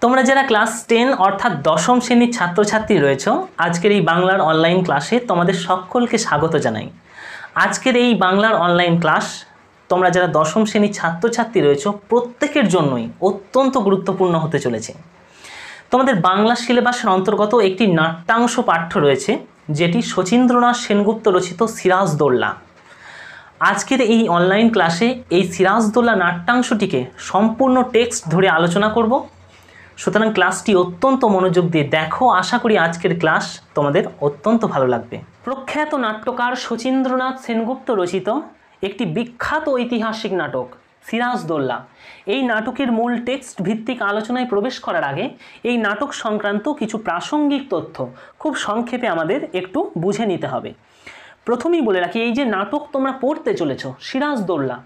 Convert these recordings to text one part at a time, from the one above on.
তোমরা যারা ক্লাস 10 অর্থাৎ দশম শ্রেণীর ছাত্রছাত্রী রয়েছে আজকের এই বাংলার অনলাইন ক্লাসে তোমাদের সকলকে স্বাগত জানাই। আজকের এই বাংলার অনলাইন ক্লাস তোমরা যারা দশম শ্রেণীর ছাত্রছাত্রী রয়েছে প্রত্যেকের জন্যই অত্যন্ত গুরুত্বপূর্ণ হতে চলেছে। তোমাদের বাংলা সিলেবাসের অন্তর্গত একটি নাট্যাংশ পাঠ্য রয়েছে যেটি শচীন্দ্রনাথ সেনগুপ্ত রচিত সিরাজদৌল্লা। আজকের এই অনলাইন ক্লাসে এই সিরাজদৌল্লা নাট্যাংশটিকে সম্পূর্ণ টেক্সট ধরে আলোচনা করব। সুতরাং ক্লাসটি অত্যন্ত মনোযোগ দিয়ে দেখো, আশা করি আজকের ক্লাস তোমাদের অত্যন্ত ভালো লাগবে। প্রখ্যাত নাট্যকার শচীন্দ্রনাথ সেনগুপ্ত রচিত একটি বিখ্যাত ঐতিহাসিক নাটক সিরাজদৌল্লা। এই নাটকের মূল টেক্সট ভিত্তিক আলোচনায় প্রবেশ করার আগে এই নাটক সংক্রান্ত কিছু প্রাসঙ্গিক তথ্য খুব সংক্ষেপে আমাদের একটু বুঝে নিতে হবে। প্রথমেই বলে রাখি, এই যে নাটক তোমরা পড়তে চলেছ সিরাজদৌল্লা,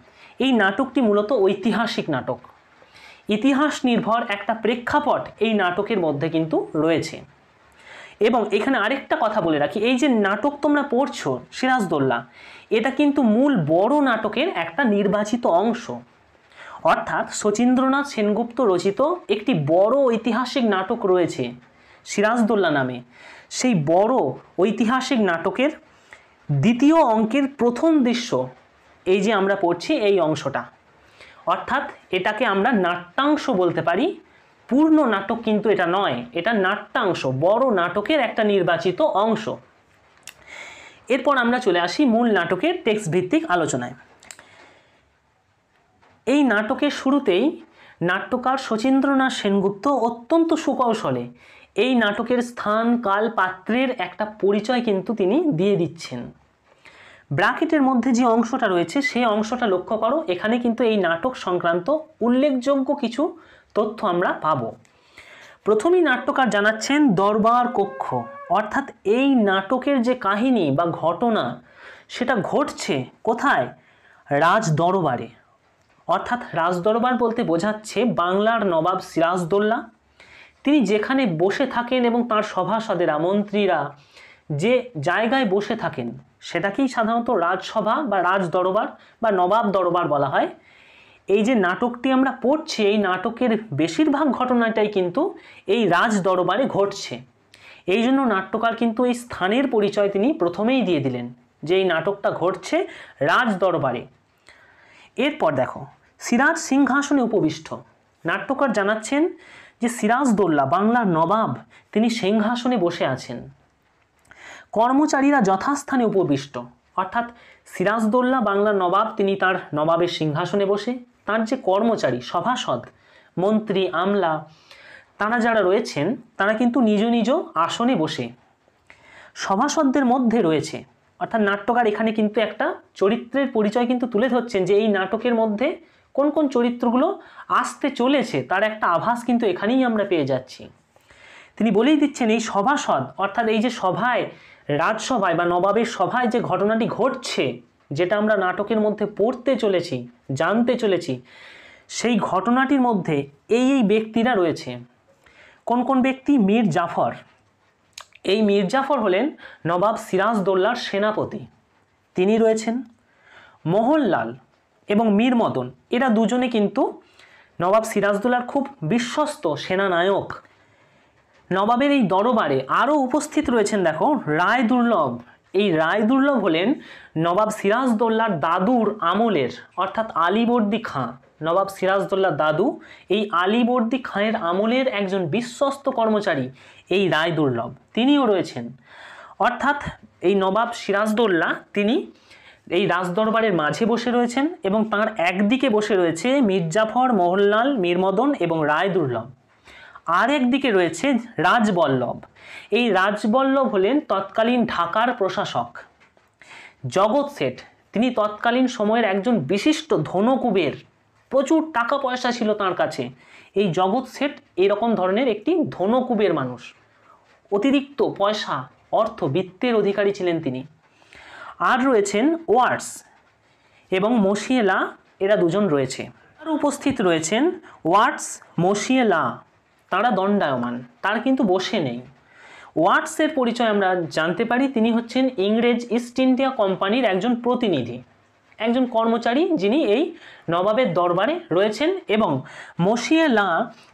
এই নাটকটি মূলত ঐতিহাসিক নাটক। ইতিহাস নির্ভর একটা প্রেক্ষাপট এই নাটকের মধ্যে কিন্তু রয়েছে। এবং এখানে আরেকটা কথা বলে রাখি, এই যে নাটক তোমরা পড়ছো সিরাজদৌল্লা, এটা কিন্তু মূল বড় নাটকের একটা নির্বাচিত অংশ। অর্থাৎ শচীন্দ্রনাথ সেনগুপ্ত রচিত একটি বড় ঐতিহাসিক নাটক রয়েছে সিরাজদৌল্লা নামে। সেই বড় ঐতিহাসিক নাটকের দ্বিতীয় অঙ্কের প্রথম দৃশ্য এই যে আমরা পড়ছি এই অংশটা, অর্থাৎ এটাকে আমরা নাট্যাংশ বলতে পারি। পূর্ণ নাটক কিন্তু এটা নয়, এটা নাট্যাংশ, বড় নাটকের একটা নির্বাচিত অংশ। এরপর আমরা চলে আসি মূল নাটকের টেক্সট ভিত্তিক আলোচনায়। এই নাটকের শুরুতেই নাট্যকার শচীন্দ্রনাথ সেনগুপ্ত অত্যন্ত সুকৌশলে এই নাটকের স্থান, কাল, পাত্রের একটা পরিচয় কিন্তু তিনি দিয়ে দিচ্ছেন। ব্র্যাকেটের মধ্যে যে অংশটা রয়েছে সেই অংশটা লক্ষ্য করো, এখানে কিন্তু এই নাটক সংক্রান্ত উল্লেখযোগ্য কিছু তথ্য আমরা পাব। প্রথমেই নাট্যকার জানাচ্ছেন দরবার কক্ষ, অর্থাৎ এই নাটকের যে কাহিনী বা ঘটনা সেটা ঘটছে কোথায়? রাজ দরবারে। অর্থাৎ রাজ দরবার বলতে বোঝাচ্ছে বাংলার নবাব সিরাজদৌল্লা তিনি যেখানে বসে থাকেন এবং তার সভাসদেরা, মন্ত্রীরা যে জায়গায় বসে থাকেন সেটাকেই সাধারণত রাজসভা বা রাজ দরবার বা নবাব দরবার বলা হয়। এই যে নাটকটি আমরা পড়ছি, এই নাটকের বেশিরভাগ ঘটনাটাই কিন্তু এই রাজ দরবারে ঘটছে। এই জন্য নাট্যকার কিন্তু এই স্থানের পরিচয় তিনি প্রথমেই দিয়ে দিলেন যে এই নাটকটা ঘটছে রাজ দরবারে। এরপর দেখো, সিরাজ সিংহাসনে উপবিষ্ট। নাট্যকার জানাচ্ছেন যে সিরাজদৌল্লা বাংলার নবাব তিনি সিংহাসনে বসে আছেন। কর্মচারীরা যথাস্থানে উপবিষ্ট, অর্থাৎ সিরাজদৌল্লা বাংলার নবাব তিনি তার নবাবের সিংহাসনে বসে, তার যে কর্মচারী, সভাসদ, মন্ত্রী, আমলা তারা যারা রয়েছেন তারা কিন্তু নিজ নিজ আসনে বসে। সভাসদদের মধ্যে রয়েছে, অর্থাৎ নাট্যকার এখানে কিন্তু একটা চরিত্রের পরিচয় কিন্তু তুলে ধরছেন যে এই নাটকের মধ্যে কোন কোন চরিত্রগুলো আসতে চলেছে তার একটা আভাস কিন্তু এখানেই আমরা পেয়ে যাচ্ছি। তিনি বলেই দিচ্ছেন এই সভাসদ, অর্থাৎ এই যে সভায়, রাজসভায় বা নবাবের সভায় যে ঘটনাটি ঘটছে, যেটা আমরা নাটকের মধ্যে পড়তে চলেছি, জানতে চলেছি, সেই ঘটনাটির মধ্যে এই ব্যক্তিরা রয়েছে। কোন কোন ব্যক্তি? মীর জাফর। এই মীর জাফর হলেন নবাব সিরাজদৌল্লার সেনাপতি, তিনি রয়েছেন। মোহনলাল এবং মীর মদন এরা দুজনে কিন্তু নবাব সিরাজদৌল্লার খুব বিশ্বস্ত সেনানায়ক। নবাবের এই দরবারে আরও উপস্থিত রয়েছেন দেখো রায় দুর্লভ। এই রায় দুর্লভ হলেন নবাব সিরাজদৌল্লার দাদুর আমলের, অর্থাৎ আলীবর্দী খাঁ। নবাব সিরাজদৌল্লার দাদু এই আলীবর্দী খাঁয়ের আমলের একজন বিশ্বস্ত কর্মচারী এই রায় দুর্লভ, তিনিও রয়েছেন। অর্থাৎ এই নবাব সিরাজদৌল্লা তিনি এই রাজদরবারের মাঝে বসে রয়েছেন এবং তার একদিকে বসে রয়েছে মীর জাফর, মোহনলাল, মীর মদন এবং রায় দুর্লভ। আর একদিকে রয়েছে রাজবল্লভ। এই রাজবল্লভ হলেন তৎকালীন ঢাকার প্রশাসক। জগৎ শেঠ তিনি তৎকালীন সময়ের একজন বিশিষ্ট ধনকুবের, প্রচুর টাকা পয়সা ছিল তার কাছে। এই জগৎ শেঠ এরকম ধরনের একটি ধনকুবের মানুষ, অতিরিক্ত পয়সা, অর্থ, বিত্তের অধিকারী ছিলেন তিনি। আর রয়েছেন ওয়ার্স এবং মশিয়েলা, এরা দুজন রয়েছে। আর উপস্থিত রয়েছেন ওয়ার্স, মশিয়েলা, তারা দণ্ডায়মান, তার কিন্তু বসে নেই। ওয়াটসের পরিচয় আমরা জানতে পারি, তিনি হচ্ছেন ইংরেজ ইস্ট ইন্ডিয়া কোম্পানির একজন প্রতিনিধি, একজন কর্মচারী যিনি এই নবাবের দরবারে রয়েছেন। এবং মশিয়ে লা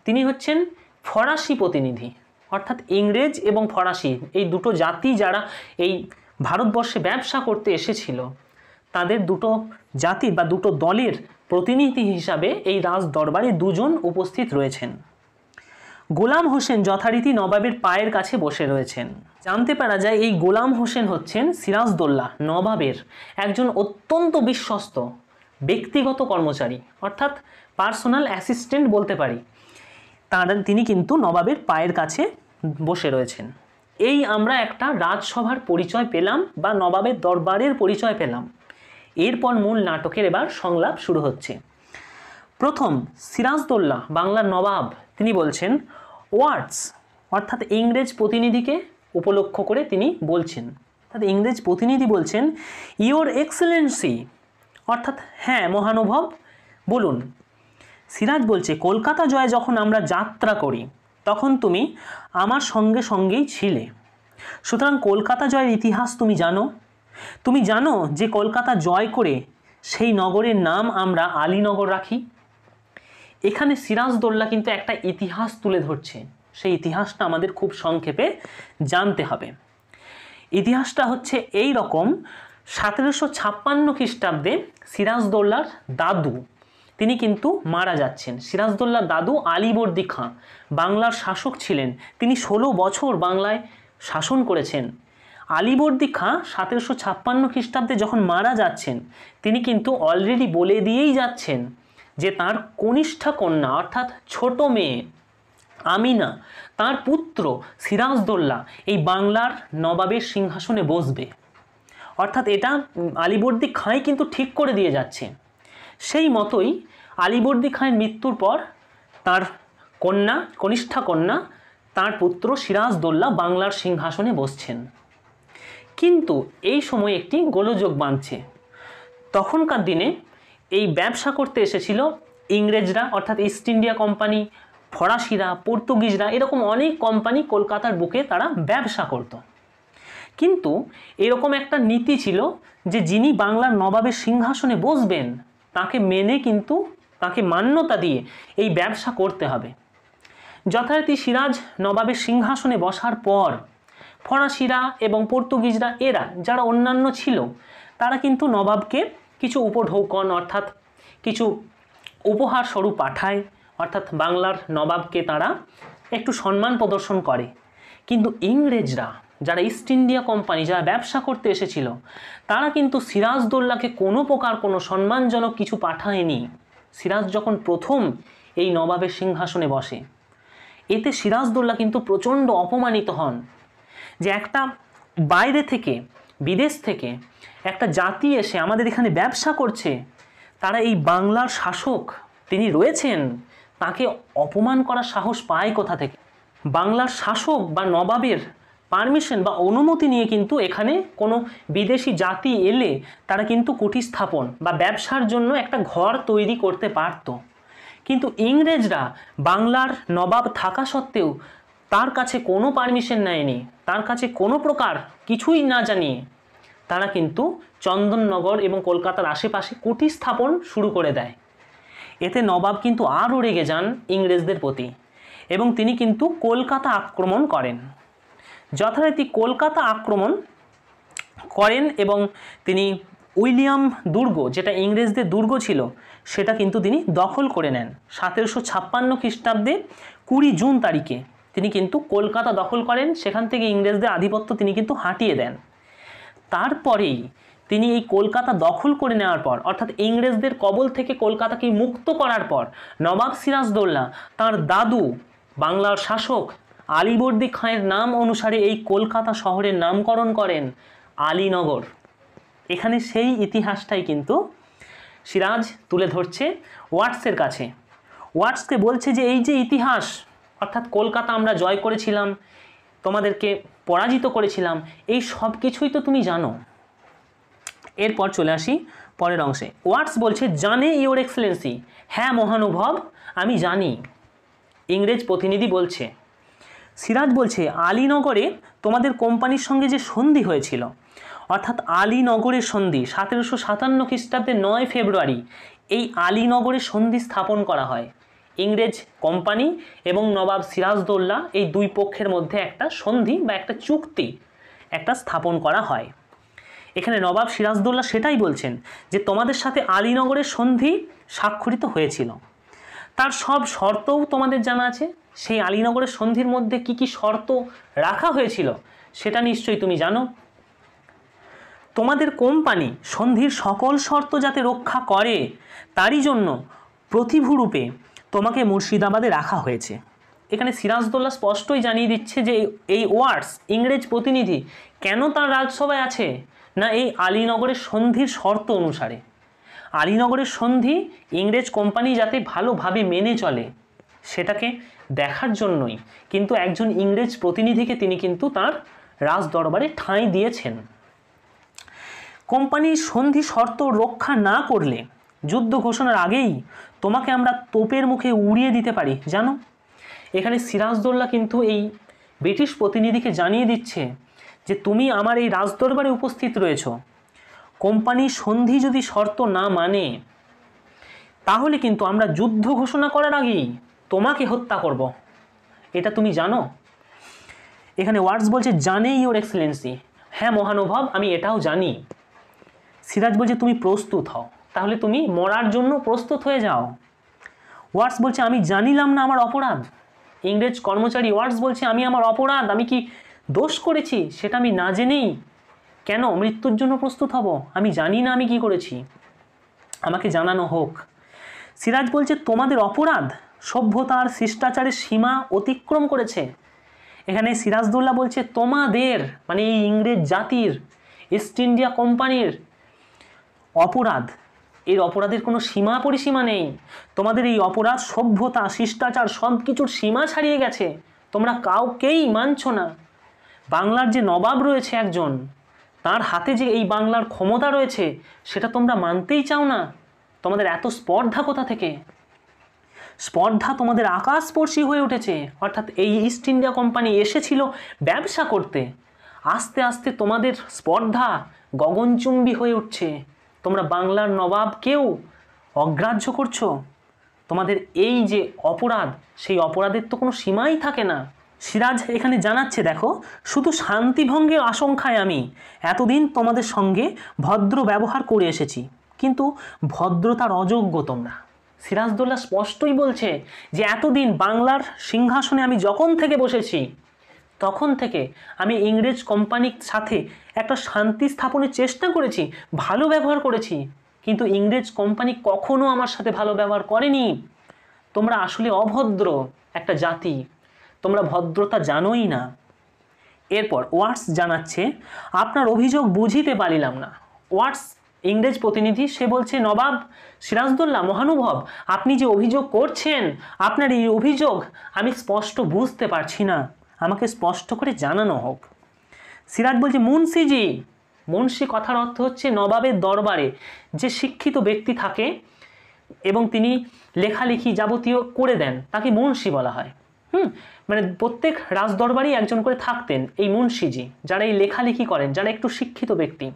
তিনি হচ্ছেন ফরাসি প্রতিনিধি, অর্থাৎ ইংরেজ এবং ফরাসি এই দুটো জাতি যারা এই ভারতবর্ষে ব্যবসা করতে এসেছিল, তাদের দুটো জাতির বা দুটো দলের প্রতিনিধি হিসাবে এই রাজ দরবারে দুজন উপস্থিত রয়েছেন। গোলাম হোসেন যথারীতি নবাবের পায়ের কাছে বসে রয়েছেন। জানতে পারা যায় এই গোলাম হোসেন হচ্ছেন সিরাজদৌল্লা নবাবের একজন অত্যন্ত বিশ্বস্ত ব্যক্তিগত কর্মচারী, অর্থাৎ পার্সোনাল অ্যাসিস্ট্যান্ট বলতে পারি। তিনি কিন্তু নবাবের পায়ের কাছে বসে রয়েছেন। এই আমরা একটা রাজসভার পরিচয় পেলাম বা নবাবের দরবারের পরিচয় পেলাম। এরপর মূল নাটকের এবার সংলাপ শুরু হচ্ছে। প্রথম সিরাজদৌল্লা বাংলার নবাব তিনি বলছেন ওয়ার্ডস, অর্থাৎ ইংরেজ প্রতিনিধিকে উপলক্ষ করে তিনি বলছেন। অর্থাৎ ইংরেজ প্রতিনিধি বলছেন ইওর এক্সেলেন্সি, অর্থাৎ হ্যাঁ মহানুভব বলুন। সিরাজ বলছে কলকাতা জয়ে যখন আমরা যাত্রা করি তখন তুমি আমার সঙ্গে সঙ্গেই ছিলে, সুতরাং কলকাতা জয়ের ইতিহাস তুমি জানো। তুমি জানো যে কলকাতা জয় করে সেই নগরের নাম আমরা আলীনগর রাখি। এখানে সিরাজদৌল্লা কিন্তু একটা ইতিহাস তুলে ধরছে, সেই ইতিহাসটা আমাদের খুব সংক্ষেপে জানতে হবে। ইতিহাসটা হচ্ছে এই রকম, 1756 খ্রিস্টাব্দে সিরাজদৌল্লার দাদু তিনি কিন্তু মারা যাচ্ছেন। সিরাজদৌল্লার দাদু আলীবর্দী খাঁ বাংলার শাসক ছিলেন, তিনি 16 বছর বাংলায় শাসন করেছেন। আলীবর্দী খাঁ 1756 খ্রিস্টাব্দে যখন মারা যাচ্ছেন তিনি কিন্তু অলরেডি বলে দিয়েই যাচ্ছেন যে তার কনিষ্ঠা কন্যা অর্থাৎ ছোট মেয়ে আমিনা, তার পুত্র সিরাজদৌল্লা এই বাংলার নবাবের সিংহাসনে বসবে। অর্থাৎ এটা আলীবর্দী খাঁই কিন্তু ঠিক করে দিয়ে যাচ্ছে। সেই মতোই আলীবর্দী খাঁয়ের মৃত্যুর পর তার কন্যা, কনিষ্ঠা কন্যা, তার পুত্র সিরাজদৌল্লা বাংলার সিংহাসনে বসছেন। কিন্তু এই সময় একটি গোলযোগ বাঁধছে। তখনকার দিনে এই ব্যবসা করতে এসেছিল ইংরেজরা, অর্থাৎ ইস্ট ইন্ডিয়া কোম্পানি, ফরাসিরা, পর্তুগিজরা, এরকম অনেক কোম্পানি কলকাতার বুকে তারা ব্যবসা করত। কিন্তু এরকম একটা নীতি ছিল যে যিনি বাংলার নবাবের সিংহাসনে বসবেন তাকে মেনে কিন্তু তাকে মান্যতা দিয়ে এই ব্যবসা করতে হবে। যথারীতি সিরাজ নবাবের সিংহাসনে বসার পর ফরাসিরা এবং পর্তুগিজরা এরা যারা অন্যান্য ছিল তারা কিন্তু নবাবকে কিছু উপঢৌকন অর্থাৎ কিছু উপহার স্বরূপ পাঠায়, অর্থাৎ বাংলার নবাবকে তারা একটু সম্মান প্রদর্শন করে। কিন্তু ইংরেজরা যারা ইস্ট ইন্ডিয়া কোম্পানি যারা ব্যবসা করতে এসেছিল তারা কিন্তু সিরাজদৌল্লাকে কোনো প্রকার কোনো সম্মানজনক কিছু পাঠায়নি। সিরাজ যখন প্রথম এই নবাবের সিংহাসনে বসে, এতে সিরাজদৌল্লা কিন্তু প্রচণ্ড অপমানিত হন যে একটা বাইরে থেকে, বিদেশ থেকে একটা জাতি এসে আমাদের এখানে ব্যবসা করছে, তারা এই বাংলার শাসক তিনি রয়েছেন, তাকে অপমান করার সাহস পায় কোথা থেকে? বাংলার শাসক বা নবাবের পারমিশন বা অনুমতি নিয়ে কিন্তু এখানে কোনো বিদেশি জাতি এলে তারা কিন্তু কুটির স্থাপন বা ব্যবসার জন্য একটা ঘর তৈরি করতে পারত। কিন্তু ইংরেজরা বাংলার নবাব থাকা সত্ত্বেও তার কাছে কোনো পারমিশন নেয়নি, তার কাছে কোনো প্রকার কিছুই না জানিয়ে তারা কিন্তু চন্দননগর এবং কলকাতার আশেপাশে কুটির স্থাপন শুরু করে দেয়। এতে নবাব কিন্তু আরও রেগে যান ইংরেজদের প্রতি এবং তিনি কিন্তু কলকাতা আক্রমণ করেন। যথারীতি কলকাতা আক্রমণ করেন এবং তিনি উইলিয়াম দুর্গ, যেটা ইংরেজদের দুর্গ ছিল, সেটা কিন্তু তিনি দখল করে নেন। 1756 খ্রিস্টাব্দে 20 জুন তারিখে তিনি কিন্তু কলকাতা দখল করেন, সেখান থেকে ইংরেজদের আধিপত্য তিনি কিন্তু হাঁটিয়ে দেন। তারপরেই তিনি এই কলকাতা দখল করে নেওয়ার পর, অর্থাৎ ইংরেজদের কবল থেকে কলকাতাকে মুক্ত করার পর নবাব সিরাজদৌল্লা তার দাদু বাংলার শাসক আলীবর্দী খাঁয়ের নাম অনুসারে এই কলকাতা শহরের নামকরণ করেন আলীনগর। এখানে সেই ইতিহাসটাই কিন্তু সিরাজ তুলে ধরছে ওয়াটসের কাছে। ওয়াটসকে বলছে যে এই যে ইতিহাস, অর্থাৎ কলকাতা আমরা জয় করেছিলাম, তোমাদেরকে পরাজিত করেছিলাম, এই সব কিছুই তো তুমি জানো। এরপর চলে আসি পরের অংশে। ওয়াটস বলছে জানে ইওর এক্সেলেন্সি, হ্যাঁ মহানুভব আমি জানি। ইংরেজ প্রতিনিধি বলছে, সিরাজ বলছে আলীনগরে তোমাদের কোম্পানির সঙ্গে যে সন্ধি হয়েছিল, অর্থাৎ আলীনগরের সন্ধি 1757 খ্রিস্টাব্দে 9 ফেব্রুয়ারি এই আলীনগরের সন্ধি স্থাপন করা হয়। ইংরেজ কোম্পানি এবং নবাব সিরাজদৌল্লা এই দুই পক্ষের মধ্যে একটা সন্ধি বা একটা চুক্তি একটা স্থাপন করা হয়। এখানে নবাব সিরাজদৌল্লা সেটাই বলছেন যে তোমাদের সাথে আলীনগরের সন্ধি স্বাক্ষরিত হয়েছিল, তার সব শর্তও তোমাদের জানা আছে। সেই আলীনগরের সন্ধির মধ্যে কি কি শর্ত রাখা হয়েছিল সেটা নিশ্চয়ই তুমি জানো। তোমাদের কোম্পানি সন্ধির সকল শর্ত যাতে রক্ষা করে তারই জন্য প্রতিভূরূপে তোমাকে মুর্শিদাবাদে রাখা হয়েছে। এখানে সিরাজদৌল্লা স্পষ্টই জানিয়ে দিচ্ছে যে এই ওয়ার্ডস ইংরেজ প্রতিনিধি কেন তার রাজসভায় আছে, না এই আলীনগরের সন্ধির শর্ত অনুসারে। আলীনগরের সন্ধি ইংরেজ কোম্পানি যাতে ভালোভাবে মেনে চলে সেটাকে দেখার জন্যই কিন্তু একজন ইংরেজ প্রতিনিধিকে তিনি কিন্তু তার রাজ দরবারে ঠাঁই দিয়েছেন। কোম্পানির সন্ধি শর্ত রক্ষা না করলে যুদ্ধ ঘোষণার আগেই তোমাকে আমরা তোপের মুখে উড়িয়ে দিতে পারি জানো। এখানে সিরাজদৌল্লা কিন্তু এই ব্রিটিশ প্রতিনিধিকে জানিয়ে দিচ্ছে যে তুমি আমার এই রাজদরবারে উপস্থিত রয়েছ, কোম্পানির সন্ধি যদি শর্ত না মানে তাহলে কিন্তু আমরা যুদ্ধ ঘোষণা করার আগেই তোমাকে হত্যা করব, এটা তুমি জানো। এখানে ওয়ার্ডস বলছে জানে ইওর এক্সেলেন্সি, হ্যাঁ মহানুভব আমি এটাও জানি। সিরাজ বলছে তুমি প্রস্তুত হও, তাহলে তুমি মরার জন্য প্রস্তুত হয়ে যাও। ওয়ার্ডস বলছে আমি জানিলাম না আমার অপরাধ। ইংরেজ কর্মচারী ওয়ার্ডস বলছে আমি আমার অপরাধ, আমি কি দোষ করেছি সেটা আমি না জেনেই কেন মৃত্যুর জন্য প্রস্তুত হব, আমি জানি না আমি কি করেছি, আমাকে জানানো হোক। সিরাজ বলছে তোমাদের অপরাধ সভ্যতার শিষ্টাচারের সীমা অতিক্রম করেছে। এখানে সিরাজদৌল্লা বলছে তোমাদের মানে এই ইংরেজ জাতির ইস্ট ইন্ডিয়া কোম্পানির অপরাধ, এর অপরাধের কোনো সীমা পরিসীমা নেই। তোমাদের এই অপরাধ সভ্যতা শিষ্টাচার সব কিছুর সীমা ছাড়িয়ে গেছে, তোমরা কাউকেই মানছ না। বাংলার যে নবাব রয়েছে একজন, তার হাতে যে এই বাংলার ক্ষমতা রয়েছে সেটা তোমরা মানতেই চাও না। তোমাদের এত স্পর্ধা কোথা থেকে? স্পর্ধা তোমাদের আকাশস্পর্শী হয়ে উঠেছে। অর্থাৎ এই ইস্ট ইন্ডিয়া কোম্পানি এসেছিল ব্যবসা করতে, আস্তে আস্তে তোমাদের স্পর্ধা গগনচুম্বী হয়ে উঠছে। তোমরা বাংলার নবাবকেও অগ্রাহ্য করছো। তোমাদের এই যে অপরাধ, সেই অপরাধের তো কোনো সীমাই থাকে না। সিরাজ এখানে জানাচ্ছে দেখো, শুধু শান্তিভঙ্গের আশঙ্কায় আমি এতদিন তোমাদের সঙ্গে ভদ্র ব্যবহার করে এসেছি, কিন্তু ভদ্রতার অযোগ্য তোমরা। সিরাজদৌল্লা স্পষ্টই বলছে যে এতদিন বাংলার সিংহাসনে আমি যখন থেকে বসেছি তখন থেকে আমি ইংরেজ কোম্পানির সাথে একটা শান্তি স্থাপনের চেষ্টা করেছি, ভালো ব্যবহার করেছি, কিন্তু ইংরেজ কোম্পানি কখনো আমার সাথে ভালো ব্যবহার করেনি। তোমরা আসলে অভদ্র একটা জাতি, তোমরা ভদ্রতা জানোই না। এরপর ওয়ার্ডস জানাচ্ছে আপনার অভিযোগ বুঝিতে পারিলাম না। ওয়ার্ডস ইংরেজ প্রতিনিধি, সে বলছে নবাব সিরাজদৌল্লা মহানুভব, আপনি যে অভিযোগ করছেন আপনার এই অভিযোগ আমি স্পষ্ট বুঝতে পারছি না, আমাকে স্পষ্ট করে জানানো হোক। সিরাজ বলছে মুন্সিজি, মুন্সি কথার অর্থ হচ্ছে নবাবের দরবারে যে শিক্ষিত ব্যক্তি থাকে এবং তিনি লেখালেখি যাবতীয় করে দেন তাকে মুন্সি বলা হয়। মানে প্রত্যেক রাজদরবারই একজন করে থাকতেন এই মুন্সিজি, যারা এই লেখালেখি করেন, যারা একটু শিক্ষিত ব্যক্তি।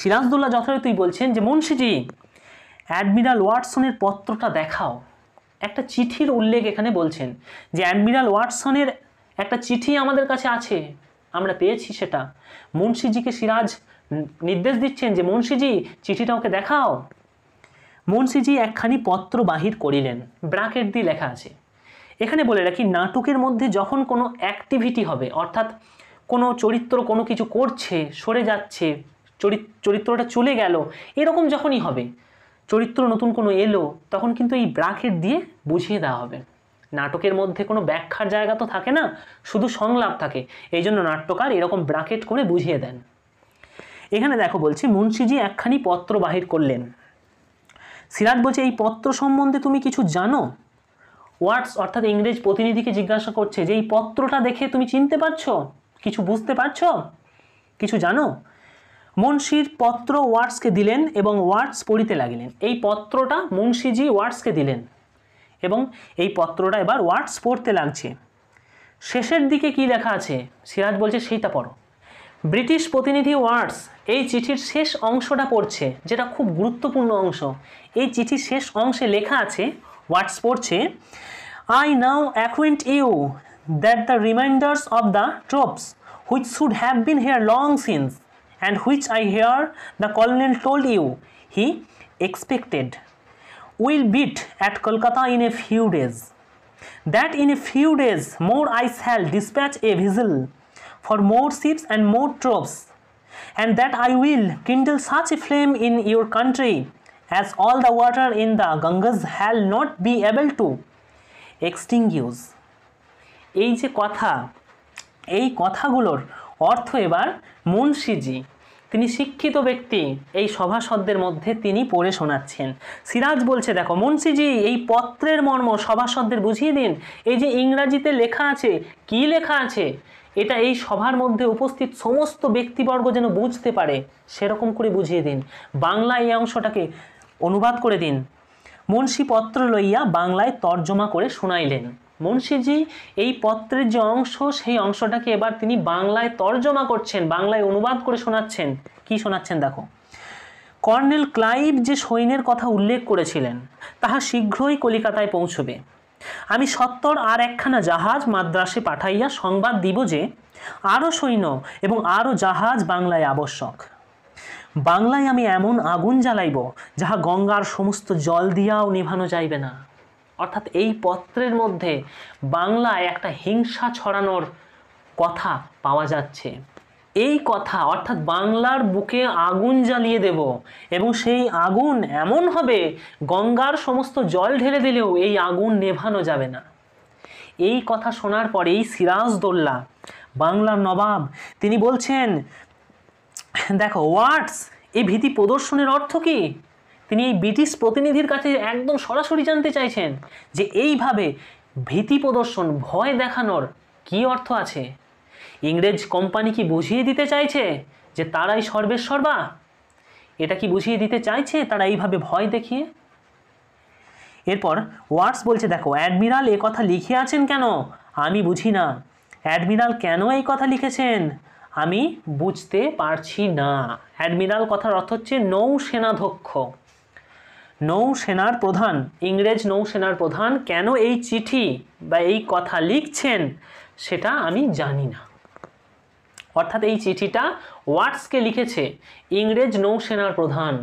সিরাজদৌল্লা যথারীতি বলছেন যে মুন্সিজি অ্যাডমিরাল ওয়াটসনের পত্রটা দেখাও। একটা চিঠির উল্লেখ এখানে বলছেন যে অ্যাডমিরাল ওয়াটসনের একটা চিঠি আমাদের কাছে আছে, আমরা পেয়েছি সেটা। মুন্সিজিকে সিরাজ নির্দেশ দিচ্ছেন যে মুন্সিজি চিঠিটা ওকে দেখাও। মুন্সিজি একখানি পত্র বাহির করিলেন, ব্র্যাকেট দিয়ে লেখা আছে। এখানে বলে রাখি, নাটকের মধ্যে যখন কোনো অ্যাক্টিভিটি হবে, অর্থাৎ কোনো চরিত্র কোনো কিছু করছে, সরে যাচ্ছে, চরিত্রটা চলে গেল, এরকম যখনই হবে, চরিত্র নতুন কোনো এলো, তখন কিন্তু এই ব্র্যাকেট দিয়ে বুঝিয়ে দেওয়া হবে। নাটকের মধ্যে কোনো ব্যাখ্যার জায়গা তো থাকে না, শুধু সংলাপ থাকে, এই জন্য নাট্যকার এরকম ব্র্যাকেট করে বুঝিয়ে দেন। এখানে দেখো বলছি মুন্সিজি একখানি পত্র বাহির করলেন। সিরাজ বলছে এই পত্র সম্বন্ধে তুমি কিছু জানো? ওয়ার্ডস অর্থাৎ ইংরেজ প্রতিনিধিকে জিজ্ঞাসা করছে যে এই পত্রটা দেখে তুমি চিনতে পারছো, কিছু বুঝতে পারছো, কিছু জানো? মুন্সির পত্র ওয়ার্ডসকে দিলেন এবং ওয়ার্ডস পড়িতে লাগিলেন। এই পত্রটা মুন্সিজি ওয়ার্ডসকে দিলেন এবং এই পত্রটা এবার ওয়ার্ডস পড়তে লাগছে। শেষের দিকে কি লেখা আছে সিরাজ বলছে সেইটা পড়ো। ব্রিটিশ প্রতিনিধি ওয়ার্ডস এই চিঠির শেষ অংশটা পড়ছে, যেটা খুব গুরুত্বপূর্ণ অংশ। এই চিঠির শেষ অংশে লেখা আছে ওয়াটস পড়ছে, I now acquaint you that the remainders of the troops which should have been here long since, and which I hear the colonel told you he expected, will beat at Kolkata in a few days. That in a few days more I shall dispatch a vessel for more ships and more troops, and that I will kindle such a flame in your country as all the water in the Ganges shall not be able to extinguish. এই যে কথা, এই কথাগুলোর অর্থ এবার মুন্সিজি, তিনি শিক্ষিত ব্যক্তি, এই সভাসদদের মধ্যে তিনি পড়ে শোনাচ্ছেন। সিরাজ বলছে, দেখো মুন্সিজি এই পত্রের মর্ম সভাসদদের বুঝিয়ে দিন। এই যে ইংরাজিতে লেখা আছে, কি লেখা আছে, এটা এই সভার মধ্যে উপস্থিত সমস্ত ব্যক্তিবর্গ যেন বুঝতে পারে, সেরকম করে বুঝিয়ে দিন। বাংলা এই অংশটাকে অনুবাদ করে দিন। মুন্সি পত্র লইয়া বাংলায় তর্জমা করে শোনাইলেন। মুন্সিজি এই পত্রের যে অংশ, সেই অংশটাকে এবার তিনি বাংলায় তর্জমা করছেন, বাংলায় অনুবাদ করে শোনাচ্ছেন। কি শোনাচ্ছেন দেখো। কর্নেল ক্লাইভ যে সৈন্যের কথা উল্লেখ করেছিলেন তাহা শীঘ্রই কলিকাতায় পৌঁছবে। আমি সত্বর আর একখানা জাহাজ মাদ্রাসে পাঠাইয়া সংবাদ দিব যে আরও সৈন্য এবং আরও জাহাজ বাংলায় আবশ্যক। বাংলায় আমি এমন আগুন জ্বালাইব যাহা গঙ্গার সমস্ত জল দিয়াও নিভানো যাইবে না। অর্থাৎ এই পত্রের মধ্যে বাংলায় একটা হিংসা ছড়ানোর কথা পাওয়া যাচ্ছে। এই কথা অর্থাৎ বাংলার বুকে আগুন জ্বালিয়ে দেব এবং সেই আগুন এমন হবে গঙ্গার সমস্ত জল ঢেলে দিলেও এই আগুন নেভানো যাবে না। এই কথা শোনার পরেই সিরাজদৌল্লা বাংলার নবাব তিনি বলছেন, দেখো ওয়াটস, এই ভীতি প্রদর্শনের অর্থ কি? তিনি এই ব্রিটিশ প্রতিনিধির কাছে একদম সরাসরি জানতে চাইছেন যে এইভাবে ভীতি প্রদর্শন, ভয় দেখানোর কি অর্থ আছে। ইংরেজ কোম্পানি কি বুঝিয়ে দিতে চাইছে যে তারাই সর্বেসর্বা? এটা কি বুঝিয়ে দিতে চাইছে তারা এইভাবে ভয় দেখিয়ে? এরপর ওয়াটস বলছে, দেখো অ্যাডমিরাল এ কথা লিখে আছেন কেন আমি বুঝি না। অ্যাডমিরাল কেন এই কথা লিখেছেন আমি বুঝতে পারছি না। অ্যাডমিরাল কথার অর্থ হচ্ছে নৌসেনাধ্যক্ষ, নৌসেনার প্রধান, ইংরেজ নৌসেনার প্রধান কেন এই চিঠি বা এই কথা লিখছেন সেটা আমি জানি না। অর্থাৎ এই চিঠিটা ওয়াটসকে লিখেছে ইংরেজ নৌসেনার প্রধান।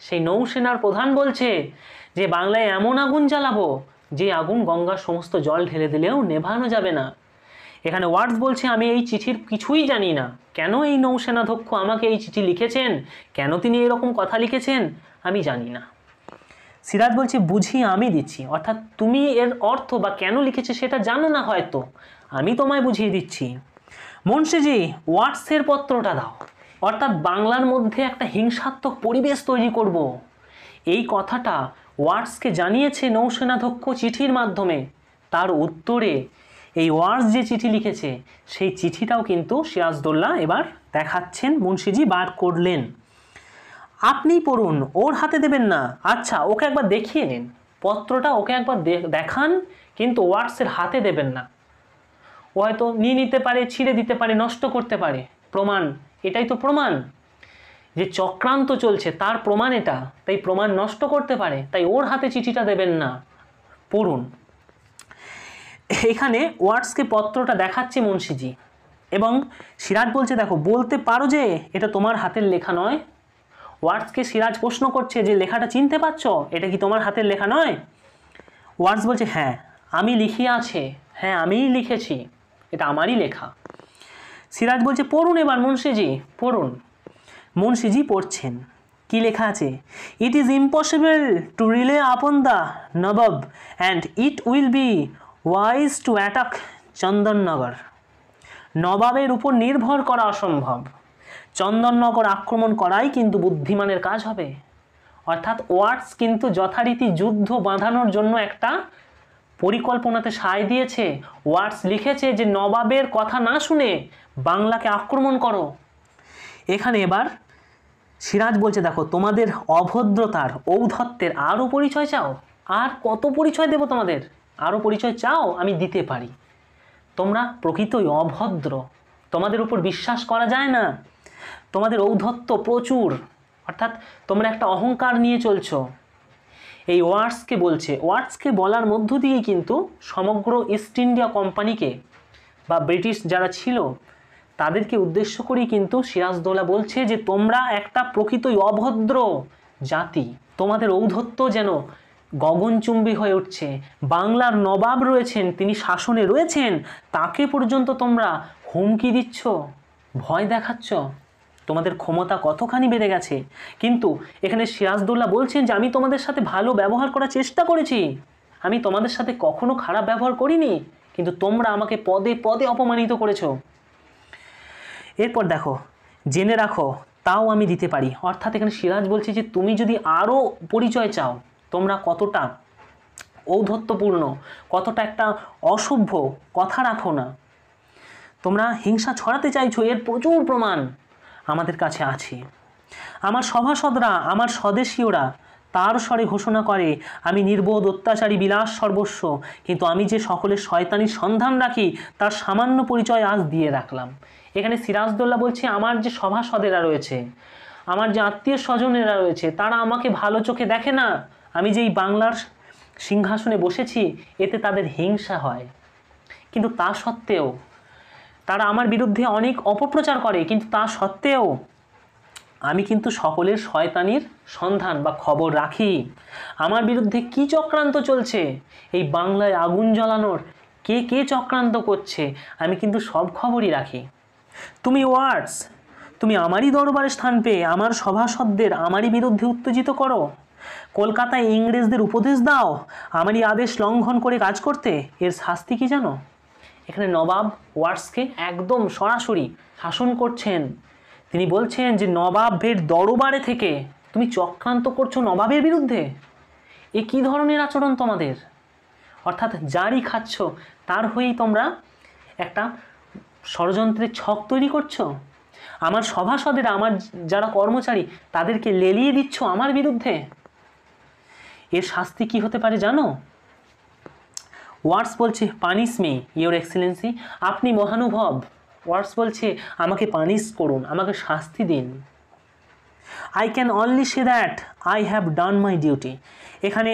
সেই নৌসেনার প্রধান বলছে যে বাংলায় এমন আগুন জ্বালাবো যে আগুন গঙ্গার সমস্ত জল ঢেলে দিলেও নেভানো যাবে না। এখানে ওয়াটস বলছে আমি এই চিঠির কিছুই জানি না, কেন এই নৌসেনাধ্যক্ষ আমাকে এই চিঠি লিখেছেন, কেন তিনি এরকম কথা লিখেছেন আমি জানি না। সিরাজ বলছে বুঝিয়ে আমি দিচ্ছি, অর্থাৎ তুমি এর অর্থ বা কেন লিখেছে সেটা জানো না হয়তো, আমি তোমায় বুঝিয়ে দিচ্ছি। মুন্সিজি ওয়াটসের পত্রটা দাও, অর্থাৎ বাংলার মধ্যে একটা হিংসাত্মক পরিবেশ তৈরি করব, এই কথাটা ওয়াটসকে জানিয়েছে নৌসেনাধ্যক্ষ চিঠির মাধ্যমে। তার উত্তরে এই ওয়াটস যে চিঠি লিখেছে সেই চিঠিটাও কিন্তু সিরাজদৌল্লা এবার দেখাচ্ছেন, মুন্সিজি বার করলেন। আপনি পড়ুন, ওর হাতে দেবেন না। আচ্ছা ওকে একবার দেখিয়ে নিন, পত্রটা ওকে একবার দেখান, কিন্তু ওয়াটসের হাতে দেবেন না। ও হয়তো নিয়ে নিতে পারে, ছিঁড়ে দিতে পারে, নষ্ট করতে পারে। প্রমাণ, এটাই তো প্রমাণ যে চক্রান্ত চলছে, তার প্রমাণ এটা, তাই প্রমাণ নষ্ট করতে পারে, তাই ওর হাতে চিঠিটা দেবেন না। পড়ুন। এখানে ওয়াটসকে পত্রটা দেখাচ্ছে মুন্সিজি এবং সিরাজ বলছে দেখো বলতে পারো যে এটা তোমার হাতের লেখা নয়। ওয়াটসকে সিরাজ প্রশ্ন করছে যে লেখাটা চিনতে পারছো, এটা কি তোমার হাতের লেখা নয়? ওয়াটস বলছে হ্যাঁ আমি লিখিয়ে আছে, হ্যাঁ আমিই লিখেছি, এটা আমারই লেখা। সিরাজ বলছে পড়ুন এবার মুন্সিজি, পড়ুন। মুন্সিজি পড়ছেন, কি লেখা আছে? It is impossible to rely upon the Nawab and it will be wise to attack Chandannagar. নবাবের উপর নির্ভর করা অসম্ভব, চন্দননগর আক্রমণ করাই কিন্তু বুদ্ধিমানের কাজ হবে। অর্থাৎ ওয়াটস কিন্তু যথারীতি যুদ্ধ বাঁধানোর জন্য একটা পরিকল্পনাতে সায় দিয়েছে। ওয়াটস লিখেছে যে নবাবের কথা না শুনে বাংলাকে আক্রমণ করো। এখানে এবার সিরাজ বলছে দেখো তোমাদের অভদ্রতার, ঔদ্ধত্যের আরও পরিচয় চাও? আর কত পরিচয় দেব তোমাদের? আরও পরিচয় চাও? আমি দিতে পারি। তোমরা প্রকৃতই অভদ্র, তোমাদের উপর বিশ্বাস করা যায় না, তোমাদের ঔদ্ধত্য প্রচুর, অর্থাৎ তোমরা একটা অহংকার নিয়ে চলছো। এই ওয়ার্ডসকে বলছে। ওয়ার্ডসকে বলার মধ্য দিয়েই কিন্তু সমগ্র ইস্ট ইন্ডিয়া কোম্পানিকে বা ব্রিটিশ যারা ছিল তাদেরকে উদ্দেশ্য করেই কিন্তু সিরাজদৌল্লা বলছে যে তোমরা একটা প্রকৃতই অভদ্র জাতি, তোমাদের ঔদ্ধত্য যেন গগনচুম্বী হয়ে উঠছে। বাংলার নবাব রয়েছেন, তিনি শাসনে রয়েছেন, তাকে পর্যন্ত তোমরা হুমকি দিচ্ছ, ভয় দেখাচ্ছ, তোমাদের ক্ষমতা কতখানি বেড়ে গেছে। কিন্তু এখানে সিরাজদৌল্লা বলছেন যে আমি তোমাদের সাথে ভালো ব্যবহার করার চেষ্টা করেছি, আমি তোমাদের সাথে কখনো খারাপ ব্যবহার করিনি, কিন্তু তোমরা আমাকে পদে পদে অপমানিত করেছো। এরপর দেখো, জেনে রাখো তাও আমি দিতে পারি। অর্থাৎ এখানে সিরাজ বলছে যে তুমি যদি আরও পরিচয় চাও তোমরা কতটা ঔদ্ধত্যপূর্ণ, কতটা একটা অসভ্য, কথা রাখো না, তোমরা হিংসা ছড়াতে চাইছো, এর প্রচুর প্রমাণ আমাদের কাছে আছে। আমার সভাসদরা, আমার স্বদেশীয়রা তার স্বরে ঘোষণা করে আমি নির্বোধ, অত্যাচারী, বিলাস সর্বস্ব, কিন্তু আমি যে সকলের শয়তানির সন্ধান রাখি তার সামান্য পরিচয় আজ দিয়ে রাখলাম। এখানে সিরাজদৌল্লা বলছে আমার যে সভাসদেরা রয়েছে, আমার যে আত্মীয় স্বজনেরা রয়েছে, তারা আমাকে ভালো চোখে দেখে না। আমি যেই বাংলার সিংহাসনে বসেছি এতে তাদের হিংসা হয়, কিন্তু তা সত্ত্বেও তারা আমার বিরুদ্ধে অনেক অপপ্রচার করে, কিন্তু তা সত্ত্বেও আমি কিন্তু সকলের শয়তানির সন্ধান বা খবর রাখি। আমার বিরুদ্ধে কি চক্রান্ত চলছে, এই বাংলায় আগুন জ্বালানোর কে কে চক্রান্ত করছে, আমি কিন্তু সব খবরই রাখি। তুমি ওয়ার্ডস, তুমি আমারই দরবারে স্থান পেয়ে আমার সভাসদদের আমারই বিরুদ্ধে উত্তেজিত করো, কলকাতায় ইংরেজদের উপদেশ দাও আমারই আদেশ লঙ্ঘন করে কাজ করতে। এর শাস্তি কি জানো? এখানে নবাব ওয়ার্ডসকে একদম সরাসরি শাসন করছেন। তিনি বলছেন যে নবাবের দরবারে থেকে তুমি চক্রান্ত করছো নবাবের বিরুদ্ধে, এ কী ধরনের আচরণ তোমাদের? অর্থাৎ যারই খাচ্ছ তার হয়েই তোমরা একটা ষড়যন্ত্রের ছক তৈরি করছো, আমার সভাসদেরা, আমার যারা কর্মচারী তাদেরকে লেলিয়ে দিচ্ছ আমার বিরুদ্ধে। এর শাস্তি কি হতে পারে জানো? ওয়ার্ডস বলছে পানিশ মি ইয়োর এক্সেলেন্সি, আপনি মহানুভব। ওয়ার্ডস বলছে আমাকে পানিশ করুন, আমাকে শাস্তি দিন। I can only say that I have done my duty. এখানে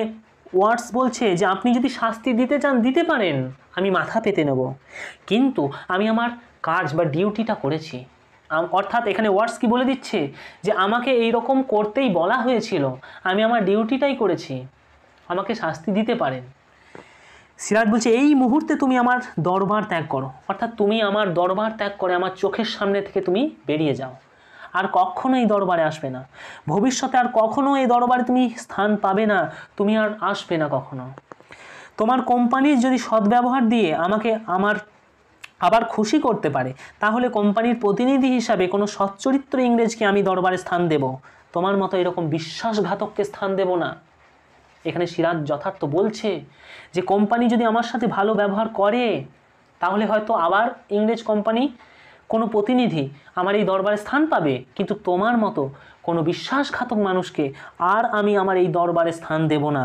ওয়ার্ডস বলছে যে আপনি যদি শাস্তি দিতে চান দিতে পারেন, আমি মাথা পেতে নেব, কিন্তু আমি আমার কাজ বা ডিউটিটা করেছি। অর্থাৎ এখানে ওয়ার্ডস কি বলে দিচ্ছে যে আমাকে এই রকম করতেই বলা হয়েছিল, আমি আমার ডিউটিটাই করেছি, আমাকে শাস্তি দিতে পারেন। সিরাজ বলছে এই মুহূর্তে তুমি আমার দরবার ত্যাগ করো, অর্থাৎ তুমি আমার দরবার ত্যাগ করে আমার চোখের সামনে থেকে তুমি বেরিয়ে যাও, আর কখনো এই দরবারে আসবে না, ভবিষ্যতে আর কখনো এই দরবারে তুমি স্থান পাবে না, তুমি আর আসবে না কখনো। তোমার কোম্পানির যদি সদ্ব্যবহার দিয়ে আমাকে আবার খুশি করতে পারে তাহলে কোম্পানির প্রতিনিধি হিসাবে কোনো সচ্চরিত্র ইংরেজকে আমি দরবারে স্থান দেব, তোমার মতো এরকম বিশ্বাসঘাতককে স্থান দেব না। এখানে সিরাজ যথার্থ বলছে যে কোম্পানি যদি আমার সাথে ভালো ব্যবহার করে তাহলে হয়তো আবার ইংরেজ কোম্পানি কোনো প্রতিনিধি আমার এই দরবারে স্থান পাবে, কিন্তু তোমার মতো কোনো বিশ্বাসঘাতক মানুষকে আর আমি আমার এই দরবারে স্থান দেব না।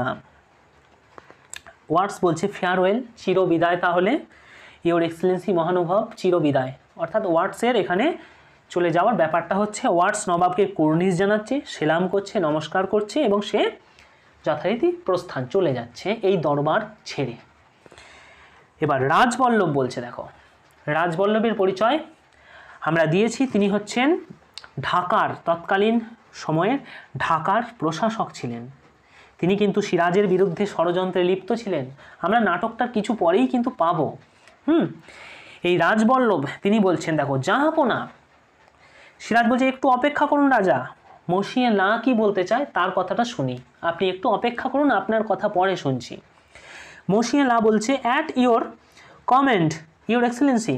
ওয়ার্ডস বলছে ফেয়ারওয়েল, চিরবিদায়, তাহলে ইয়োর এক্সেলেন্সি মহানুভব, চিরবিদায়। অর্থাৎ ওয়ার্ডসের এখানে চলে যাওয়ার ব্যাপারটা হচ্ছে ওয়ার্ডস নবাবকে কুর্নিশ জানাচ্ছে, সেলাম করছে, নমস্কার করছে এবং সে যথারীতি প্রস্থান চলে যাচ্ছে এই দরবার ছেড়ে। এবার রাজবল্লভ বলছে, দেখো রাজবল্লভের পরিচয় আমরা দিয়েছি, তিনি হচ্ছেন ঢাকার তৎকালীন সময়ে ঢাকার প্রশাসক ছিলেন। তিনি কিন্তু সিরাজের বিরুদ্ধে ষড়যন্ত্রে লিপ্ত ছিলেন, আমরা নাটকটার কিছু পরেই কিন্তু পাবো। এই রাজবল্লভ তিনি বলছেন দেখো জাহাপনা, সিরাজ বলছে একটু অপেক্ষা করুন রাজা, মসিয়ে না কি বলতে চায় তার কথাটা শুনি, আপনি একটু অপেক্ষা করুন, আপনার কথা পরে শুনছি। মসিয়ে লা বলছে at your comment your Excellency,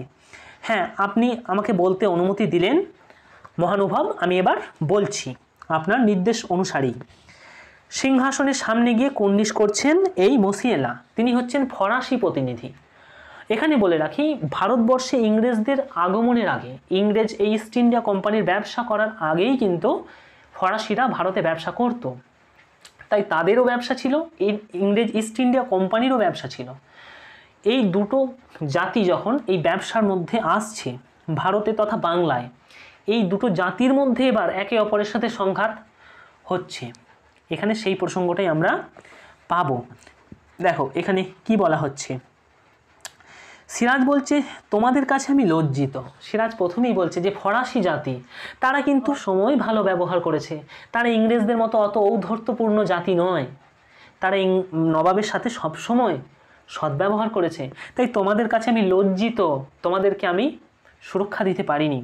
হ্যাঁ আপনি আমাকে বলতে অনুমতি দিলেন মহানুভব, আমি এবার বলছি আপনার নির্দেশ অনুসারেই। সিংহাসনের সামনে গিয়ে কুর্নিশ করছেন এই মসিয়ে লা, তিনি হচ্ছেন ফরাসি প্রতিনিধি। এখানে বলে রাখি ভারতবর্ষে ইংরেজদের আগমনের আগে, ইংরেজ এই ইস্ট ইন্ডিয়া কোম্পানির ব্যবসা করার আগেই কিন্তু ফরাসিরা ভারতে ব্যবসা করত, তাই তাদেরও ব্যবসা ছিল, এই ইংরেজ ইস্ট ইন্ডিয়া কোম্পানিরও ব্যবসা ছিল। এই দুটো জাতি যখন এই ব্যবসার মধ্যে আসছে ভারতে তথা বাংলায়, এই দুটো জাতির মধ্যে এবার একে অপরের সাথে সংঘাত হচ্ছে। এখানে সেই প্রসঙ্গটাই আমরা পাবো। দেখো এখানে কি বলা হচ্ছে, সিরাজ বলছে তোমাদের কাছে আমি লজ্জিত। সিরাজ প্রথমেই বলছে যে ফরাসি জাতি তারা কিন্তু সময় ভালো ব্যবহার করেছে, তারা ইংরেজদের মতো অত ঔদ্ধত্যপূর্ণ জাতি নয়, তারা নবাবের সাথে সবসময় সদ্ব্যবহার করেছে, তাই তোমাদের কাছে আমি লজ্জিত, তোমাদেরকে আমি সুরক্ষা দিতে পারিনি।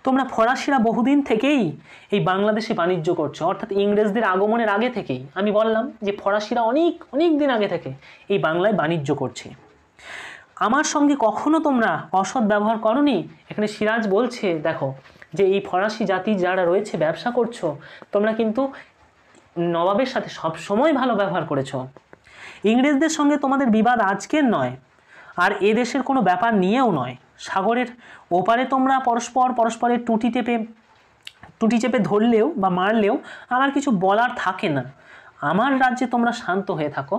তোমরা ফরাসিরা বহুদিন থেকেই এই বাংলাদেশে বাণিজ্য করছো, অর্থাৎ ইংরেজদের আগমনের আগে থেকেই। আমি বললাম যে ফরাসিরা অনেক অনেক দিন আগে থেকে এই বাংলায় বাণিজ্য করছে, আমার সঙ্গে কখনো তোমরা অসৎ ব্যবহার করনি। এখানে সিরাজ বলছে দেখো যে এই ফরাসি জাতি যারা রয়েছে ব্যবসা করছো, তোমরা কিন্তু নবাবের সাথে সব সময় ভালো ব্যবহার করেছো। ইংরেজদের সঙ্গে তোমাদের বিবাদ আজকের নয়, আর এ দেশের কোনো ব্যাপার নিয়েও নয়। সাগরের ওপারে তোমরা পরস্পরের টুটি চেপে ধরলেও বা মারলেও আমার কিছু বলার থাকে না, আমার রাজ্যে তোমরা শান্ত হয়ে থাকো।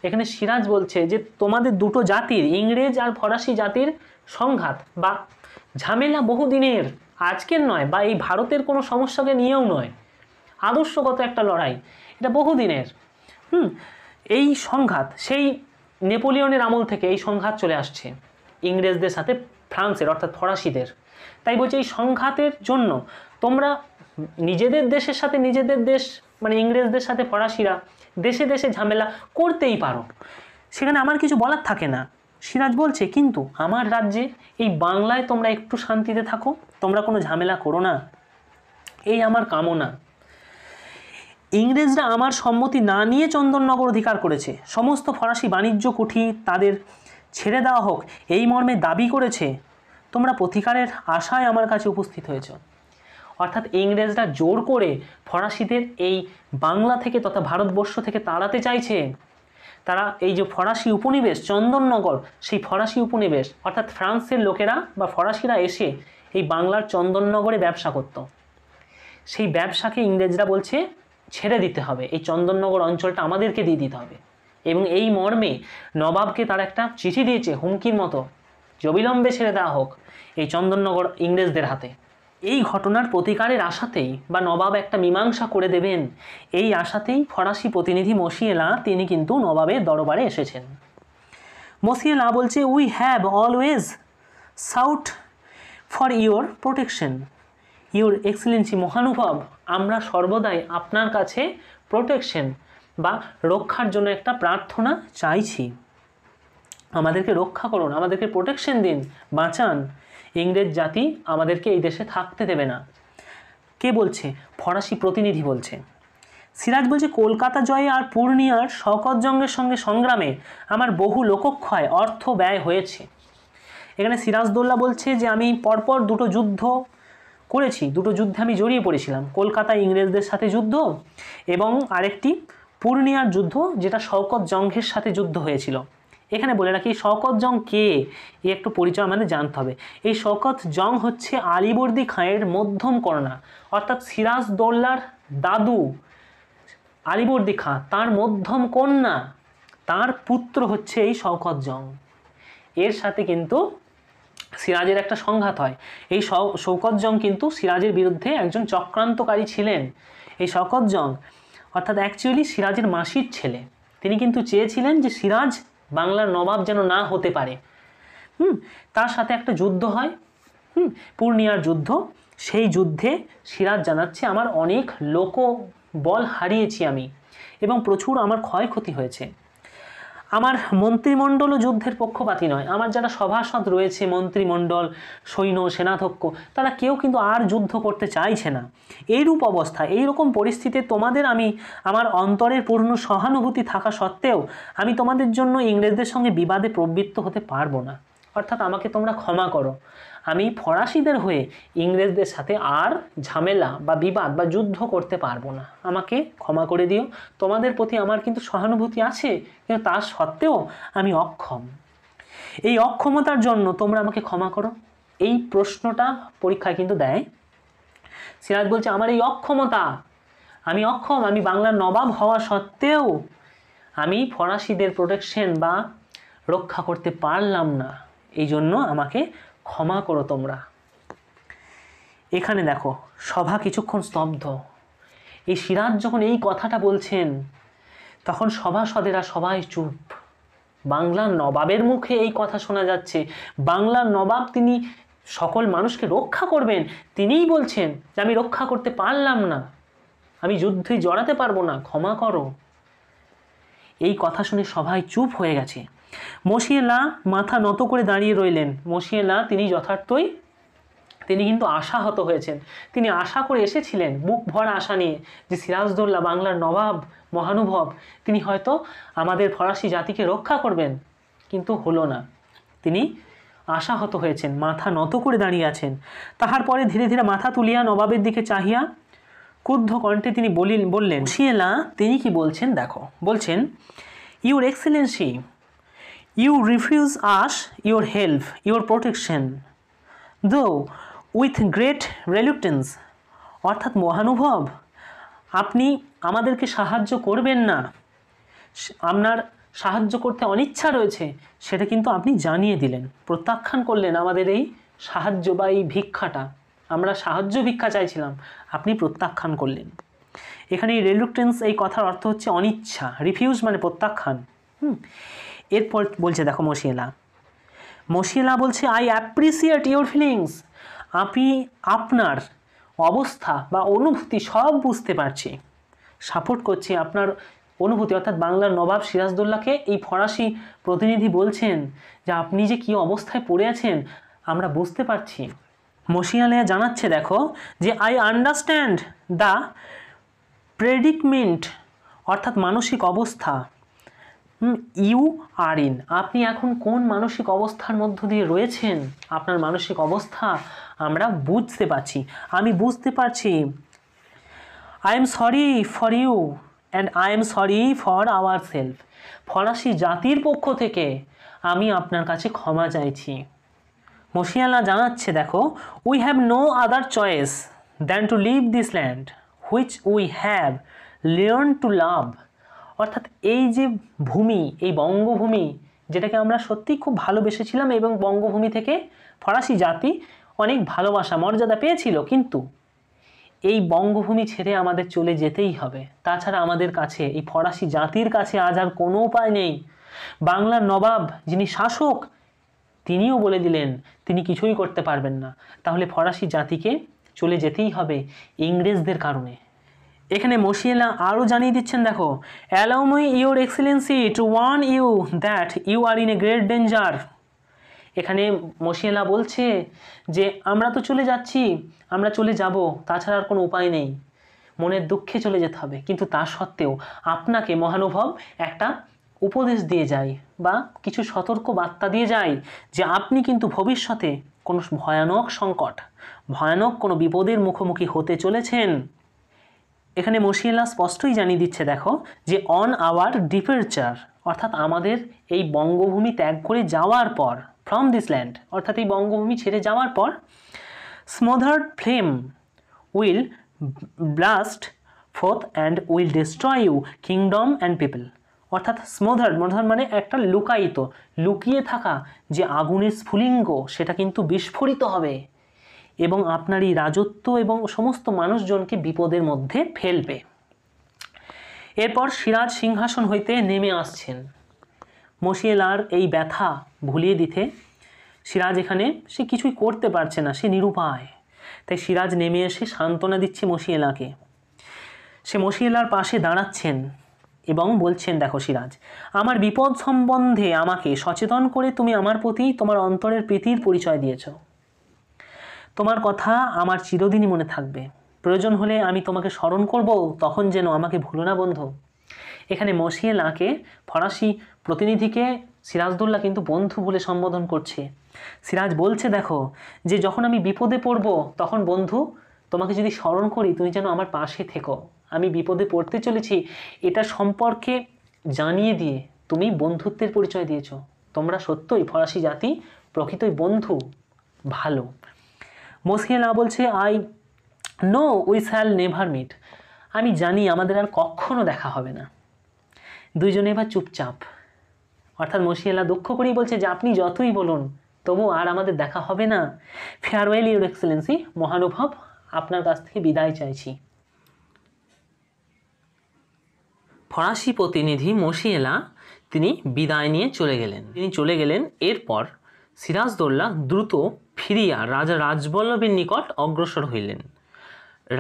এখানে সিরাজ বলছে যে তোমাদের দুটো জাতির, ইংরেজ আর ফরাসি জাতির সংঘাত বা ঝামেলা বহুদিনের, আজকের নয়, বা এই ভারতের কোনো সমস্যাকে নিয়েও নয়, আদর্শগত একটা লড়াই, এটা বহুদিনের। এই সংঘাত সেই নেপোলিয়নের আমল থেকে এই সংঘাত চলে আসছে ইংরেজদের সাথে ফ্রান্সের অর্থাৎ ফরাসিদের। তাই বলছে এই সংঘাতের জন্য তোমরা নিজেদের দেশের সাথে নিজেদের দেশ মানে ইংরেজদের সাথে ফরাসিরা দেশে দেশে ঝামেলা করতেই পারো, সেখানে আমার কিছু বলার থাকে না। সিরাজ বলছে কিন্তু আমার রাজ্যে এই বাংলায় তোমরা একটু শান্তিতে থাকো, তোমরা কোনো ঝামেলা করো না, এই আমার কামনা। ইংরেজরা আমার সম্মতি না নিয়ে চন্দননগর অধিকার করেছে, সমস্ত ফরাসি বাণিজ্য কুঠি তাদের ছেড়ে দেওয়া হোক এই মর্মে দাবি করেছে, তোমরা প্রতিকারের আশায় আমার কাছে উপস্থিত হয়েছ। অর্থাৎ ইংরেজরা জোর করে ফরাসিদের এই বাংলা থেকে তথা ভারতবর্ষ থেকে তাড়াতে চাইছে। তারা এই যে ফরাসি উপনিবেশ চন্দননগর, সেই ফরাসি উপনিবেশ অর্থাৎ ফ্রান্সের লোকেরা বা ফরাসিরা এসে এই বাংলার চন্দননগরে ব্যবসা করত, সেই ব্যবসাকে ইংরেজরা বলছে ছেড়ে দিতে হবে, এই চন্দননগর অঞ্চলটা আমাদেরকে দিয়ে দিতে হবে। এবং এই মর্মে নবাবকে তারা একটা চিঠি দিয়েছে হুমকির মতো, যে অবিলম্বে ছেড়ে দেওয়া হোক এই চন্দননগর ইংরেজদের হাতে। এই ঘটনার প্রতিকারের আশাতেই বা নবাব একটা মীমাংসা করে দেবেন এই আশাতেই ফরাসি প্রতিনিধি মসিয়ে লা তিনি কিন্তু নবাবের দরবারে এসেছেন। মসিয়ে লা বলছে we have always sought for your protection your excellency, মহানুভব আমরা সর্বদাই আপনার কাছে প্রোটেকশন বা রক্ষার জন্য একটা প্রার্থনা চাইছি, আমাদেরকে রক্ষা করুন, আমাদেরকে প্রোটেকশন দিন, বাঁচান, ইংরেজ জাতি আমাদেরকে এই দেশে থাকতে দেবে না। কে বলছে? ফরাসি প্রতিনিধি বলছে। সিরাজ বলছে কলকাতা জয়ে আর পূর্ণিয়ার শওকত জঙ্গের সঙ্গে সংগ্রামে আমার বহু লোকক্ষয় অর্থ ব্যয় হয়েছে। এখানে সিরাজদৌল্লা বলছে যে আমি পরপর দুটো যুদ্ধ করেছি, দুটো যুদ্ধে আমি জড়িয়ে পড়েছিলাম, কলকাতায় ইংরেজদের সাথে যুদ্ধ এবং আরেকটি পূর্ণিয়ার যুদ্ধ যেটা শওকত জঙ্গের সাথে যুদ্ধ হয়েছিল। এখানে বলে রাখি শওকত জং কে, এই একটু পরিচয় আমাদের জানতে হবে। এই শওকত জং হচ্ছে আলীবর্দী খাঁয়ের মধ্যম কন্যা, অর্থাৎ সিরাজদৌল্লার দাদু আলীবর্দী খাঁ তার মধ্যম কন্যা, তার পুত্র হচ্ছে এই শওকত জং। এর সাথে কিন্তু সিরাজের একটা সংঘাত হয়। এই শওকত জং কিন্তু সিরাজের বিরুদ্ধে একজন চক্রান্তকারী ছিলেন। এই শওকত জং অর্থাৎ অ্যাকচুয়ালি সিরাজের মাসির ছেলে, তিনি কিন্তু চেয়েছিলেন যে সিরাজ বাংলার নবাব যেন না হতে পারে। তার সাথে একটা যুদ্ধ হয়, পূর্ণিয়ার যুদ্ধ। সেই যুদ্ধে সিরাজ জানাচ্ছে আমার অনেক লোকবল হারিয়েছি আমি এবং প্রচুর আমার ক্ষয়ক্ষতি হয়েছে। আমার মন্ত্রিমণ্ডলও যুদ্ধের পক্ষপাতী নয়, আমার যারা সভাসদ রয়েছে মন্ত্রিমণ্ডল, সৈন্য, সেনাধ্যক্ষ, তারা কেউ কিন্তু আর যুদ্ধ করতে চাইছে না। এইরূপ অবস্থা, এইরকম পরিস্থিতিতে তোমাদের আমি আমার অন্তরের পূর্ণ সহানুভূতি থাকা সত্ত্বেও আমি তোমাদের জন্য ইংরেজদের সঙ্গে বিবাদে প্রবৃত্ত হতে পারবো না। অর্থাৎ আমাকে তোমরা ক্ষমা করো, আমি ফরাসিদের হয়ে ইংরেজদের সাথে আর ঝামেলা বা বিবাদ বা যুদ্ধ করতে পারবো না, আমাকে ক্ষমা করে দিও। তোমাদের প্রতি আমার কিন্তু সহানুভূতি আছে, কিন্তু তা সত্ত্বেও আমি অক্ষম, এই অক্ষমতার জন্য তোমরা আমাকে ক্ষমা করো। এই প্রশ্নটা পরীক্ষায় কিন্তু দেয়। সিরাজ বলছে আমার এই অক্ষমতা, আমি অক্ষম, আমি বাংলার নবাব হওয়া সত্ত্বেও আমি ফরাসিদের প্রোটেকশন বা রক্ষা করতে পারলাম না, এই জন্য আমাকে ক্ষমা করো তোমরা। এখানে দেখো সভা কিছুক্ষণ স্তব্ধ। এই সিরাজ যখন এই কথাটা বলছেন তখন সভাসদেরা সবাই চুপ। বাংলার নবাবের মুখে এই কথা শোনা যাচ্ছে, বাংলার নবাব তিনি সকল মানুষকে রক্ষা করবেন, তিনিই বলছেন যে আমি রক্ষা করতে পারলাম না, আমি যুদ্ধে জড়াতে পারবো না, ক্ষমা করো। এই কথা শুনে সবাই চুপ হয়ে গেছে। মসিয়ে-লা মাথা নত করে দাঁড়িয়ে রইলেন। মসিয়ে-লা তিনি যথার্থই তিনি কিন্তু আশাহত হয়েছেন। তিনি আশা করে এসেছিলেন বুক ভরা আশা নিয়ে যে সিরাজদৌল্লা বাংলার নবাব মহানুভব, তিনি হয়তো আমাদের ফরাসি জাতিকে রক্ষা করবেন, কিন্তু হলো না। তিনি আশাহত হয়েছেন, মাথা নত করে দাঁড়িয়ে আছেন। তাহার পরে ধীরে ধীরে মাথা তুলিয়া নবাবের দিকে চাহিয়া ক্রুদ্ধ কণ্ঠে তিনি বললেন, মসিয়ে-লা তিনি কি বলছেন দেখো, বলছেন, your excellency, you refuse us your help, your protection, though with great reluctance. অর্থাৎ মহানুভব, আপনি আমাদেরকে সাহায্য করবেন না, আপনার সাহায্য করতে অনিচ্ছা রয়েছে, সেটা কিন্তু আপনি জানিয়ে দিলেন, প্রত্যাখ্যান করলেন আমাদের এই সাহায্য বা এই ভিক্ষাটা। আমরা সাহায্য ভিক্ষা চাইছিলাম, আপনি প্রত্যাখ্যান করলেন। এখানে এই রেলুক্টেন্স এই কথার অর্থ হচ্ছে অনিচ্ছা, রিফিউজ মানে প্রত্যাখ্যান। এরপর বলছে দেখো মসিয়ে-লা বলছে, আই অ্যাপ্রিসিয়েট ইউর ফিলিংস, আমি আপনার অবস্থা বা অনুভূতি সব বুঝতে পারছি, সাপোর্ট করছি আপনার অনুভূতি। অর্থাৎ বাংলার নবাব সিরাজদৌল্লাকে এই ফরাসি প্রতিনিধি বলছেন যে আপনি যে কী অবস্থায় পড়ে আছেন আমরা বুঝতে পারছি। মসিয়ে-লা জানাচ্ছে দেখো যে আই আন্ডারস্ট্যান্ড দ্য প্রেডিকমেন্ট, অর্থাৎ মানসিক অবস্থা, ইউ আর ইন, আপনি এখন কোন মানসিক অবস্থার মধ্য দিয়ে রয়েছেন, আপনার মানসিক অবস্থা আমরা বুঝতে পারছি, আমি বুঝতে পারছি। I am sorry for you and I am sorry for our self, ফরাসি জাতির পক্ষ থেকে আমি আপনার কাছে ক্ষমা চাইছি। মসিয়ে-লা জানাচ্ছে দেখো, we have no other choice than to leave this land which we have learn to love. অর্থাৎ এই যে ভূমি, এই বঙ্গভূমি যেটাকে আমরা সত্যিই খুব ভালোবেসেছিলাম এবং বঙ্গভূমি থেকে ফরাসি জাতি অনেক ভালোবাসা মর্যাদা পেয়েছিল, কিন্তু এই বঙ্গভূমি ছেড়ে আমাদের চলে যেতেই হবে। তাছাড়া আমাদের কাছে এই ফরাসি জাতির কাছে আজ আর কোনো উপায় নেই। বাংলার নবাব যিনি শাসক তিনিও বলে দিলেন তিনি কিছুই করতে পারবেন না, তাহলে ফরাসি জাতিকে চলে যেতেই হবে ইংরেজদের কারণে। এখানে মসিয়ে-লা আরও জানিয়ে দিচ্ছেন দেখো, allow me your excellency to warn you that you are in a great danger. এখানে মসিয়ে-লা বলছে যে আমরা তো চলে যাচ্ছি, আমরা চলে যাব, তাছাড়া আর কোনো উপায় নেই, মনের দুঃখে চলে যেতে হবে, কিন্তু তা সত্ত্বেও আপনাকে মহানুভব একটা উপদেশ দিয়ে যায় বা কিছু সতর্ক বার্তা দিয়ে যায় যে আপনি কিন্তু ভবিষ্যতে কোনো ভয়ানক সংকট, ভয়ানক কোনো বিপদের মুখোমুখি হতে চলেছেন। এখানে মসিয়ে-লা স্পষ্টই জানিয়ে দিচ্ছে দেখো যে অন আওয়ার ডিপারচার, অর্থাৎ আমাদের এই বঙ্গভূমি ত্যাগ করে যাওয়ার পর, ফ্রম দিস ল্যান্ড অর্থাৎ এই বঙ্গভূমি ছেড়ে যাওয়ার পর, smothered flame will blast forth and will destroy you kingdom and people. অর্থাৎ স্মোথার্ড মানে একটা লুকায়িত, লুকিয়ে থাকা যে আগুনের স্ফুলিঙ্গ সেটা কিন্তু বিস্ফোরিত হবে এবং আপনার এই রাজত্ব এবং সমস্ত মানুষজনকে বিপদের মধ্যে ফেলবে। এরপর সিরাজ সিংহাসন হইতে নেমে আসছেন। মসিয়ে-লার এই ব্যথা ভুলিয়ে দিতে সিরাজ এখানে সে কিছুই করতে পারছে না, সে নিরুপায়, তাই সিরাজ নেমে এসে সান্ত্বনা দিচ্ছে মসিয়ে-লাকে। সে মসিয়ে-লার পাশে দাঁড়াচ্ছেন এবং বলছেন দেখো সিরাজ, আমার বিপদ সম্বন্ধে আমাকে সচেতন করে তুমি আমার প্রতি তোমার অন্তরের প্রীতির পরিচয় দিয়েছ, তোমার কথা আমার চিরদিনই মনে থাকবে, প্রয়োজন হলে আমি তোমাকে স্মরণ করব, তখন যেন আমাকে ভুলো না বন্ধু। এখানে মসিয়ে-লাকে ফরাসি প্রতিনিধিকে সিরাজদৌল্লা কিন্তু বন্ধু বলে সম্বোধন করছে। সিরাজ বলছে দেখো যে যখন আমি বিপদে পড়ব তখন বন্ধু তোমাকে যদি স্মরণ করি তুমি যেন আমার পাশে থেকো, আমি বিপদে পড়তে চলেছি এটা সম্পর্কে জানিয়ে দিয়ে তুমি বন্ধুত্বের পরিচয় দিয়েছ, তোমরা সত্যই ফরাসি জাতি প্রকৃতই বন্ধু, ভালো। মসিয়ে-লা বলছে I know we shall never meet, আমি জানি আমাদের আর কখনো দেখা হবে না। দুইজনে এবার চুপচাপ, অর্থাৎ মসিয়ে-লা দুঃখ করেই বলছে যে আপনি যতই বলুন তবু আর আমাদের দেখা হবে না। ফেয়ারওয়েল ইউর এক্সেলেন্সি, মহানুভব আপনার কাছ থেকে বিদায় চাইছি। ফরাসি প্রতিনিধি মসিয়েলা তিনি বিদায় নিয়ে চলে গেলেন। এরপর সিরাজদৌল্লা দ্রুত ফিরিয়া রাজা রাজবল্লভের নিকট অগ্রসর হইলেন।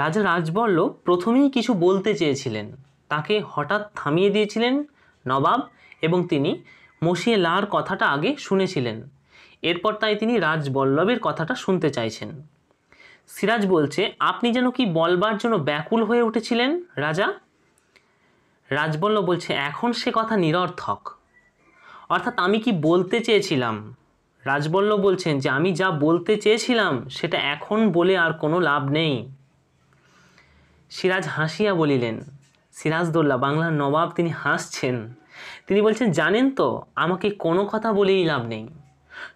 রাজা রাজবল্লভ প্রথমেই কিছু বলতে চেয়েছিলেন, তাকে হঠাৎ থামিয়ে দিয়েছিলেন নবাব, এবং তিনি মসিয়েলার কথাটা আগে শুনেছিলেন। এরপর তাই তিনি রাজবল্লভের কথাটা শুনতে চাইছেন। সিরাজ বলছে, আপনি যেন কি বলবার জন্য ব্যাকুল হয়ে উঠেছিলেন রাজা? রাজবল্লভ বলছে, এখন সে কথা নিরর্থক। অর্থাৎ আমি কি বলতে চেয়েছিলাম? রাজবল্লভ বলছেন যে আমি যা বলতে চেয়েছিলাম সেটা এখন বলে আর কোনো লাভ নেই। সিরাজ হাসিয়া বলিলেন, সিরাজদৌল্লা বাংলার নবাব তিনি হাসছেন। তিনি বলছেন, জানেন তো আমাকে কোনো কথা বলেই লাভ নেই,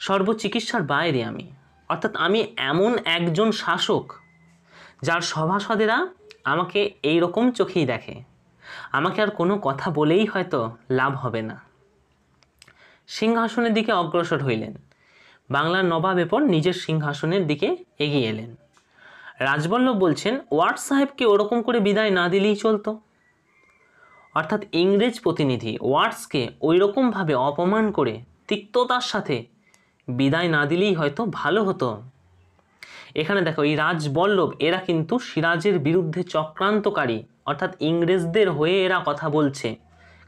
সর্বচিকিৎসার বাইরে আমি। অর্থাৎ আমি এমন একজন শাসক যার সভাসদেরা আমাকে এই রকম চোখেই দেখে, আমাকে আর কোনো কথা বলেই হয়তো লাভ হবে না। সিংহাসনের দিকে অগ্রসর হইলেন। বাংলার নবাব এরপর নিজের সিংহাসনের দিকে এগিয়ে এলেন। রাজবল্লভ বলছেন, ওয়াট সাহেবকে ওরকম করে বিদায় না দিলেই চলতো। অর্থাৎ ইংরেজ প্রতিনিধি ওয়াটসকে ওই রকমভাবে অপমান করে তিক্ততার সাথে বিদায় না দিলেই হয়তো ভালো হতো। এখানে দেখো, এই রাজবল্লভ এরা কিন্তু সিরাজের বিরুদ্ধে চক্রান্তকারী, অর্থাৎ ইংরেজদের হয়ে এরা কথা বলছে,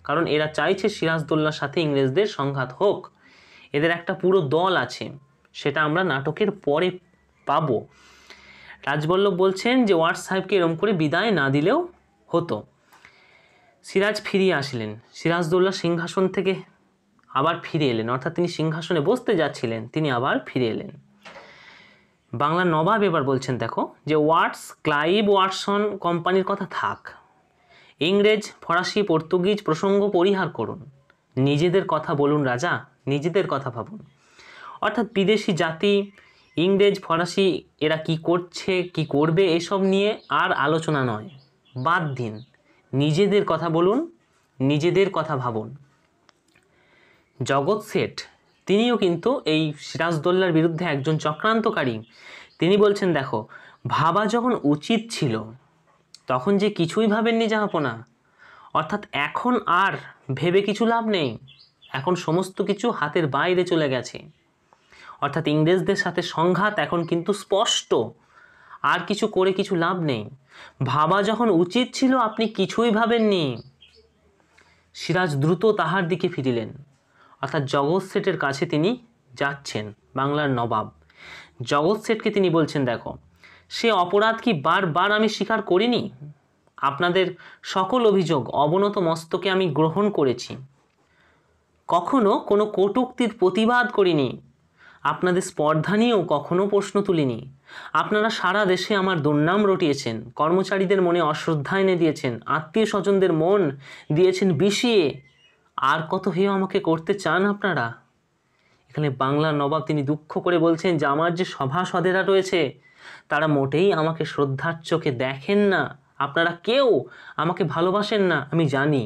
কারণ এরা চাইছে সিরাজদৌল্লার সাথে ইংরেজদের সংঘাত হোক। এদের একটা পুরো দল আছে, সেটা আমরা নাটকের পরে পাবো। রাজবল্লভ বলছেন যে ওয়াটস সাহেবকে এরম করে বিদায় না দিলেও হতো। সিরাজ ফিরিয়ে আসলেন। সিরাজদৌল্লা সিংহাসন থেকে আবার ফিরে এলেন, অর্থাৎ তিনি সিংহাসনে বসতে যাচ্ছিলেন, তিনি আবার ফিরে এলেন। বাংলার নবাব এবার বলছেন, দেখো যে ওয়াটস, ক্লাইভ, ওয়াটসন কোম্পানির কথা থাক, ইংরেজ, ফরাসি, পর্তুগিজ প্রসঙ্গ পরিহার করুন, নিজেদের কথা বলুন রাজা, নিজেদের কথা ভাবুন। অর্থাৎ বিদেশি জাতি, ইংরেজ, ফরাসি এরা কি করছে কি করবে এসব নিয়ে আর আলোচনা নয়, বাদ দিন, নিজেদের কথা বলুন, নিজেদের কথা ভাবুন। জগৎ শেঠ তিনিও কিন্তু এই সিরাজদৌল্লার বিরুদ্ধে একজন চক্রান্তকারী। তিনি বলছেন, দেখো ভাবা যখন উচিত ছিল তখন যে কিছুই ভাবেননি জাহাপনা। অর্থাৎ এখন আর ভেবে কিছু লাভ নেই, এখন সমস্ত কিছু হাতের বাইরে চলে গেছে। অর্থাৎ ইংরেজদের সাথে সংঘাত এখন কিন্তু স্পষ্ট, আর কিছু করে কিছু লাভ নেই। ভাবা যখন উচিত ছিল আপনি কিছুই ভাবেননি। সিরাজ দ্রুত তাহার দিকে ফিরিলেন, অর্থাৎ জগৎ শেঠের কাছে তিনি যাচ্ছেন। বাংলার নবাব জগৎ শেঠকে তিনি বলছেন, দেখো সে অপরাধ কি বারবার আমি স্বীকার করিনি? আপনাদের সকল অভিযোগ অবনত মস্তকে আমি গ্রহণ করেছি, কখনো কোনো কটূক্তির প্রতিবাদ করিনি, আপনাদের স্পর্ধা নিয়েও কখনো প্রশ্ন তুলিনি। আপনারা সারা দেশে আমার দুর্নাম রটিয়েছেন, কর্মচারীদের মনে অশ্রদ্ধা এনে দিয়েছেন, আত্মীয় স্বজনদের মন দিয়েছেন বিষিয়ে। আর কত হেয় আমাকে করতে চান আপনারা? এখানে বাংলার নবাব তিনি দুঃখ করে বলছেন যে আমার যে সভাসদেরা রয়েছে তারা মোটেই আমাকে শ্রদ্ধার চোখে দেখেন না, আপনারা কেউ আমাকে ভালোবাসেন না। আমি জানি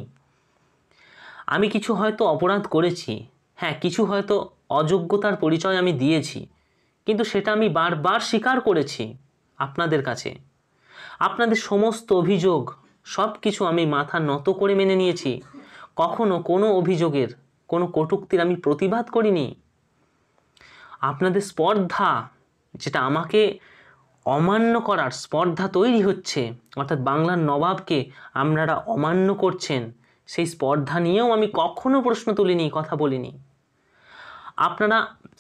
আমি কিছু হয়তো অপরাধ করেছি, হ্যাঁ কিছু হয়তো অযোগ্যতার পরিচয় আমি দিয়েছি, কিন্তু সেটা আমি বারবার স্বীকার করেছি আপনাদের কাছে। আপনাদের সমস্ত অভিযোগ সব কিছু আমি মাথা নত করে মেনে নিয়েছি, কখনো কোনো অভিযোগের কোনো কটূক্তির আমি প্রতিবাদ করিনি। আপনাদের স্পর্ধা, যেটা আমাকে অমান্য করার স্পর্ধা তৈরি হচ্ছে, অর্থাৎ বাংলার নবাবকে আপনারা অমান্য করছেন, সেই স্পর্ধা নিয়েও আমি কখনো প্রশ্ন তুলিনি, কথা বলিনি। আপনারা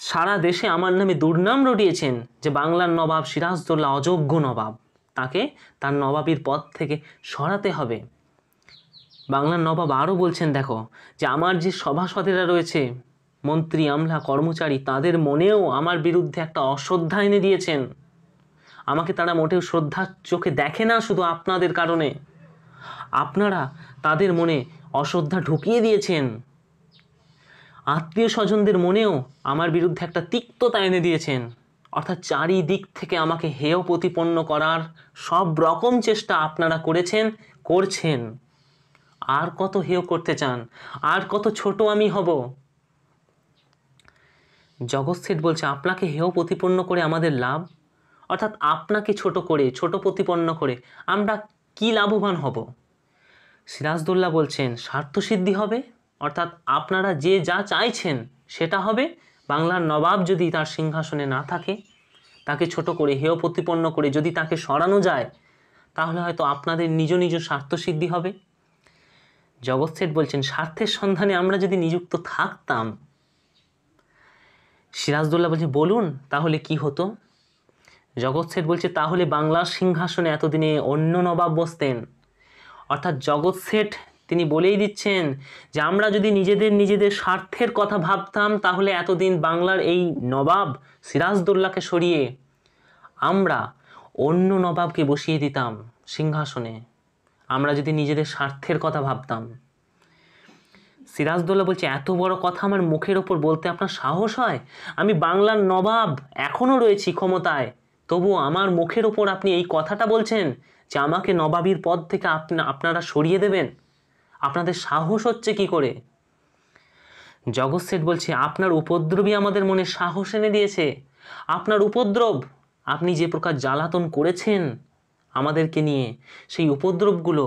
সারা দেশে আমার নামে দুর্নাম রটিয়েছেন যে বাংলার নবাব সিরাজদৌল্লা অযোগ্য নবাব, তাকে তার নবাবির পদ থেকে সরাতে হবে। বাংলার নবাব আরও বলছেন, দেখো যে আমার যে সভাসদেরা রয়েছে, মন্ত্রী, আমলা, কর্মচারী, তাদের মনেও আমার বিরুদ্ধে একটা অশ্রদ্ধা এনে দিয়েছেন। আমাকে তারা মোটেও শ্রদ্ধার চোখে দেখে না, শুধু আপনাদের কারণে আপনারা তাদের মনে অশ্রদ্ধা ঢুকিয়ে দিয়েছেন। আত্মীয় স্বজনদের মনেও আমার বিরুদ্ধে একটা তিক্ততা এনে দিয়েছেন। অর্থাৎ চারিদিক থেকে আমাকে হেয় প্রতিপন্ন করার সব রকম চেষ্টা আপনারা করেছেন, করছেন। আর কত হেয় করতে চান? আর কত ছোট আমি হব? জগৎ শেঠ বলছে, আপনাকে হেয় প্রতিপন্ন করে আমাদের লাভ? অর্থাৎ আপনাকে ছোট করে, ছোট প্রতিপন্ন করে আমরা কি লাভবান হব? সিরাজদৌল্লা বলছেন স্বার্থসিদ্ধি হবে, অর্থাৎ আপনারা যে যা চাইছেন সেটা হবে। বাংলার নবাব যদি তার সিংহাসনে না থাকে, তাকে ছোট করে হেয় প্রতিপন্ন করে যদি তাকে সরানো যায়, তাহলে হয়তো আপনাদের নিজ নিজ স্বার্থসিদ্ধি হবে। জগৎ শেঠ বলছেন স্বার্থের সন্ধানে আমরা যদি নিযুক্ত থাকতাম। সিরাজদৌল্লা বলছে বলুন তাহলে কি হতো। জগৎ শেঠ বলছে তাহলে বাংলার সিংহাসনে এতদিনে অন্য নবাব বসতেন। অর্থাৎ জগৎ শেঠ তিনি বলেই দিচ্ছেন যে আমরা যদি নিজেদের স্বার্থের কথা ভাবতাম, তাহলে এতদিন বাংলার এই নবাব সিরাজদৌল্লাকে সরিয়ে আমরা অন্য নবাবকে বসিয়ে দিতাম সিংহাসনে, আমরা যদি নিজেদের স্বার্থের কথা ভাবতাম। সিরাজদৌল্লা বলছে এত বড় কথা আমার মুখের ওপর বলতে আপনার সাহস হয়? আমি বাংলার নবাব, এখনও রয়েছি ক্ষমতায়, তবুও আমার মুখের ওপর আপনি এই কথাটা বলছেন যে আমাকে নবাবীর পদ থেকে আপনারা সরিয়ে দেবেন? আপনাদের সাহস হচ্ছে কি করে? জগৎ শেঠ বলছে আপনার উপদ্রবই আমাদের মনে সাহস এনে দিয়েছে। আপনার উপদ্রব, আপনি যে প্রকার জ্বালাতন করেছেন আমাদেরকে নিয়ে, সেই উপদ্রবগুলো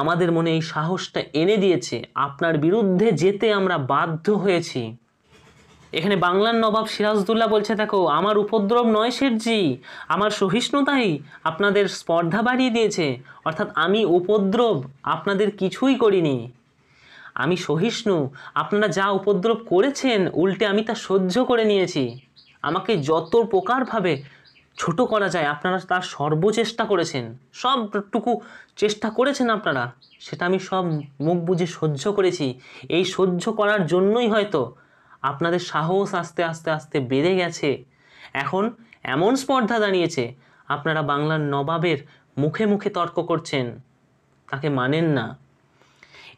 আমাদের মনে এই সাহসটা এনে দিয়েছে। আপনার বিরুদ্ধে যেতে আমরা বাধ্য হয়েছি। এখানে বাংলার নবাব সিরাজদৌল্লা বলছে দেখো আমার উপদ্রব নয় শেঠজি, আমার সহিষ্ণুতাই আপনাদের স্পর্ধা বাড়িয়ে দিয়েছে। অর্থাৎ আমি উপদ্রব আপনাদের কিছুই করিনি, আমি সহিষ্ণু। আপনারা যা উপদ্রব করেছেন উল্টে আমি তা সহ্য করে নিয়েছি। আমাকে যত প্রকারভাবে ছোট করা যায় আপনারা তার সর্বচেষ্টা করেছেন, সবটুকু চেষ্টা করেছেন আপনারা, সেটা আমি সব মুখ বুজে সহ্য করেছি। এই সহ্য করার জন্যই হয়তো আপনাদের সাহস আস্তে আস্তে আস্তে বেড়ে গেছে। এখন এমন স্পর্ধা দাঁড়িয়েছে আপনারা বাংলার নবাবের মুখে মুখে তর্ক করছেন, তাকে মানেন না।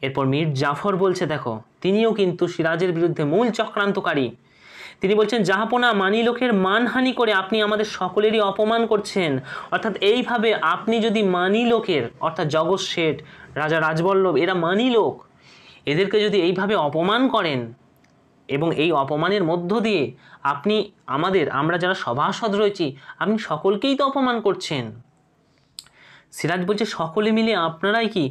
এরপর মীর জাফর বলছে দেখো তিনিও কিন্তু সিরাজের বিরুদ্ধে মূল চক্রান্তকারী। তিনি বলছেন জাহাপনা মানি লোকের মানহানি করে আপনি আমাদের সকলেরই অপমান করছেন। অর্থাৎ এইভাবে আপনি যদি মানি লোকের, অর্থাৎ জগৎ শেঠ, রাজা রাজবল্লভ, এরা মানি লোক, এদেরকে যদি এইভাবে অপমান করেন এবং এই অপমানের মধ্য দিয়ে আপনি আমরা যারা সভাসদ রয়েছি আপনি সকলকেই তো অপমান করছেন। সিরাজ বলছে সকলে মিলে আপনারাই কি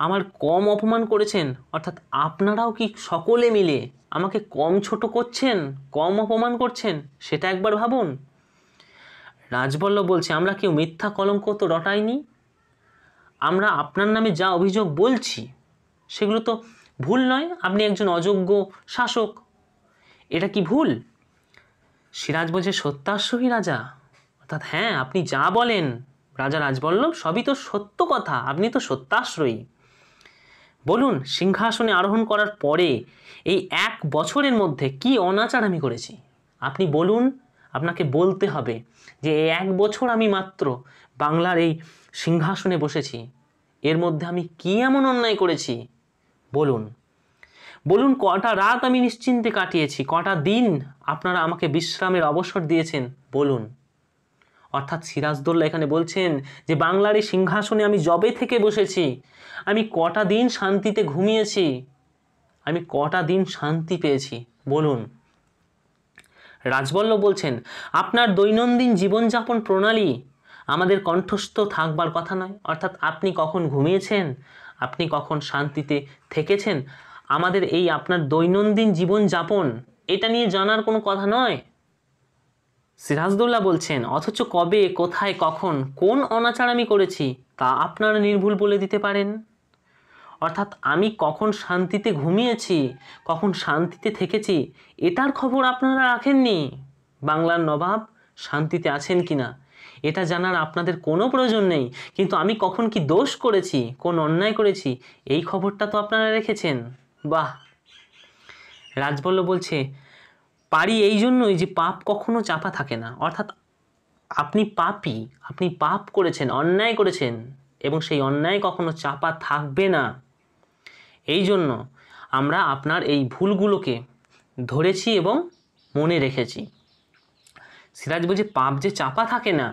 আমার কম অপমান করেছেন? অর্থাৎ আপনারাও কি সকলে মিলে আমাকে কম ছোট করছেন, কম অপমান করছেন? সেটা একবার ভাবুন। রাজবল্লভ বলছে আমরা কেউ মিথ্যা কলঙ্ক তো রটাইনি, আমরা আপনার নামে যা অভিযোগ বলছি সেগুলো তো ভুল নয়। আপনি একজন অযোগ্য শাসক, এটা কি ভুল? সিরাজ বলছে সত্যাশ্রয়ী রাজা, অর্থাৎ হ্যাঁ আপনি যা বলেন রাজা রাজবল্লভ সবই তো সত্য কথা, আপনি তো সত্যাশ্রয়ী। বলুন সিংহাসনে আরোহণ করার পরে এই 1 বছরের মধ্যে কি অনাচার আমি করেছি? আপনি বলুন, আপনাকে বলতে হবে যে এই 1 বছর আমি মাত্র বাংলার এই সিংহাসনে বসেছি, এর মধ্যে আমি কি এমন অন্যায় করেছি? বলুন বলুন কটা রাত আমি নিশ্চিন্তে কাটিয়েছি, কটা দিন আপনারা আমাকে বিশ্রামের অবসর দিয়েছেন, বলুন। অর্থাৎ সিরাজদৌল্লা এখানে বলছেন যে বাংলার এই সিংহাসনে আমি যবে থেকে বসেছি আমি কটা দিন শান্তিতে ঘুমিয়েছি, আমি কটা দিন শান্তি পেয়েছি, বলুন। রাজবল্লভ বলছেন আপনার দৈনন্দিন জীবনযাপন প্রণালী আমাদের কণ্ঠস্থ থাকবার কথা নয়। অর্থাৎ আপনি কখন ঘুমিয়েছেন, আপনি কখন শান্তিতে থেকেছেন, আমাদের এই আপনার দৈনন্দিন জীবনযাপন এটা নিয়ে জানার কোনো কথা নয়। সিরাজদৌল্লা বলছেন অথচ কবে, কোথায়, কখন, কোন অনাচার আমি করেছি তা আপনারা নির্ভুল বলে দিতে পারেন। অর্থাৎ আমি কখন শান্তিতে ঘুমিয়েছি, কখন শান্তিতে থেকেছি এটার খবর আপনারা রাখেননি। বাংলার নবাব শান্তিতে আছেন কিনা এটা জানার আপনাদের কোনো প্রয়োজন নেই, কিন্তু আমি কখন কি দোষ করেছি, কোন অন্যায় করেছি এই খবরটা তো আপনারা রেখেছেন। বাহ। রাজবল্লভ বলছে পারি এই জন্যই যে পাপ কখনো চাপা থাকে না। অর্থাৎ আপনি পাপী, আপনি পাপ করেছেন, অন্যায় করেছেন এবং সেই অন্যায় কখনো চাপা থাকবে না। এই জন্য আমরা আপনার এই ভুলগুলোকে ধরেছি এবং মনে রেখেছি। সিরাজ বলছে পাপ যে চাপা থাকে না,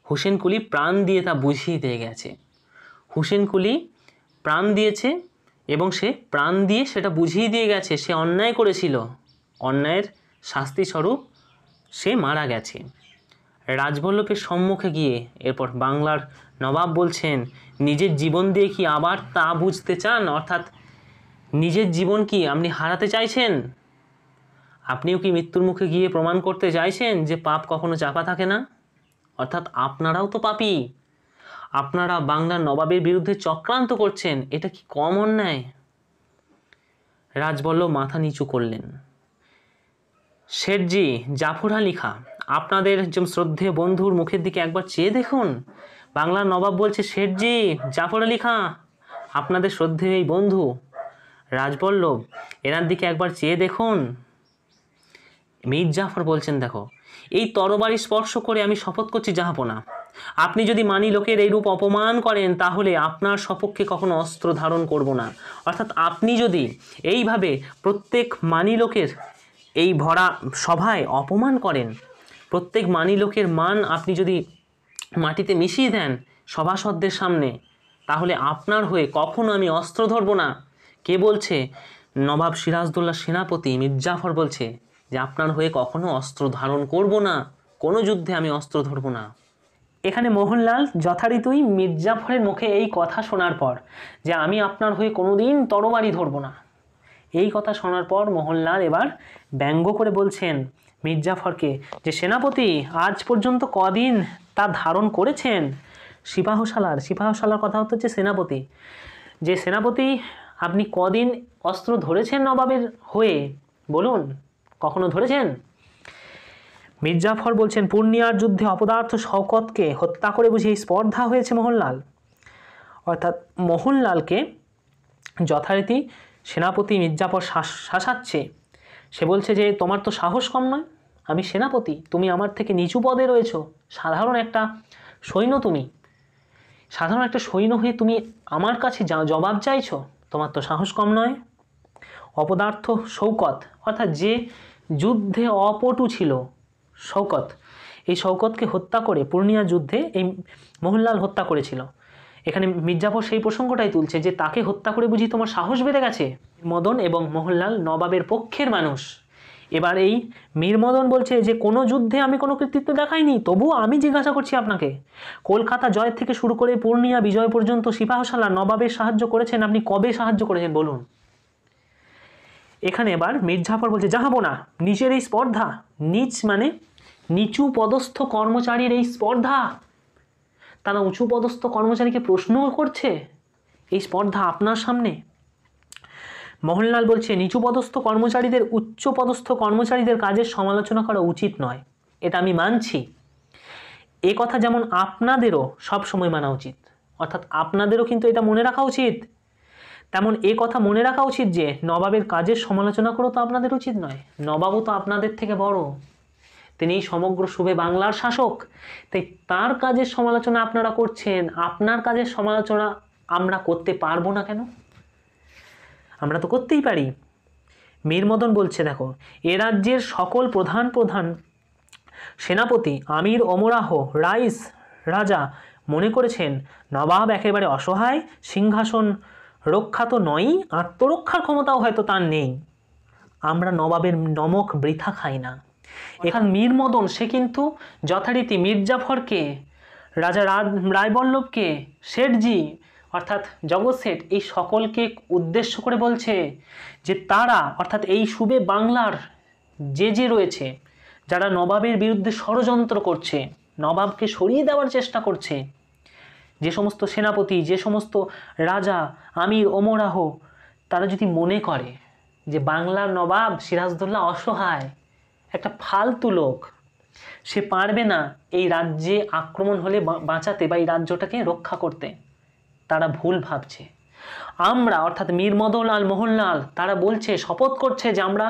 হোসেন কুলি প্রাণ দিয়ে তা বুঝিয়ে দিয়ে গেছে। হোসেন কুলি প্রাণ দিয়েছে এবং সে প্রাণ দিয়ে সেটা বুঝিয়ে দিয়ে গেছে। সে অন্যায় করেছিল, অন্যায়ের শাস্তি স্বরূপ সে মারা গেছে। রাজবল্লভের সম্মুখে গিয়ে এরপর বাংলার নবাব বলছেন, নিজের জীবন দিয়ে কি আবার তা বুঝতে চান? অর্থাৎ নিজের জীবন কি আপনি হারাতে চাইছেন? আপনিও কি মৃত্যুর মুখে গিয়ে প্রমাণ করতে চাইছেন যে পাপ কখনো চাপা থাকে না? অর্থাৎ আপনারাও তো পাপী, আপনারা বাংলার নবাবের বিরুদ্ধে চক্রান্ত করছেন, এটা কি কম অন্যায়? রাজবল্লভ মাথা নিচু করলেন। শেঠজি, জাফর আলী খাঁ, আপনাদের যে শ্রদ্ধেয় বন্ধুর মুখের দিকে একবার চেয়ে দেখুন। বাংলার নবাব বলছে, শেঠজি, জাফর আলী খাঁ, আপনাদের শ্রদ্ধেয় এই বন্ধু রাজবল্লভ, এনার দিকে একবার চেয়ে দেখুন। মীর জাফর বলছেন, দেখো, এই তরবারি স্পর্শ করে আমি শপথ করছি জাহাপনা, আপনি যদি মানি লোকের এইরূপ অপমান করেন তাহলে আপনার সপক্ষে কখনো অস্ত্র ধারণ করব না। অর্থাৎ আপনি যদি এইভাবে প্রত্যেক মানি লোকের এই ভরা সভায় অপমান করেন, প্রত্যেক মানি লোকের মান আপনি যদি মাটিতে মিশিয়ে দেন সভাসদদের সামনে, তাহলে আপনার হয়ে কখনো আমি অস্ত্র ধরব না। কে বলছে? নবাব সিরাজদৌল্লা সেনাপতি মীর জাফর বলছে যে আপনার হয়ে কখনো অস্ত্র ধারণ করব না, কোনো যুদ্ধে আমি অস্ত্র ধরব না। এখানে মোহনলাল যথারীতিই মীর জাফরের মুখে এই কথা শোনার পর যে আমি আপনার হয়ে কোনোদিন তরবারি ধরব না, এই কথা শোনার পর মোহনলাল এবার ব্যঙ্গ করে বলছেন মীর জাফরকে যে সেনাপতি আজ পর্যন্ত কদিন তা ধারণ করেছেন? সিপাহসালার কথা হচ্ছে সেনাপতি, যে সেনাপতি আপনি কদিন অস্ত্র ধরেছেন নবাবের হয়ে, বলুন, কখনো ধরেছেন? মীর জাফর বলছেন, পূর্ণিয়ার যুদ্ধে অপদার্থ শওকতকে হত্যা করে বুঝি এই স্পর্ধা হয়েছে মোহনলাল? অর্থাৎ মোহনলালকে যথারীতি সেনাপতি মীর জাফর শাসাচ্ছে। সে বলছে যে তোমার তো সাহস কম নয়, আমি সেনাপতি, তুমি আমার থেকে নিচু পদে রয়েছ, সাধারণ একটা সৈন্য, তুমি সাধারণ একটা সৈন্য হয়ে তুমি আমার কাছে জবাব চাইছো, তোমার তো সাহস কম নয়। অপদার্থ শৌকত, অর্থাৎ যে যুদ্ধে অপটু ছিল শৌকত, এই শৌকতকে হত্যা করে পূর্ণিয়া যুদ্ধে এই মোহনলাল হত্যা করেছিল। এখানে মীর জাফর সেই প্রসঙ্গটাই তুলছে যে তাকে হত্যা করে বুঝি তোমার সাহস বেড়ে গেছে? মদন এবং মোহনলাল নবাবের পক্ষের মানুষ। এবার এই মীর মদন বলছে যে কোনো যুদ্ধে আমি কোনো কৃতিত্ব দেখাইনি, তবুও আমি জিজ্ঞাসা করছি আপনাকে, কলকাতা জয় থেকে শুরু করে পূর্ণিয়া বিজয় পর্যন্ত সিপাহসালার নবাবের সাহায্য করেছেন, আপনি কবে সাহায্য করেছেন বলুন? এখানে এবার মীর জাফর বলছে, যাহাবো না, নিচের এই স্পর্ধা, নিচ মানে নিচু পদস্থ কর্মচারীর এই স্পর্ধা, তারা উঁচু পদস্থ কর্মচারীকে প্রশ্ন করছে, এই স্পর্ধা আপনার সামনে? মোহনলাল বলছে, নিচু পদস্থ কর্মচারীদের উচ্চ পদস্থ কর্মচারীদের কাজের সমালোচনা করা উচিত নয়, এটা আমি মানছি। এ কথা যেমন আপনাদেরও সব সময় মানা উচিত, অর্থাৎ আপনাদেরও কিন্তু এটা মনে রাখা উচিত, তেমন এ কথা মনে রাখা উচিত যে নবাবের কাজের সমালোচনা করা তো আপনাদের উচিত নয়। নবাবও তো আপনাদের থেকে বড়, তিনি সমগ্র শুভে বাংলার শাসক, তাই তার কাজের সমালোচনা আপনারা করছেন, আপনার কাজের সমালোচনা আমরা করতে পারবো না কেন? আমরা তো করতেই পারি। মীর মদন বলছে, দেখো, এ রাজ্যের সকল প্রধান প্রধান সেনাপতি আমির ওমরাহ রাইস রাজা মনে করেছেন নবাব একেবারে অসহায়, সিংহাসন রক্ষা তো নয়ই, আত্মরক্ষার ক্ষমতাও হয়তো তার নেই। আমরা নবাবের নমক বৃথা খাই না। এখান মীর মদন সে কিন্তু যথারীতি মীর জাফরকে, রাজা রায়বল্লভকে, শেঠজি অর্থাৎ জগৎ শেঠ, এই সকলকে উদ্দেশ্য করে বলছে যে তারা অর্থাৎ এই শুভে বাংলার যে রয়েছে, যারা নবাবের বিরুদ্ধে ষড়যন্ত্র করছে, নবাবকে সরিয়ে দেওয়ার চেষ্টা করছে, যে সমস্ত সেনাপতি, যে সমস্ত রাজা আমির ওমরাহ, তারা যদি মনে করে যে বাংলার নবাব সিরাজদৌল্লা অসহায়, একটা ফালতু লোক, সে পারবে না এই রাজ্যে আক্রমণ হলে বাঁচাতে বা এই রাজ্যটাকে রক্ষা করতে, তারা ভুল ভাবছে। আমরা অর্থাৎ মীর মদন লাল মোহনলাল তারা বলছে, শপথ করছে যে আমরা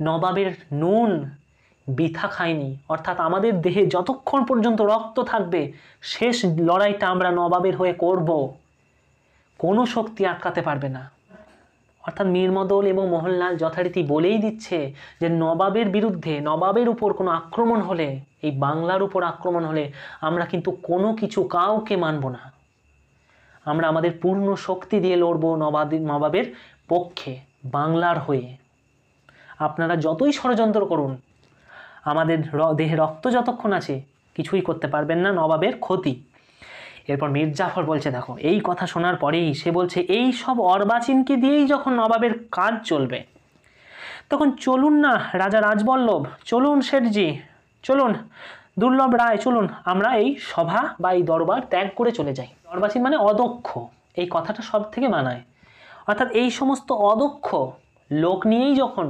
নবাবের নুন বৃথা খাইনি, অর্থাৎ আমাদের দেহে যতক্ষণ পর্যন্ত রক্ত থাকবে শেষ লড়াইটা আমরা নবাবের হয়ে করব, কোনো শক্তি আটকাতে পারবে না। অর্থাৎ মীর মদন এবং মোহনলাল যথারীতি বলেই দিচ্ছে যে নবাবের বিরুদ্ধে, নবাবের উপর কোনো আক্রমণ হলে, এই বাংলার উপর আক্রমণ হলে আমরা কিন্তু কোনো কিছু কাউকে মানব না, আমরা আমাদের পূর্ণ শক্তি দিয়ে লড়ব নবাবের পক্ষে, বাংলার হয়ে। আপনারা যতই ষড়যন্ত্র করুন, আমাদের দেহে রক্ত যতক্ষণ আছে কিছুই করতে পারবেন না, নবাবের ক্ষতি। এরপর মীর জাফর বলছে দেখো, এই কথা শোনার পরেই সে বলছে এই সব অর্বাচীনকে দিয়েই যখন নবাবের কাজ চলবে, তখন চলুন না রাজা রাজবল্লভ, চলুন শেঠজি, চলুন দুর্লভ রায়, চলুন আমরা এই সভা বা এই দরবার ত্যাগ করে চলে যাই। অর্বাচীন মানে অদক্ষ, এই কথাটা সব থেকে মানায়। অর্থাৎ এই সমস্ত অদক্ষ লোক নিয়েই যখন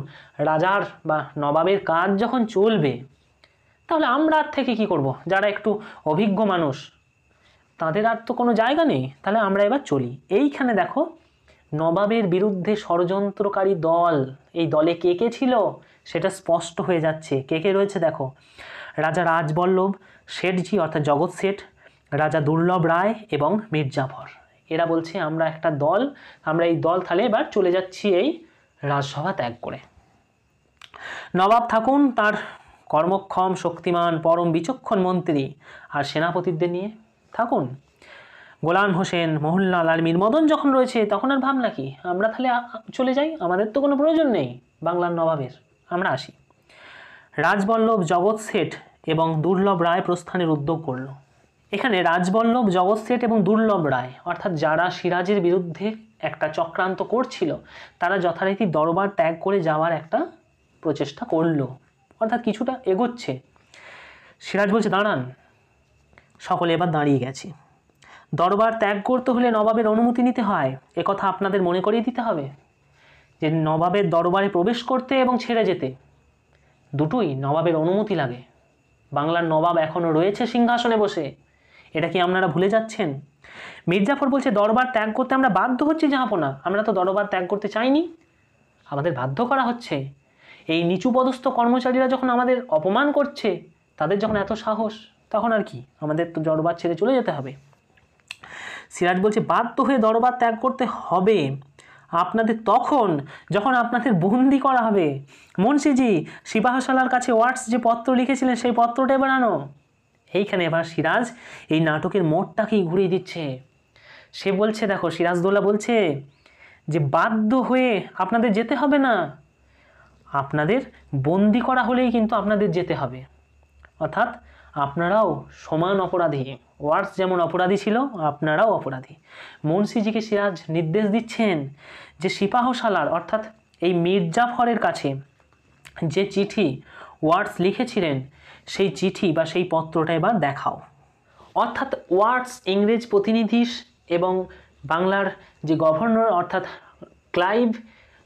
রাজার বা নবাবের কাজ যখন চলবে, তাহলে আমরা আর থেকে কি করব? যারা একটু অভিজ্ঞ মানুষ তাদের আর তো কোনো জায়গা নেই, তাহলে আমরা এবার চলি। এইখানে দেখো নবাবের বিরুদ্ধে ষড়যন্ত্রকারী দল, এই দলে কে কে ছিল সেটা স্পষ্ট হয়ে যাচ্ছে। কে কে রয়েছে দেখো, রাজা রাজবল্লভ, শেঠজি অর্থাৎ জগৎ শেঠ, রাজা দুর্লভ রায় এবং মীর জাফর। এরা বলছে আমরা একটা দল, আমরা এই দল তাহলে এবার চলে যাচ্ছি এই রাজসভা ত্যাগ করে। নবাব থাকুন তার কর্মক্ষম শক্তিমান পরম বিচক্ষণ মন্ত্রী আর সেনাপতিদের নিয়ে থাকুন। গোলাম হোসেন, মোহনলাল আর মীরমদন যখন রয়েছে তখন আর ভাবনা কি, আমরা তাহলে চলে যাই, আমাদের তো কোনো প্রয়োজন নেই বাংলার নবাবের, আমরা আসি। রাজবল্লভ, জগৎ শেঠ এবং দুর্লভ রায় প্রস্থানের উদ্যোগ করল। এখানে রাজবল্লভ, জগৎ শেঠ এবং দুর্লভ রায় অর্থাৎ যারা সিরাজের বিরুদ্ধে একটা চক্রান্ত করছিল, তারা যথারীতি দরবার ত্যাগ করে যাওয়ার একটা প্রচেষ্টা করলো, অর্থাৎ কিছুটা এগোচ্ছে। সিরাজ বলছে দাঁড়ান, সকলে এবার দাঁড়িয়ে গেছে। দরবার ত্যাগ করতে হলে নবাবের অনুমতি নিতে হয়, একথা আপনাদের মনে করিয়ে দিতে হবে যে নবাবের দরবারে প্রবেশ করতে এবং ছেড়ে যেতে দুটোই নবাবের অনুমতি লাগে। বাংলার নবাব এখনও রয়েছে সিংহাসনে বসে, এটা কি আপনারা ভুলে যাচ্ছেন? মীর জাফর বলছে দরবার ত্যাগ করতে আমরা বাধ্য হচ্ছি জাহাপনা, আমরা তো দরবার ত্যাগ করতে চাইনি, আমাদের বাধ্য করা হচ্ছে। এই নিচু পদস্থ কর্মচারীরা যখন আমাদের অপমান করছে, তাদের যখন এত সাহস, তখন আর কি, আমাদের তো দরবার ছেড়ে চলে যেতে হবে। সিরাজ বলছে বাধ্য হয়ে দরবার ত্যাগ করতে হবে আপনাদের তখন যখন আপনাদের বন্দি করা হবে। মুন্সিজি, সিপাহসালার কাছে ওয়াটস যে পত্র লিখেছিলেন সেই পত্রটা এবার আনো। এইখানে এবার সিরাজ এই নাটকের মোড়টাকেই ঘুরিয়ে দিচ্ছে। সে বলছে দেখো, সিরাজদৌল্লা বলছে যে বাধ্য হয়ে আপনাদের যেতে হবে না, আপনাদের বন্দি করা হলেই কিন্তু আপনাদের যেতে হবে, অর্থাৎ আপনারাও সমান অপরাধী। ওয়াটস যেমন অপরাধী ছিল, আপনারাও অপরাধী। মুন্সিজিকে সিরাজ নির্দেশ দিচ্ছেন যে সিপাহসালার অর্থাৎ এই মীর জাফরের কাছে যে চিঠি ওয়াটস লিখেছিলেন, সেই চিঠি বা সেই পত্রটা এবার দেখাও। অর্থাৎ ওয়াটস ইংরেজ প্রতিনিধি এবং বাংলার যে গভর্নর অর্থাৎ ক্লাইভ,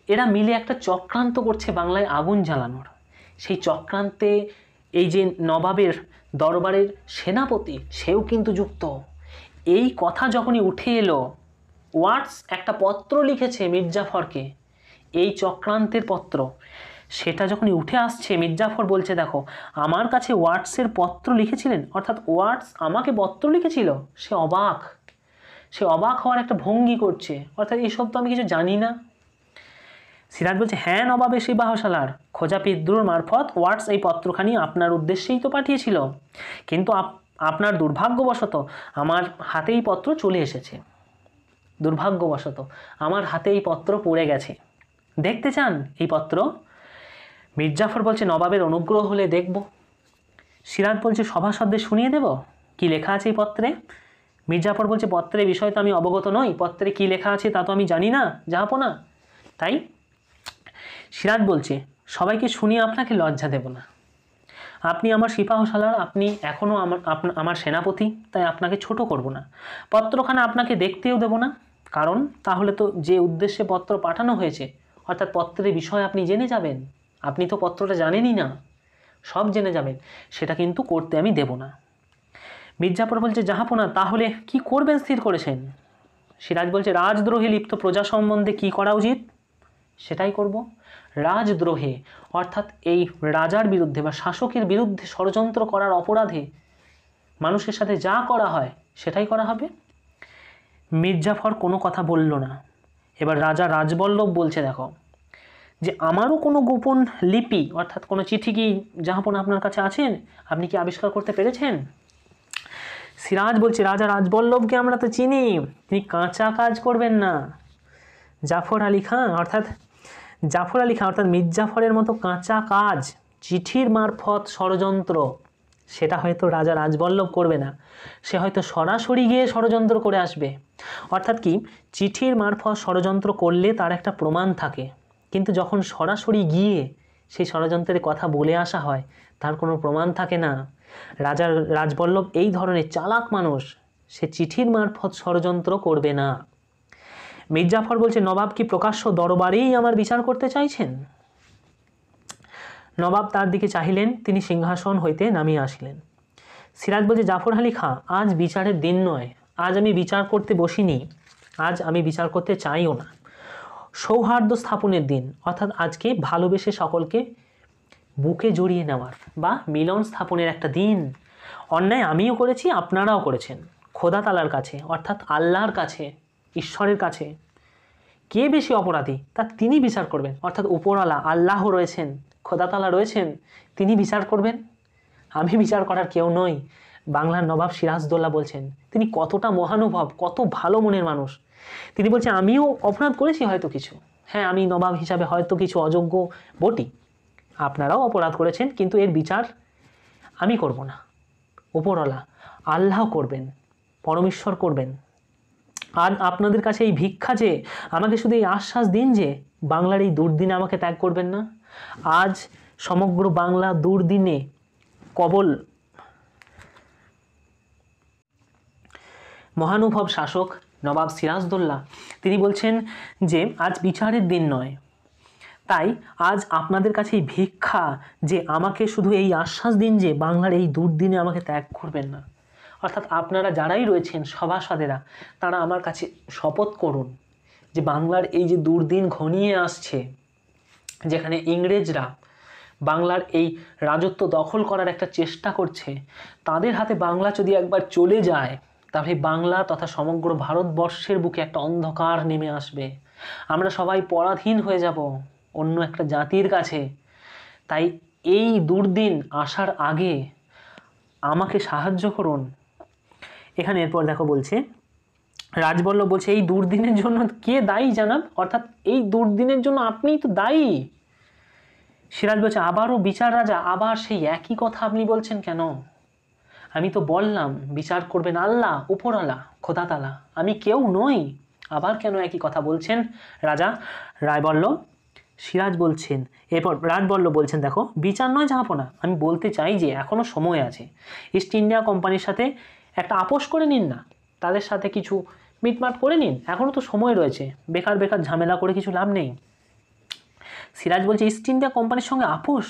এরা মিলে একটা চক্রান্ত করছে বাংলায় আগুন জ্বালানোর। সেই চক্রান্তে এই যে নবাবের দরবারের সেনাপতি, সেও কিন্তু যুক্ত। এই কথা যখনই উঠে এলো, ওয়াটস একটা পত্র লিখেছে মীর জাফরকে, এই চক্রান্তের পত্র, সেটা যখনই উঠে আসছে, মীর জাফর বলছে দেখো আমার কাছে ওয়াটসের পত্র লিখেছিলেন, অর্থাৎ ওয়াটস আমাকে পত্র লিখেছিল। সে অবাক হওয়ার একটা ভঙ্গি করছে, অর্থাৎ এইসব তো আমি কিছু জানি না। সিরাজ বলছে হ্যাঁ নবাবে সিপাহসালার, খোঁজা পিদ্রুর মারফত ওয়াটস এই পত্রখানি আপনার উদ্দেশ্যেই তো পাঠিয়েছিল, কিন্তু আপনার দুর্ভাগ্যবশত আমার হাতে এই পত্র চলে এসেছে, দুর্ভাগ্যবশত আমার হাতে এই পত্র পড়ে গেছে, দেখতে চান এই পত্র? মীর জাফর বলছে নবাবের অনুগ্রহ হলে দেখব। সিরাজ বলছে সভাসদদের শুনিয়ে দেব কি লেখা আছে এই পত্রে। মীর জাফর বলছে পত্রের বিষয় তো আমি অবগত নই, পত্রে কি লেখা আছে তা তো আমি জানি না জাহাপনা। তাই সিরাজ বলছে সবাইকে শুনিয়ে আপনাকে লজ্জা দেব না, আপনি আমার সিপাহসালার, আপনি এখনও আমার সেনাপতি, তাই আপনাকে ছোট করব না, পত্রখানা আপনাকে দেখতেও দেব না, কারণ তাহলে তো যে উদ্দেশ্যে পত্র পাঠানো হয়েছে অর্থাৎ পত্রের বিষয় আপনি জেনে যাবেন, আপনি তো পত্রটা জানেনই না, সব জেনে যাবেন, সেটা কিন্তু করতে আমি দেব না। মীর জাফর বলছে জাহাপনা তাহলে কি করবেন স্থির করেছেন? সিরাজ বলছে রাজদ্রোহে লিপ্ত প্রজা সম্বন্ধে কি করা উচিত সেটাই করব। রাজদ্রোহে অর্থাৎ এই রাজার বিরুদ্ধে বা শাসকের বিরুদ্ধে ষড়যন্ত্র করার অপরাধে মানুষের সাথে যা করা হয় সেটাই করা হবে। মীর জাফর কোনো কথা বলল না। এবার রাজা রাজবল্লভ বলছে দেখো যে আমারও কোনো গোপন লিপি অর্থাৎ কোনো চিঠি কি জাহাপনা আপনার কাছে আছেন, আপনি কি আবিষ্কার করতে পেরেছেন? সিরাজ বলছে রাজা রাজবল্লভকে আমরা তো চিনি, তিনি কাঁচা কাজ করবেন না। জাফর আলী খাঁ অর্থাৎ মীর জাফরের মতো কাঁচা কাজ, চিঠির মারফত ষড়যন্ত্র, সেটা হয়তো রাজা রাজবল্লভ করবে না, সে হয়তো সরাসরি গিয়ে ষড়যন্ত্র করে আসবে। অর্থাৎ কি, চিঠির মারফত ষড়যন্ত্র করলে তার একটা প্রমাণ থাকে, কিন্তু যখন সরাসরি গিয়ে সেই ষড়যন্ত্রের কথা বলে আসা হয় তার কোনো প্রমাণ থাকে না। রাজা রাজবল্লভ এই ধরনের চালাক মানুষ, সে চিঠির মারফত ষড়যন্ত্র করবে না। মীর জাফর বলছে, নবাব কি প্রকাশ্য দরবারেই আমার বিচার করতে চাইছেন? নবাব তার দিকে চাহিলেন, তিনি সিংহাসন হইতে নামিয়ে আসিলেন। সিরাজ বলছে, জাফর আলী খাঁ, আজ বিচারের দিন নয়, আজ আমি বিচার করতে বসিনি, আজ আমি বিচার করতে চাইও না। সৌহার্দ্য স্থাপনের দিন, অর্থাৎ আজকে ভালোবেসে সকলকে বুকে জড়িয়ে নেওয়ার বা মিলন স্থাপনের একটা দিন। অন্যায় আমিও করেছি, আপনারাও করেছেন। খোদা তালার কাছে, অর্থাৎ আল্লাহর কাছে, ঈশ্বরের কাছে কে বেশি অপরাধী তা তিনি বিচার করবেন। অর্থাৎ উপরওয়ালা আল্লাহ রয়েছেন, খোদা তালা রয়েছেন, তিনি বিচার করবেন, আমি বিচার করার কেউ নই। বাংলার নবাব সিরাজদৌল্লা বলছেন, তিনি কতটা মহানুভব, কত ভালো মনের মানুষ। তিনি বলছেন, আমিও অপরাধ করেছি হয়তো কিছু, হ্যাঁ আমি নবাব হিসাবে হয়তো কিছু অযোগ্য বটি, আপনারাও অপরাধ করেছেন, কিন্তু এর বিচার আমি করব না, উপরওয়ালা আল্লাহ করবেন, পরমেশ্বর করবেন। আর আপনাদের কাছে এই ভিক্ষা যে, আমাকে শুধু এই আশ্বাস দিন যে বাংলার এই দুর্দিনে আমাকে ত্যাগ করবেন না। আজ সমগ্র বাংলা দুর্দিনে কবল। মহানুভব শাসক নবাব সিরাজদৌল্লা তিনি বলছেন যে আজ বিচারের দিন নয়, তাই আজ আপনাদের কাছে এই ভিক্ষা যে আমাকে শুধু এই আশ্বাস দিন যে বাংলার এই দুর্দিনে আমাকে ত্যাগ করবেন না। অর্থাৎ আপনারা যারাই রয়েছেন সভাসদেরা, তারা আমার কাছে শপথ করুন যে বাংলার এই যে দুর্দিন ঘনিয়ে আসছে, যেখানে ইংরেজরা বাংলার এই রাজত্ব দখল করার একটা চেষ্টা করছে, তাদের হাতে বাংলা যদি একবার চলে যায় তাহলে বাংলা তথা সমগ্র ভারতবর্ষের বুকে একটা অন্ধকার নেমে আসবে। আমরা সবাই পরাধীন হয়ে যাব অন্য একটা জাতির কাছে। তাই এই দুর্দিন আসার আগে আমাকে সাহায্য করুন। এখানে এরপর দেখো বলছে, রাজবল্লভ বলছে, এই দুর্দিনের জন্য কে দায়ী জানাব? অর্থাৎ এই দুর্দিনের জন্য আপনিই তো দায়ী। সিরাজ বলছে, আবারও বিচার রাজা, আবার সেই একই কথা আপনি বলছেন কেন? আমি তো বললাম বিচার করবেন আল্লাহ, উপরওয়ালা, খোদা তালা, আমি কেউ নই, আবার কেন একই কথা বলছেন? রাজা রায়বল্লভ সিরাজ বলছেন, এরপর রাজবল্লভ বলছেন, দেখো বিচার নয় জাহাপনা, আমি বলতে চাই যে এখনও সময় আছে। ইস্ট ইন্ডিয়া কোম্পানির সাথে একটা আপোষ করে নিন না, তাদের সাথে কিছু মিটমাট করে নিন, এখনও তো সময় রয়েছে, বেকার বেকার ঝামেলা করে কিছু লাভ নেই। সিরাজ বলছে, ইস্ট ইন্ডিয়া কোম্পানির সঙ্গে আপোষ?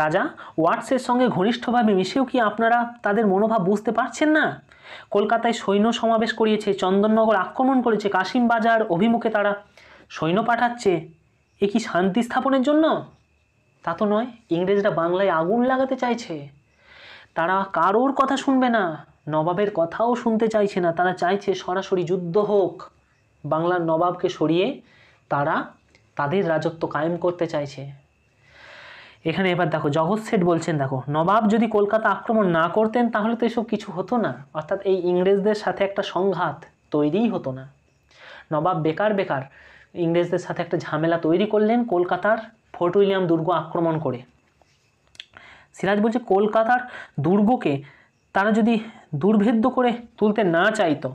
রাজা, ওয়াটসের সঙ্গে ঘনিষ্ঠভাবে মিশেও কি আপনারা তাদের মনোভাব বুঝতে পারছেন না? কলকাতায় সৈন্য সমাবেশ করিয়েছে, চন্দননগর আক্রমণ করেছে, কাশিম বাজার অভিমুখে তারা সৈন্য পাঠাচ্ছে, এ কি শান্তি স্থাপনের জন্য? তা তো নয়, ইংরেজরা বাংলায় আগুন লাগাতে চাইছে। তারা কারোর কথা শুনবে না, নবাবের কথাও শুনতে চাইছে না, তারা চাইছে সরাসরি যুদ্ধ হোক। বাংলার নবাবকে সরিয়ে তারা তাদের রাজত্ব কায়েম করতে চাইছে। এখানে এবার দেখো জগৎ শেঠ বলছেন, দেখো নবাব যদি কলকাতা আক্রমণ না করতেন তাহলে তো এসব কিছু হতো না, অর্থাৎ এই ইংরেজদের সাথে একটা সংঘাত তৈরিই হতো না। নবাব বেকার বেকার ইংরেজদের সাথে একটা ঝামেলা তৈরি করলেন কলকাতার ফোর্ট উইলিয়াম দুর্গ আক্রমণ করে। সিরাজ বলছে, কলকাতার দুর্গকে তারা যদি দুর্ভেদ্য করে তুলতে না চাইতো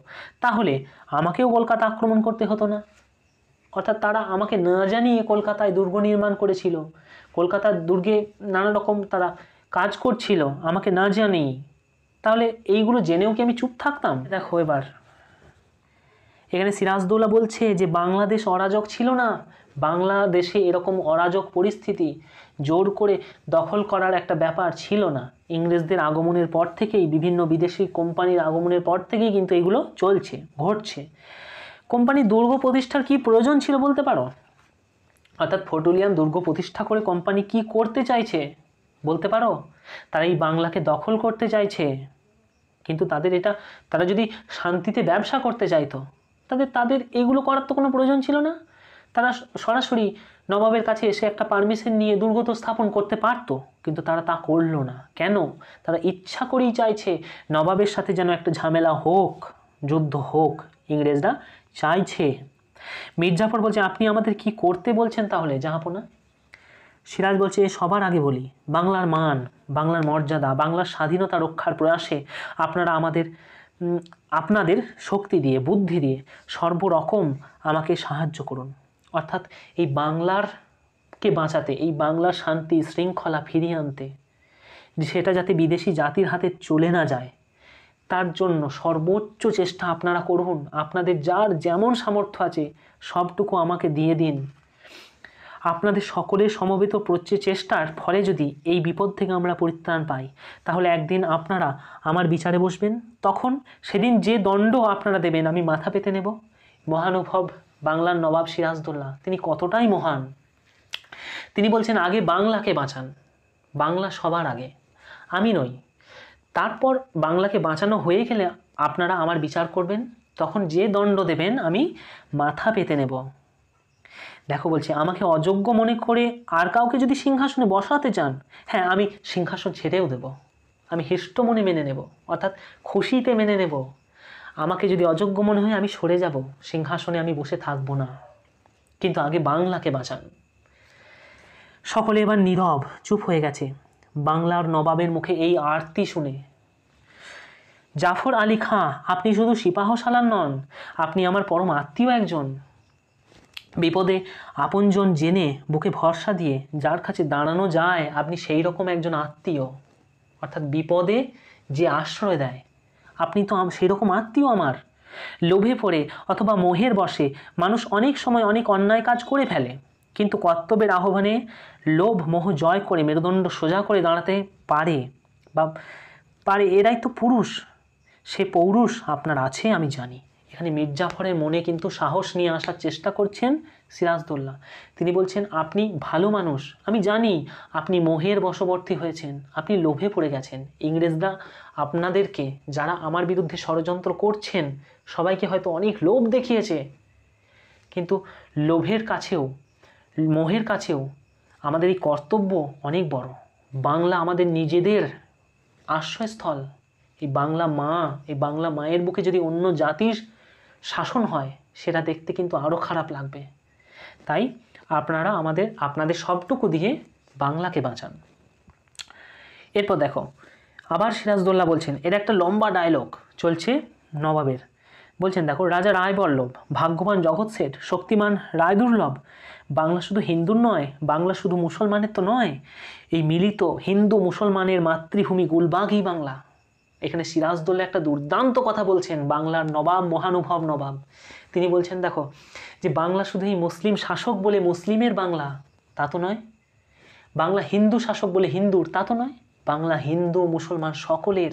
তাহলে আমাকেও কলকাতা আক্রমণ করতে হতো না। অর্থাৎ তারা আমাকে না জানিয়ে কলকাতায় দুর্গ নির্মাণ করেছিল, কলকাতার দুর্গে নানা রকম তারা কাজ করছিল আমাকে না জানিয়ে, তাহলে এইগুলো জেনেও কি আমি চুপ থাকতাম? দেখো এবার এখানে সিরাজদৌল্লা বলছে যে বাংলাদেশ অরাজক ছিল না, বাংলাদেশে এরকম অরাজক পরিস্থিতি জোর করে দখল করার একটা ব্যাপার ছিল না। ইংরেজদের আগমনের পর থেকেই, বিভিন্ন বিদেশি কোম্পানির আগমনের পর থেকেই কিন্তু এগুলো চলছে, ঘটছে। কোম্পানির দুর্গ প্রতিষ্ঠার কি প্রয়োজন ছিল বলতে পারো? অর্থাৎ ফোর্ট উইলিয়াম দুর্গ প্রতিষ্ঠা করে কোম্পানি কি করতে চাইছে বলতে পারো? তারা এই বাংলাকে দখল করতে চাইছে, কিন্তু তারা যদি শান্তিতে ব্যবসা করতে চাইতো তাদের এইগুলো করার তো কোনো প্রয়োজন ছিল না। তারা সরাসরি নবাবের কাছে এসে একটা পারমিশন নিয়ে দুর্গ তো স্থাপন করতে পারতো, কিন্তু তারা তা করলো না। কেন? তারা ইচ্ছা করেই চাইছে নবাবের সাথে যেন একটা ঝামেলা হোক, যুদ্ধ হোক, ইংরেজরা চাইছে। মীর জাফর বলছে, আপনি আমাদের কি করতে বলছেন তাহলে জাহাপনা? সিরাজ বলছে, সবার আগে বলি, বাংলার মান, বাংলার মর্যাদা, বাংলার স্বাধীনতা রক্ষার প্রয়াসে আপনারা আপনাদের শক্তি দিয়ে, বুদ্ধি দিয়ে সর্বরকম আমাকে সাহায্য করুন। অর্থাৎ এই বাংলারকে বাঁচাতে, এই বাংলার শান্তি শৃঙ্খলা ফিরিয়ে আনতে, সেটা যাতে বিদেশি জাতির হাতে চলে না যায়, তার জন্য সর্বোচ্চ চেষ্টা আপনারা করুন। আপনাদের যার যেমন সামর্থ্য আছে সবটুকু আমাকে দিয়ে দিন। আপনাদের সকলের সমবেত চেষ্টার ফলে যদি এই বিপদ থেকে আমরা পরিত্রাণ পাই, তাহলে একদিন আপনারা আমার বিচারে বসবেন। তখন সেদিন যে দণ্ড আপনারা দেবেন আমি মাথা পেতে নেব। মহানুভব বাংলার নবাব সিরাজদৌল্লা, তিনি কতটাই মহান। তিনি বলছেন, আগে বাংলাকে বাঁচান, বাংলা সবার আগে, আমি নই। তারপর বাংলাকে বাঁচানো হয়ে গেলে আপনারা আমার বিচার করবেন, তখন যে দণ্ড দেবেন আমি মাথা পেতে নেব। দেখো বলছি, আমাকে অযোগ্য মনে করে আর কাউকে যদি সিংহাসনে বসাতে চান, হ্যাঁ আমি সিংহাসন ছেড়েও দেব, আমি হৃষ্ট মনে মেনে নেব, অর্থাৎ খুশিতে মেনে নেব। আমাকে যদি অযোগ্য মনে হয় আমি সরে যাব, সিংহাসনে আমি বসে থাকবো না, কিন্তু আগে বাংলাকে বাঁচান। সকলে এবার নীরব, চুপ হয়ে গেছে বাংলার নবাবের মুখে এই আরতি শুনে। জাফর আলী খাঁ, আপনি শুধু সিপাহ সালার নন, আপনি আমার পরম আত্মীয় একজন। বিপদে আপনজন জেনে বুকে ভরসা দিয়ে যার কাছে দাঁড়ানো যায়, আপনি সেই রকম একজন আত্মীয়। অর্থাৎ বিপদে যে আশ্রয় দেয়, আপনি তো সেই রকম আত্মীয় আমার। লোভে পড়ে অথবা মোহের বশে মানুষ অনেক সময় অনেক অন্যায় কাজ করে ফেলে, কিন্তু কর্তব্যের আহ্বানে লোভ মোহ জয় করে মেরুদণ্ড সোজা করে দাঁড়াতে পারে এরাই তো পুরুষ। সে পৌরুষ আপনার আছে আমি জানি। এখানে মীর জাফরের মনে কিন্তু সাহস নিয়ে আসার চেষ্টা করছেন সিরাজদৌল্লা। তিনি বলছেন, আপনি ভালো মানুষ, আমি জানি আপনি মোহের বশবর্তী হয়েছেন, আপনি লোভে পড়ে গেছেন। ইংরেজরা আপনাদেরকে, যারা আমার বিরুদ্ধে ষড়যন্ত্র করছেন, সবাইকে হয়তো অনেক লোভ দেখিয়েছে, কিন্তু লোভের কাছেও মোহের কাছেও আমাদের এই কর্তব্য অনেক বড়। বাংলা আমাদের নিজেদের আশ্রয়স্থল। এই বাংলা মায়ের বুকে যদি অন্য জাতির শাসন হয়, সেটা দেখতে কিন্তু আরও খারাপ লাগবে। তাই আপনারা আপনাদের সবটুকু দিয়ে বাংলাকে বাঁচান। এরপর দেখো, আবার সিরাজদৌল্লা বলছেন, এর একটা লম্বা ডায়লগ চলছে নবাবের। বলছেন, দেখো, রাজা রায়বল্লভ, ভাগ্যবান জগৎ শেঠ, শক্তিমান রায় দুর্লভ, বাংলা শুধু হিন্দুর নয়, বাংলা শুধু মুসলমানের তো নয়, এই মিলিত হিন্দু মুসলমানের মাতৃভূমি গুলবাগই বাংলা। এখানে সিরাজদৌল্লা একটা দুর্দান্ত কথা বলছেন। বাংলার নবাব, মহানুভব নবাব, তিনি বলছেন, দেখো, যে বাংলা শুধু এই মুসলিম শাসক বলে মুসলিমের বাংলা তা তো নয়, বাংলা হিন্দু শাসক বলে হিন্দুর তা তো নয়, বাংলা হিন্দু মুসলমান সকলের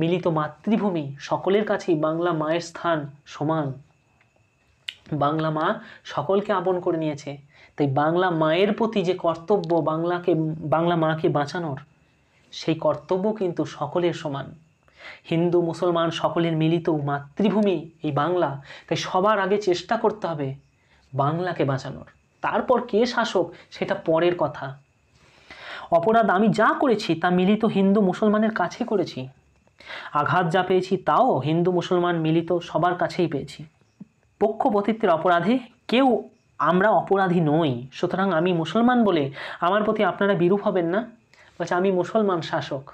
মিলিত মাতৃভূমি, সকলের কাছেই বাংলা মায়ের স্থান সমান। বাংলা মা সকলকে আপন করে নিয়েছে। তাই বাংলা মায়ের প্রতি যে কর্তব্য, বাংলা মাকে বাঁচানোর, সেই কর্তব্য কিন্তু সকলের সমান। হিন্দু মুসলমান সকলের মিলিত মাতৃভূমি এই বাংলা। তাই সবার আগে চেষ্টা করতে হবে বাংলাকে বাঁচানোর। তারপর কে শাসক সেটা পরের কথা। অপরাধ আমি যা করেছি তা মিলিত হিন্দু মুসলমানের কাছে করেছি। আঘাত যা পেয়েছি তাও হিন্দু মুসলমান মিলিত সবার কাছেই পেয়েছি। পক্ষপাতিত্বের অপরাধে কেউ আমরা অপরাধী নই। সুতরাং আমি মুসলমান বলে আমার প্রতি আপনারা বিরূপ হবেন না। বলছে, আমি মুসলমান শাসক,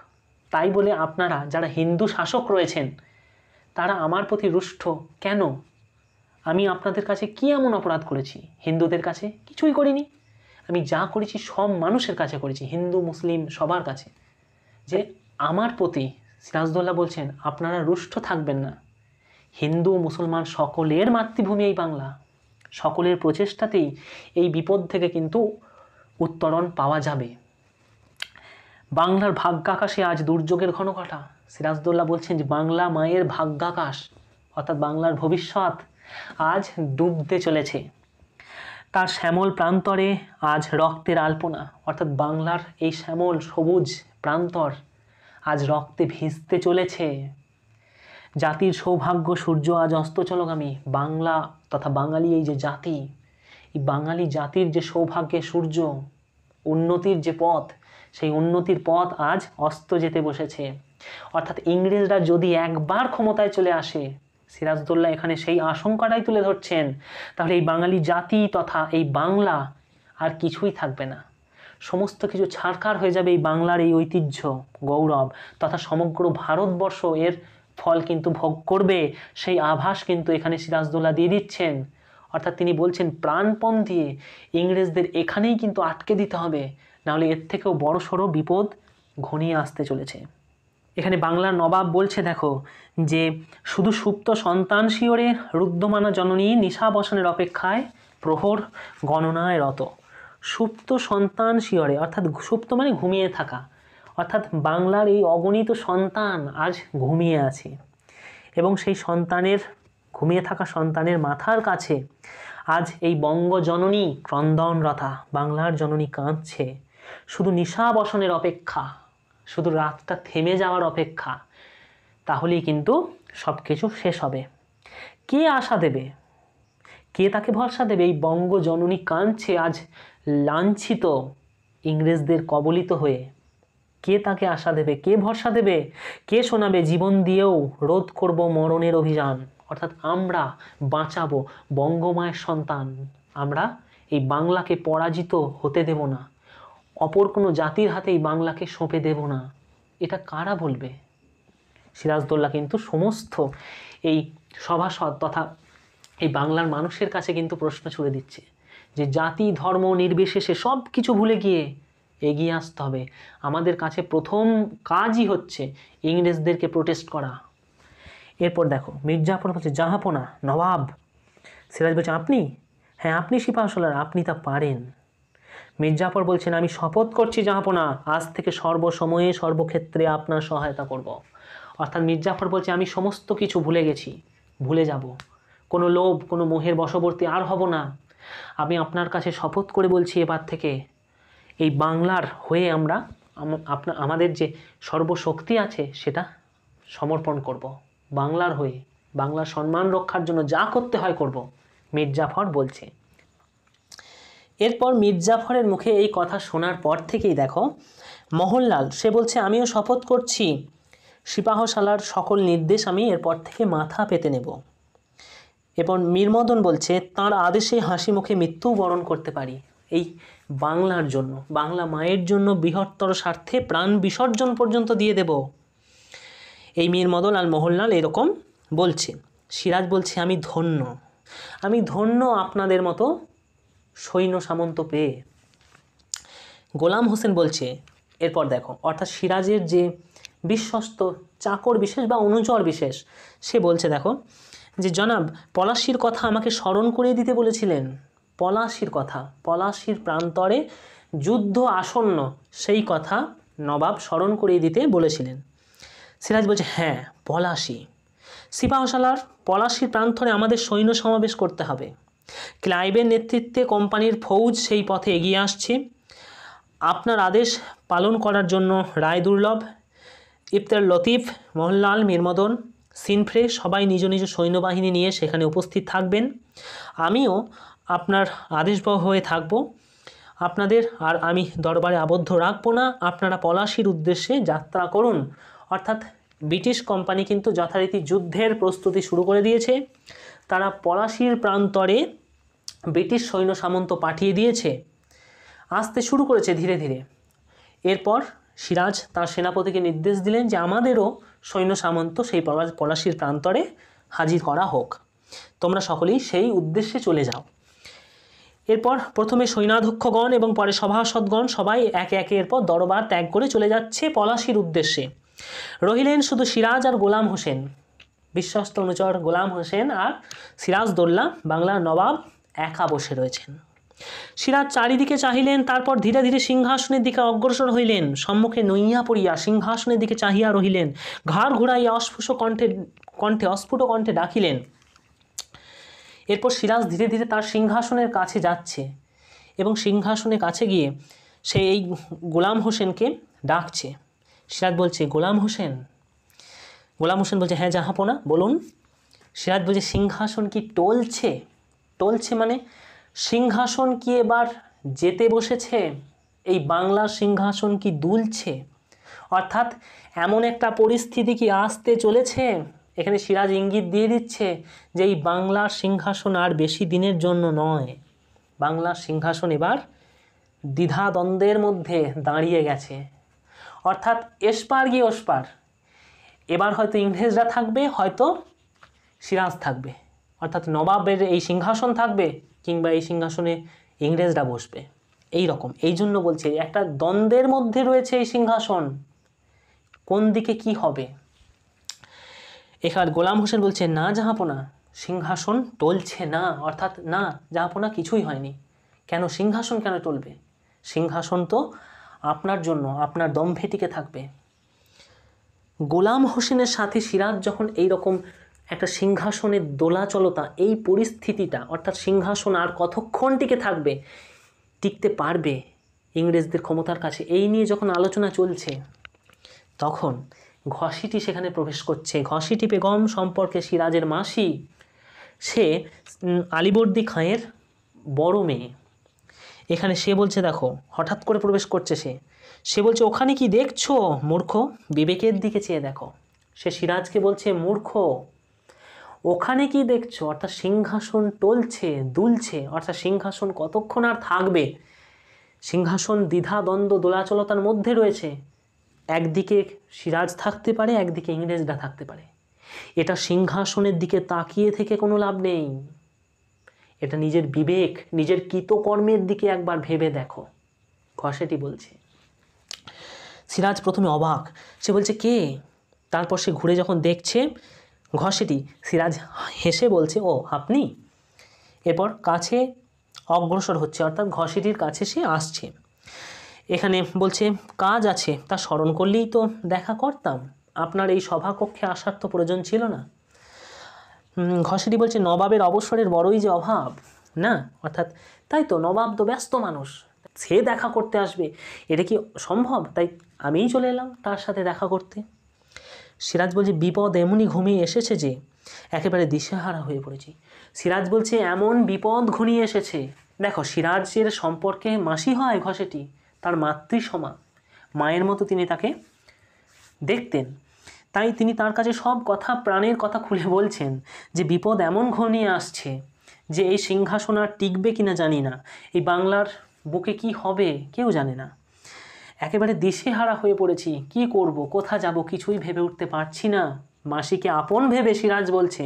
তাই বলে আপনারা যারা হিন্দু শাসক রয়েছেন তারা আমার প্রতি রুষ্ট কেন? আমি আপনাদের কাছে কি এমন অপরাধ করেছি? হিন্দুদের কাছে কিছুই করিনি। আমি যা করেছি সব মানুষের কাছে করেছি, হিন্দু মুসলিম সবার কাছে। যে আমার প্রতি সিরাজদৌল্লা বলছেন, আপনারা রুষ্ট থাকবেন না। হিন্দু মুসলমান সকলের মাতৃভূমি এই বাংলা। সকলের প্রচেষ্টাতেই এই বিপদ থেকে কিন্তু উত্তরণ পাওয়া যাবে। বাংলার ভাগ্যাকাশে আজ দুর্যোগের ঘনঘটা। সিরাজদৌল্লা বলছেন যে বাংলা মায়ের ভাগ্যাকাশ, অর্থাৎ বাংলার ভবিষ্যৎ আজ ডুবতে চলেছে। তার শ্যামল প্রান্তরে আজ রক্তের আলপনা, অর্থাৎ বাংলার এই শ্যামল সবুজ প্রান্তর আজ রক্তে ভিজতে চলেছে। জাতির সৌভাগ্য সূর্য আজ অস্তচলগামী। বাংলা তথা বাঙালি এই যে জাতি, এই বাঙালি জাতির যে সৌভাগ্যের সূর্য, উন্নতির যে পথ, সেই উন্নতির পথ আজ অস্ত যেতে বসেছে। অর্থাৎ ইংরেজরা যদি একবার ক্ষমতায় চলে আসে, সিরাজদৌল্লা এখানে সেই আশঙ্কাটাই তুলে ধরছেন, তাহলে এই বাঙালি জাতি তথা এই বাংলা আর কিছুই থাকবে না। সমস্ত কিছু ছারখার হয়ে যাবে এই বাংলার এই ঐতিহ্য গৌরব তথা সমগ্র ভারতবর্ষ এর ফল কিন্তু ভোগ করবে, সেই আভাস কিন্তু এখানে সিরাজদৌল্লা দিয়ে দিচ্ছেন। অর্থাৎ তিনি বলছেন প্রাণপণ দিয়ে ইংরেজদের এখানেই কিন্তু আটকে দিতে হবে, নাহলে এর থেকেও বড়সড় বিপদ ঘনিয়ে আসতে চলেছে। এখানে বাংলার নবাব বলছে দেখো যে শুধু সুপ্ত সন্তান শিয়রে রুদ্ধমানা জননী নিশাবসনের অপেক্ষায় প্রহর গণনায় রত। সুপ্ত সন্তান শিয়রে অর্থাৎ সুপ্ত মানে ঘুমিয়ে থাকা, অর্থাৎ বাংলার এই অগণিত সন্তান আজ ঘুমিয়ে আছে এবং সেই সন্তানের ঘুমিয়ে থাকা সন্তানের মাথার কাছে আজ এই বঙ্গজননী ক্রন্দনরতা, বাংলার জননী কাঁদছে। শুধু নিশাবসনের অপেক্ষা, শুধু রাতটা থেমে যাওয়ার অপেক্ষা, তাহলেই কিন্তু সব কিছু শেষ হবে। কে আশা দেবে, কে তাকে ভরসা দেবে? এই বঙ্গজননী কাঁদছে আজ লাঞ্ছিত ইংরেজদের কবলিত হয়ে। কে তাকে আশা দেবে, কে ভরসা দেবে, কে শোনাবে জীবন দিয়েও রোধ করব মরণের অভিযান? অর্থাৎ আমরা বাঁচাবো বঙ্গমায়ের সন্তান, আমরা এই বাংলাকে পরাজিত হতে দেব না, অপর কোনো জাতির হাতে এই বাংলাকে সঁপে দেব না। এটা কারা বলবে? সিরাজদৌল্লা কিন্তু সমস্ত এই সভাসদ তথা এই বাংলার মানুষের কাছে কিন্তু প্রশ্ন ছুড়ে দিচ্ছে যে জাতি ধর্ম নির্বিশেষে সব কিছু ভুলে গিয়ে এগিয়ে আসতে হবে। আমাদের কাছে প্রথম কাজই হচ্ছে ইংরেজদেরকে প্রোটেস্ট করা। এরপর দেখো মির্জাফর বলছে জাহাপনা নবাব। সিরাজ বলছে আপনি? হ্যাঁ আপনি সিপাহসালার, আপনি তা পারেন। মির্জাফর বলছেন আমি শপথ করছি জাহাপনা, আজ থেকে সর্বসময়ে সর্বক্ষেত্রে আপনার সহায়তা করব। অর্থাৎ মির্জাফর বলছে আমি সমস্ত কিছু ভুলে গেছি, ভুলে যাব, কোনো লোভ কোনো মোহের বশবর্তী আর হব না। আমি আপনার কাছে শপথ করে বলছি এবার থেকে এই বাংলার হয়ে আমরা আমাদের যে সর্বশক্তি আছে সেটা সমর্পণ করব, বাংলার হয়ে বাংলার সম্মান রক্ষার জন্য যা করতে হয় করব, মির্জাফর বলছে। এরপর মির্জাফরের মুখে এই কথা শোনার পর থেকেই দেখো মোহনলাল সে বলছে আমিও শপথ করছি সিপাহসালার সকল নির্দেশ আমি এরপর থেকে মাথা পেতে নেব। এরপর মীরমদন বলছে তাঁর আদেশে হাসি মুখে মৃত্যু বরণ করতে পারি, এই বাংলার জন্য, বাংলা মায়ের জন্য বৃহত্তর স্বার্থে প্রাণ বিসর্জন পর্যন্ত দিয়ে দেব। এই মীরমদন আর মোহনলাল এরকম বলছে। সিরাজ বলছে আমি ধন্য, আমি ধন্য আপনাদের মতো সৈন্য সামন্ত পেয়ে। গোলাম হোসেন বলছে এরপর দেখো, অর্থাৎ সিরাজের যে বিশ্বস্ত চাকর বিশেষ বা অনুচর বিশেষ, সে বলছে দেখো যে জনাব পলাশীর কথা আমাকে স্মরণ করিয়ে দিতে বলেছিলেন। পলাশীর কথা, পলাশীর প্রান্তরে যুদ্ধ আসন্ন, সেই কথা নবাব স্মরণ করিয়ে দিতে বলেছিলেন। সিরাজ বলছে হ্যাঁ পলাশী, সিপাহসালার পলাশীর প্রান্তরে আমাদের সৈন্য সমাবেশ করতে হবে। ক্লাইভের নেতৃত্বে কোম্পানির ফৌজ সেই পথে এগিয়ে আসছে। আপনার আদেশ পালন করার জন্য রায় দুর্লভ, ইফতার লতিফ, মোহনলাল, মীরমদন, সিনফ্রে সবাই নিজ নিজ সৈন্যবাহিনী নিয়ে সেখানে উপস্থিত থাকবেন। আমিও আপনার আদেশবহ হয়ে থাকব। আপনাদের আর আমি দরবারে আবদ্ধ রাখবো না, আপনারা পলাশীর উদ্দেশ্যে যাত্রা করুন। অর্থাৎ ব্রিটিশ কোম্পানি কিন্তু যথারীতি যুদ্ধের প্রস্তুতি শুরু করে দিয়েছে। তারা পলাশীর প্রান্তরে ব্রিটিশ সৈন্য সামন্ত পাঠিয়ে দিয়েছে, আসতে শুরু করেছে ধীরে ধীরে। এরপর সিরাজ তার সেনাপতিকে নির্দেশ দিলেন যে আমাদেরও সৈন্য সামন্ত সেই পলাশীর প্রান্তরে হাজির করা হোক, তোমরা সকলেই সেই উদ্দেশ্যে চলে যাও। এরপর প্রথমে সৈন্যাধ্যক্ষগণ এবং পরে সভাসদগণ সবাই একে একে এরপর দরবার ত্যাগ করে চলে যাচ্ছে পলাশীর উদ্দেশ্যে। রহিলেন শুধু সিরাজ আর গোলাম হোসেন, বিশ্বস্ত অনুচর গোলাম হোসেন আর সিরাজদৌল্লা বাংলার নবাব একা বসে রয়েছেন। সিরাজ চারিদিকে চাহিলেন, তারপর ধীরে ধীরে সিংহাসনের দিকে অগ্রসর হইলেন। সম্মুখে নইয়া পড়িয়া সিংহাসনের দিকে চাহিয়া রহিলেন, ঘাড় ঘুরাইয়া অস্ফুট কণ্ঠে ডাকিলেন। এরপর সিরাজ ধীরে ধীরে তার সিংহাসনের কাছে যাচ্ছে এবং সিংহাসনের কাছে গিয়ে সে এই গোলাম হোসেনকে ডাকছে। সিরাজ বলছে গোলাম হোসেন। গোলাম হোসেন বলছে হ্যাঁ জাহাপনা বলুন। সিরাজ বলছে সিংহাসন কি টলছে? টলছে মানে সিংহাসন কি এবার যেতে বসেছে? এই বাংলার সিংহাসন কি দুলছে? অর্থাৎ এমন একটা পরিস্থিতি কি আসতে চলেছে? এখানে সিরাজ ইঙ্গিত দিয়ে দিচ্ছে যে এই বাংলার সিংহাসন আর বেশি দিনের জন্য নয়, বাংলার সিংহাসন এবার দ্বিধাদ্বন্দ্বের মধ্যে দাঁড়িয়ে গেছে, অর্থাৎ এসপার গিয়ে ওসপার। এবার হয়তো ইংরেজরা থাকবে, হয়তো সিরাজ থাকবে, অর্থাৎ নবাবের এই সিংহাসন থাকবে কিংবা এই সিংহাসনে ইংরেজরা বসবে, এই রকম। এই জন্য বলছে একটা দ্বন্দ্বের মধ্যে রয়েছে এই সিংহাসন, কোন দিকে কি হবে। এখানে গোলাম হোসেন বলছে, না জাহাপনা, সিংহাসন টলছে না, অর্থাৎ না জাহাপনা, কিছুই হয়নি। কেন সিংহাসন কেন টলবে? সিংহাসন তো আপনার জন্য, আপনার দম্ভে টিকে থাকবে। গোলাম হোসেনের সাথে সিরাজ যখন এই রকম একটা সিংহাসনের দোলাচলতা, এই পরিস্থিতিটা, অর্থাৎ সিংহাসন আর কতক্ষণ টিকে থাকবে, টিকতে পারবে ইংরেজদের ক্ষমতার কাছে, এই নিয়ে যখন আলোচনা চলছে, তখন ঘসিটি সেখানে প্রবেশ করছে। ঘসিটি বেগম সম্পর্কে সিরাজের মাসি, সে আলীবর্দী খাঁয়ের বড় মেয়ে। এখানে সে বলছে, দেখো হঠাৎ করে প্রবেশ করছে সে বলছে, ওখানে কি দেখছো মূর্খ, বিবেকের দিকে চেয়ে দেখো। সে সিরাজকে বলছে, মূর্খ, ওখানে কি দেখছো, অর্থাৎ সিংহাসন টলছে, দুলছে, অর্থাৎ সিংহাসন কতক্ষণ আর থাকবে। সিংহাসন দ্বিধা দ্বন্দ্ব দোলাচলতার মধ্যে রয়েছে, একদিকে সিরাজ থাকতে পারে, একদিকে ইংরেজরা থাকতে পারে। এটা সিংহাসনের দিকে তাকিয়ে থেকে কোনো লাভ নেই, এটা নিজের বিবেক, নিজের কৃতকর্মের দিকে একবার ভেবে দেখো, ঘসেটি বলছে। সিরাজ প্রথমে অবাক, সে বলছে কে? তারপর সে ঘুরে যখন দেখছে ঘসেটি, সিরাজ হেসে বলছে, ও আপনি। এরপর কাছে অগ্রসর হচ্ছে, অর্থাৎ ঘসেটির কাছে সে আসছে। এখানে বলছে, কাজ আছে, তা স্মরণ করলেই তো দেখা করতাম, আপনার এই সভাকক্ষে আসার তো প্রয়োজন ছিল না। ঘসেটি বলছে, নবাবের অবসরের বড়ই যে অভাব না, অর্থাৎ তাই তো, নবাব তো ব্যস্ত মানুষ, সে দেখা করতে আসবে, এটা কি সম্ভব? তাই আমিই চলে এলাম তার সাথে দেখা করতে। সিরাজ বলছে, বিপদ এমনই ঘনিয়ে এসেছে যে একেবারে দিশেহারা হয়ে পড়েছি। সিরাজ বলছে, এমন বিপদ ঘনিয়ে এসেছে। দেখো, সিরাজের সম্পর্কে মাসি হয় ঘসেটি, তার মাতৃসমা, মায়ের মতো তিনি তাকে দেখতেন। তাই তিনি তার কাছে সব কথা, প্রাণের কথা খুলে বলছেন যে বিপদ এমন ঘনিয়ে আসছে যে এই সিংহাসন আর টিকবে কিনা জানি না, এই বাংলার বুকে কি হবে কেউ জানে না, একেবারে দিশেহারা হয়ে পড়েছি, কি করব, কোথা যাব, কিছুই ভেবে উঠতে পারছি না। মাসিকে আপন ভেবে সিরাজ বলছে।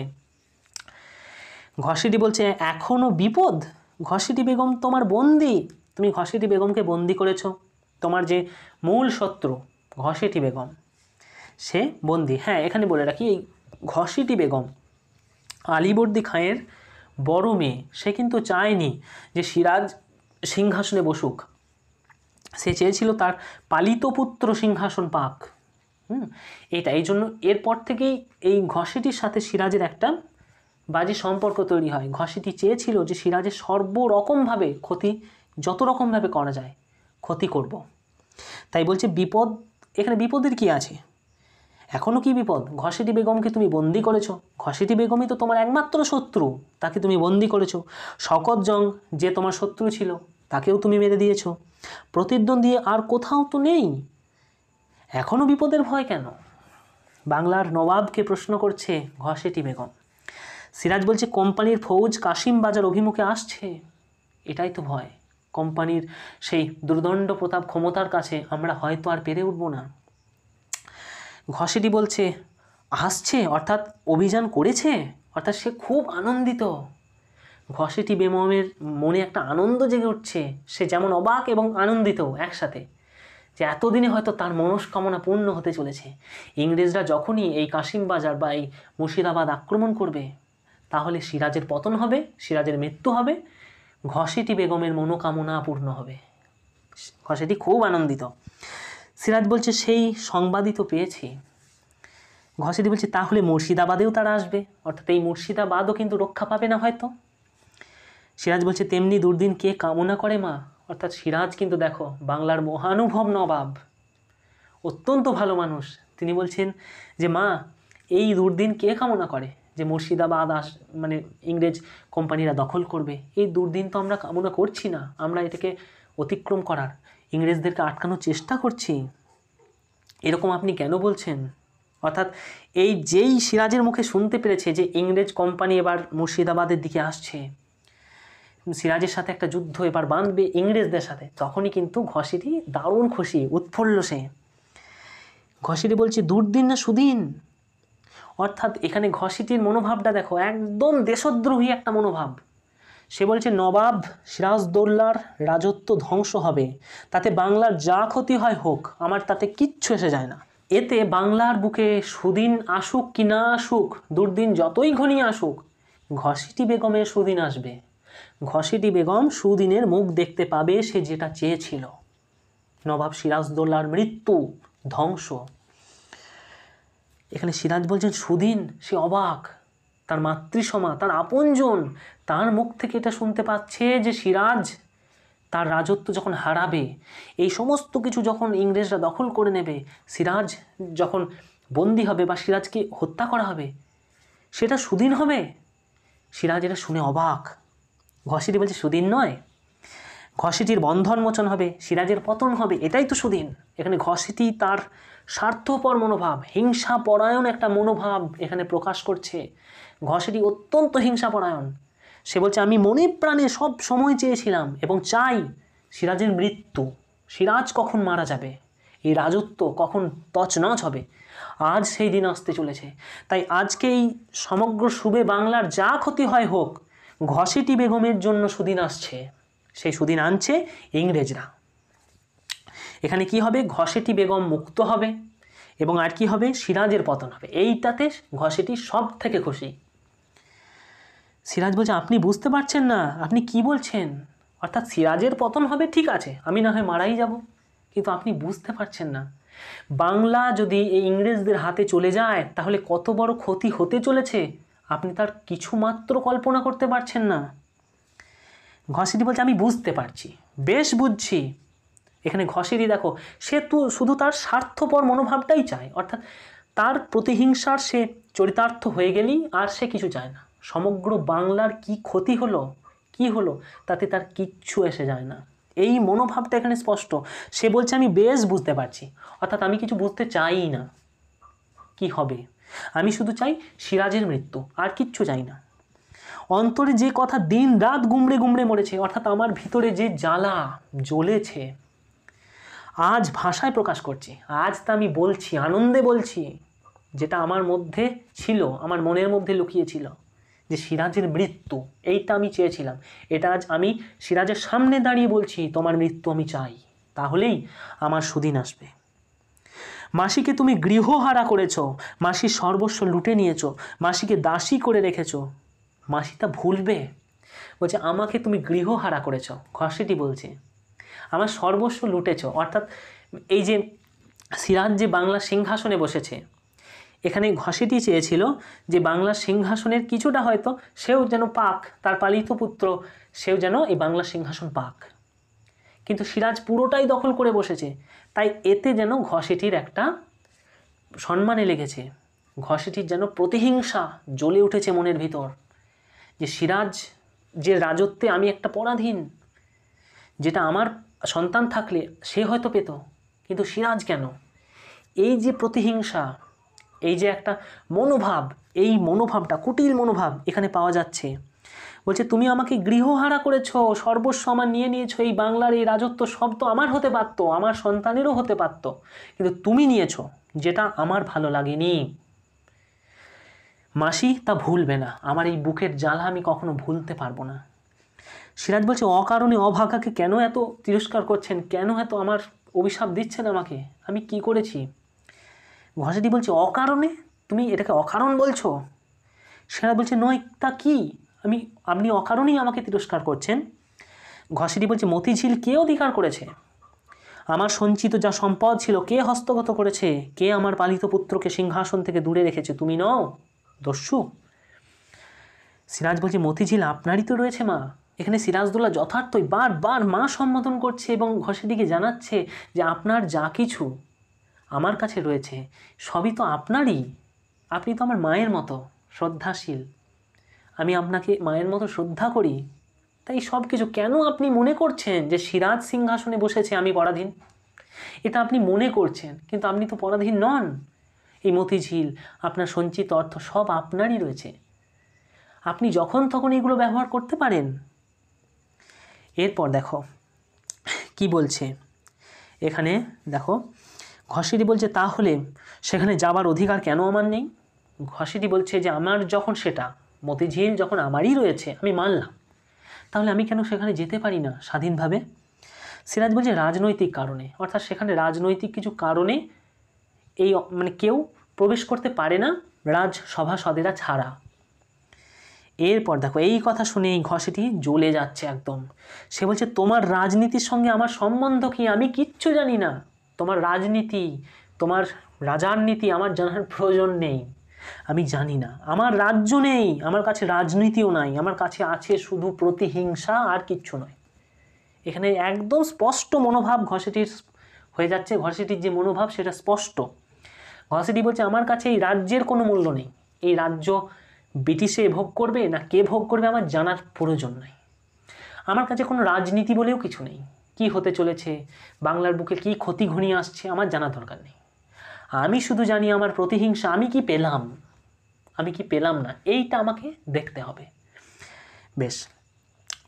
ঘসেটি বলছে, এখনও বিপদ? ঘসেটি বেগম তোমার বন্দি, তুমি ঘসেটি বেগমকে বন্দি করেছ, তোমার যে মূল শত্রু ঘসেটি বেগম, সে বন্দি। হ্যাঁ, এখানে বলে রাখি, এই ঘসেটি বেগম আলীবর্দী খাঁয়ের বড় মেয়ে, সে কিন্তু চায়নি যে সিরাজ সিংহাসনে বসুক, সে চেয়েছিল তার পালিত পুত্র সিংহাসন পাক। এই জন্য এরপর থেকেই এই ঘসেটির সাথে সিরাজের একটা বাজে সম্পর্ক তৈরি হয়। ঘসেটি চেয়েছিল যে সিরাজের সর্বরকমভাবে ক্ষতি, যত রকমভাবে করা যায় ক্ষতি করব। তাই বলছে বিপদ, এখানে বিপদের কি আছে, এখনও কি বিপদ? ঘসেটি বেগমকে তুমি বন্দি করেছো, ঘসেটি বেগমই তো তোমার একমাত্র শত্রু, তাকে তুমি বন্দি করেছো। শওকত জং যে তোমার শত্রু ছিল, তাকেও তুমি মেরে দিয়েছো। প্রতিদ্বন্দ্বী আর কোথাও তো নেই, এখনও বিপদের ভয় কেন? বাংলার নবাবকে প্রশ্ন করছে ঘসেটি বেগম। সিরাজ বলছে, কোম্পানির ফৌজ কাশিম বাজার অভিমুখে আসছে, এটাই তো ভয়। কোম্পানির সেই দুর্দণ্ড প্রতাপ ক্ষমতার কাছে আমরা হয়তো আর পেরে উঠব না। ঘসেটি বলছে, আসছে অর্থাৎ অভিযান করেছে, অর্থাৎ সে খুব আনন্দিত। ঘসেটি বেগমের মনে একটা আনন্দ জেগে উঠছে, সে যেমন অবাক এবং আনন্দিত একসাথে, যে এতদিনে হয়তো তার মনস্কামনা পূর্ণ হতে চলেছে। ইংরেজরা যখনই এই কাশিম বাজার বা এই মুর্শিদাবাদ আক্রমণ করবে, তাহলে সিরাজের পতন হবে, সিরাজের মৃত্যু হবে, ঘসেটি বেগমের মনোকামনা পূর্ণ হবে। ঘসেটি খুব আনন্দিত। সিরাজ বলছে, সেই সংবাদই তো পেয়েছি। ঘসেটি বলছে, তাহলে মুর্শিদাবাদেও তারা আসবে, অর্থাৎ এই মুর্শিদাবাদও কিন্তু রক্ষা পাবে না হয়তো। সিরাজ বলছে, তেমনি দুর্দিন কে কামনা করে মা, অর্থাৎ সিরাজ কিন্তু দেখো বাংলার মহানুভব নবাব, অত্যন্ত ভালো মানুষ, তিনি বলছেন যে মা, এই দুর্দিন কে কামনা করে যে মুর্শিদাবাদ মানে ইংরেজ কোম্পানিরা দখল করবে, এই দুর্দিন তো আমরা কামনা করছি না, আমরা এটাকে অতিক্রম করার, ইংরেজদেরকে আটকানোর চেষ্টা করছি, এরকম আপনি কেন বলছেন? অর্থাৎ এই যেই সিরাজের মুখে শুনতে পেরেছে যে ইংরেজ কোম্পানি এবার মুর্শিদাবাদের দিকে আসছে, সিরাজের সাথে একটা যুদ্ধ এবার বাঁধবে ইংরেজদের সাথে, তখনই কিন্তু ঘসেটি দারুণ খুশি, উৎফুল্ল সে। ঘসেটি বলছে দুর্দিন না সুদিন। অর্থাৎ এখানে ঘসেটির মনোভাবটা দেখো, একদম দেশদ্রোহী একটা মনোভাব। সে বলছে নবাব সিরাজদৌল্লার রাজত্ব ধ্বংস হবে, তাতে বাংলার যা ক্ষতি হয় হোক, আমার তাতে কিচ্ছু এসে যায় না। এতে বাংলার বুকে সুদিন আসুক কি না আসুক, দুর্দিন যতই ঘনিয়ে আসুক, ঘসেটি বেগমের সুদিন আসবে। ঘসেটি বেগম সুদিনের মুখ দেখতে পাবে, সে যেটা চেয়েছিল। নবাব সিরাজদৌল্লার মৃত্যু, ধ্বংস। এখানে সিরাজ বলছেন সুদিন, সে অবাক। তার মাতৃসমা, তার আপনজন, তার মুখ থেকে এটা শুনতে পাচ্ছে যে সিরাজ তার রাজত্ব যখন হারাবে, এই সমস্ত কিছু যখন ইংরেজরা দখল করে নেবে, সিরাজ যখন বন্দী হবে বা সিরাজকে হত্যা করা হবে, সেটা সুদিন হবে। সিরাজ এটা শুনে অবাক। ঘসেটি বলছে সুদিন নয়, ঘসেটির বন্ধন মোচন হবে, সিরাজের পতন হবে, এটাই তো সুদিন। এখানে ঘসেটি তার স্বার্থপর মনোভাব, হিংসা পরায়ণ একটা মনোভাব এখানে প্রকাশ করছে। ঘসেটি অত্যন্ত হিংসা পরায়ণ। সে বলছে আমি মনে প্রাণে সব সময় চেয়েছিলাম এবং চাই সিরাজের মৃত্যু, সিরাজ কখন মারা যাবে, এই রাজত্ব কখন তছনছ হবে, আজ সেই দিন আসতে চলেছে। তাই আজকে এই সমগ্র সুবে বাংলার যা ক্ষতি হয় হোক, ঘসেটি বেগমের জন্য সুদিন আসছে। সেই সুদিন আনছে ইংরেজরা। এখানে কি হবে, ঘসেটি বেগম মুক্ত হবে এবং আর কি হবে, সিরাজের পতন হবে। এইটাতে ঘসেটি সব থেকে খুশি। সিরাজ বলছে আপনি বুঝতে পারছেন না, আপনি কি বলছেন? অর্থাৎ সিরাজের পতন হবে ঠিক আছে, আমি না হয় মারাই যাব, কিন্তু আপনি বুঝতে পারছেন না, বাংলা যদি এই ইংরেজদের হাতে চলে যায় তাহলে কত বড় ক্ষতি হতে চলেছে, আপনি তার কিছুমাত্র কল্পনা করতে পারছেন না। ঘসেটি বলছে আমি বুঝতে পারছি, বেশ বুঝছি। এখানে ঘসেটি দেখো, সে তো শুধু তার স্বার্থপর মনোভাবটাই চায়, অর্থাৎ তার প্রতিহিংসার সে চরিতার্থ হয়ে গেলেই আর সে কিছু চায় না। সমগ্র বাংলার কি ক্ষতি হলো, কি হলো, তাতে তার কিচ্ছু এসে যায় না, এই মনোভাবটা এখানে স্পষ্ট। সে বলছে আমি বেশ বুঝতে পারছি, অর্থাৎ আমি কিছু বুঝতে চাই না কি হবে, আমি শুধু চাই সিরাজের মৃত্যু, আর কিচ্ছু চাই না। অন্তরে যে কথা দিন রাত গুমড়ে গুমড়ে মরেছে, অর্থাৎ আমার ভিতরে যে জ্বালা জ্বলেছে, আজ ভাষায় প্রকাশ করছি, আজ তা আমি বলছি, আনন্দে বলছি। যেটা আমার মধ্যে ছিল, আমার মনের মধ্যে লুকিয়েছিল, যে সিরাজের মৃত্যু, এইটা আমি চেয়েছিলাম, এটা আজ আমি সিরাজের সামনে দাঁড়িয়ে বলছি তোমার মৃত্যু আমি চাই, তাহলেই আমার সুদিন আসবে। মাসিকে তুমি গৃহহারা করেছ, মাসির সর্বস্ব লুটে নিয়েছ, মাসিকে দাসী করে রেখেছ, মাসি তা ভুলবে? বলছে আমাকে তুমি গৃহহারা করেছ, ঘসেটি বলছে আমার সর্বস্ব লুটেছ। অর্থাৎ এই যে সিরাজ যে বাংলা সিংহাসনে বসেছে, এখানে ঘসেটি চেয়েছিল যে বাংলা সিংহাসনের কিছুটা হয়তো সেও যেন পাক, তার পালিত পুত্র সেও যেন এই বাংলা সিংহাসন পাক, কিন্তু সিরাজ পুরোটাই দখল করে বসেছে। তাই এতে যেন ঘসেটির একটা সম্মানে লেগেছে, ঘসেটির যেন প্রতিহিংসা জ্বলে উঠেছে মনের ভিতর, যে সিরাজ যে রাজত্বে আমি একটা পরাধীন, যেটা আমার সন্তান থাকলে সে হয়তো পেত, কিন্তু সিরাজ কেন? এই যে প্রতিহিংসা, এই যে একটা মনোভাব, এই মনোভাবটা কুটিল মনোভাব এখানে পাওয়া যাচ্ছে। বলছে তুমি আমাকে গৃহহারা করেছো, সর্বস্ব আমার নিয়ে নিয়েছো, এই বাংলার এই রাজত্ব সব তো আমার হতে পারতো, আমার সন্তানেরও হতে পারতো, কিন্তু তুমি নিয়েছো, যেটা আমার ভালো লাগেনি। মাসি তা ভুলবে না, আমার এই বুকের জ্বালা আমি কখনো ভুলতে পারবো না। সিরাজ বলছে অকারণে অভাগাকে কেন এত তিরস্কার করছেন, কেন এত আমার অভিশাপ দিচ্ছেন আমাকে, আমি কি করেছি? ঘসেটি বলছে অকারণে? তুমি এটাকে অকারণ বলছো? সিরাজ বলছে নয়, তা কি? আপনি অকারণেই আমাকে তিরস্কার করছেন। ঘসেটি বলছে মতিঝিল কে অধিকার করেছে? আমার সঞ্চিত যা সম্পদ ছিল কে হস্তগত করেছে? কে আমার পালিত পুত্রকে সিংহাসন থেকে দূরে রেখেছে? তুমি নও দস্যু? সিরাজ বলছে মতিঝিল আপনারই তো রয়েছে মা। এখানে সিরাজদৌল্লা যথার্থই বারবার মা সম্বোধন করছে এবং ঘসেটিকে জানাচ্ছে যে আপনার যা কিছু আমার কাছে রয়েছে সবই তো আপনারই, আপনি তো আমার মায়ের মতো শ্রদ্ধাশীল, আমি আপনাকে মায়ের মতো শ্রদ্ধা করি, তাই সব কিছু কেন আপনি মনে করছেন যে সিরাজ সিংহাসনে বসেছে আমি পরাধীন? এটা আপনি মনে করছেন, কিন্তু আপনি তো পরাধীন নন। এই মতিঝিল, আপনার সঞ্চিত অর্থ সব আপনারই রয়েছে, আপনি যখন তখন এগুলো ব্যবহার করতে পারেন। এরপর দেখো কি বলছে এখানে, দেখো ঘসেটি বলছে তাহলে সেখানে যাবার অধিকার কেন আমার নেই? ঘসেটি বলছে যে আমার যখন সেটা মতিঝিল যখন আমারই রয়েছে, আমি মানলাম, তাহলে আমি কেন সেখানে যেতে পারি না স্বাধীনভাবে? সিরাজ বলছে রাজনৈতিক কারণে, অর্থাৎ সেখানে রাজনৈতিক কিছু কারণে এই মানে কেউ প্রবেশ করতে পারে না রাজসভাসদেরা ছাড়া। এরপর দেখো এই কথা শুনে এই ঘসেটি জ্বলে যাচ্ছে একদম। সে বলছে তোমার রাজনীতির সঙ্গে আমার সম্বন্ধ কি? আমি কিচ্ছু জানি না। তোমার রাজনীতি, তোমার রাজার নীতি আমার জানার প্রয়োজন নেই, আমি জানি না। আমার রাজ্য নেই, আমার কাছে রাজনীতিও নাই, আমার কাছে আছে শুধু প্রতিহিংসা আর কিচ্ছু নয়। এখানে একদম স্পষ্ট মনোভাব ঘসেটির হয়ে যাচ্ছে। ঘসেটির যে মনোভাব সেটা স্পষ্ট। ঘসেটি বলছে আমার কাছে এই রাজ্যের কোনো মূল্য নেই, এই রাজ্য ব্রিটিশে ভোগ করবে না কে ভোগ করবে আমার জানার প্রয়োজন নাই। আমার কাছে কোনো রাজনীতি বলেও কিছু নেই, কি হতে চলেছে, বাংলার বুকে কি ক্ষতি ঘনিয়ে আসছে আমার জানার দরকার নেই। আমি শুধু জানি আমার প্রতিহিংসা আমি কি পেলাম, আমি কি পেলাম না, এইটা আমাকে দেখতে হবে। বেশ,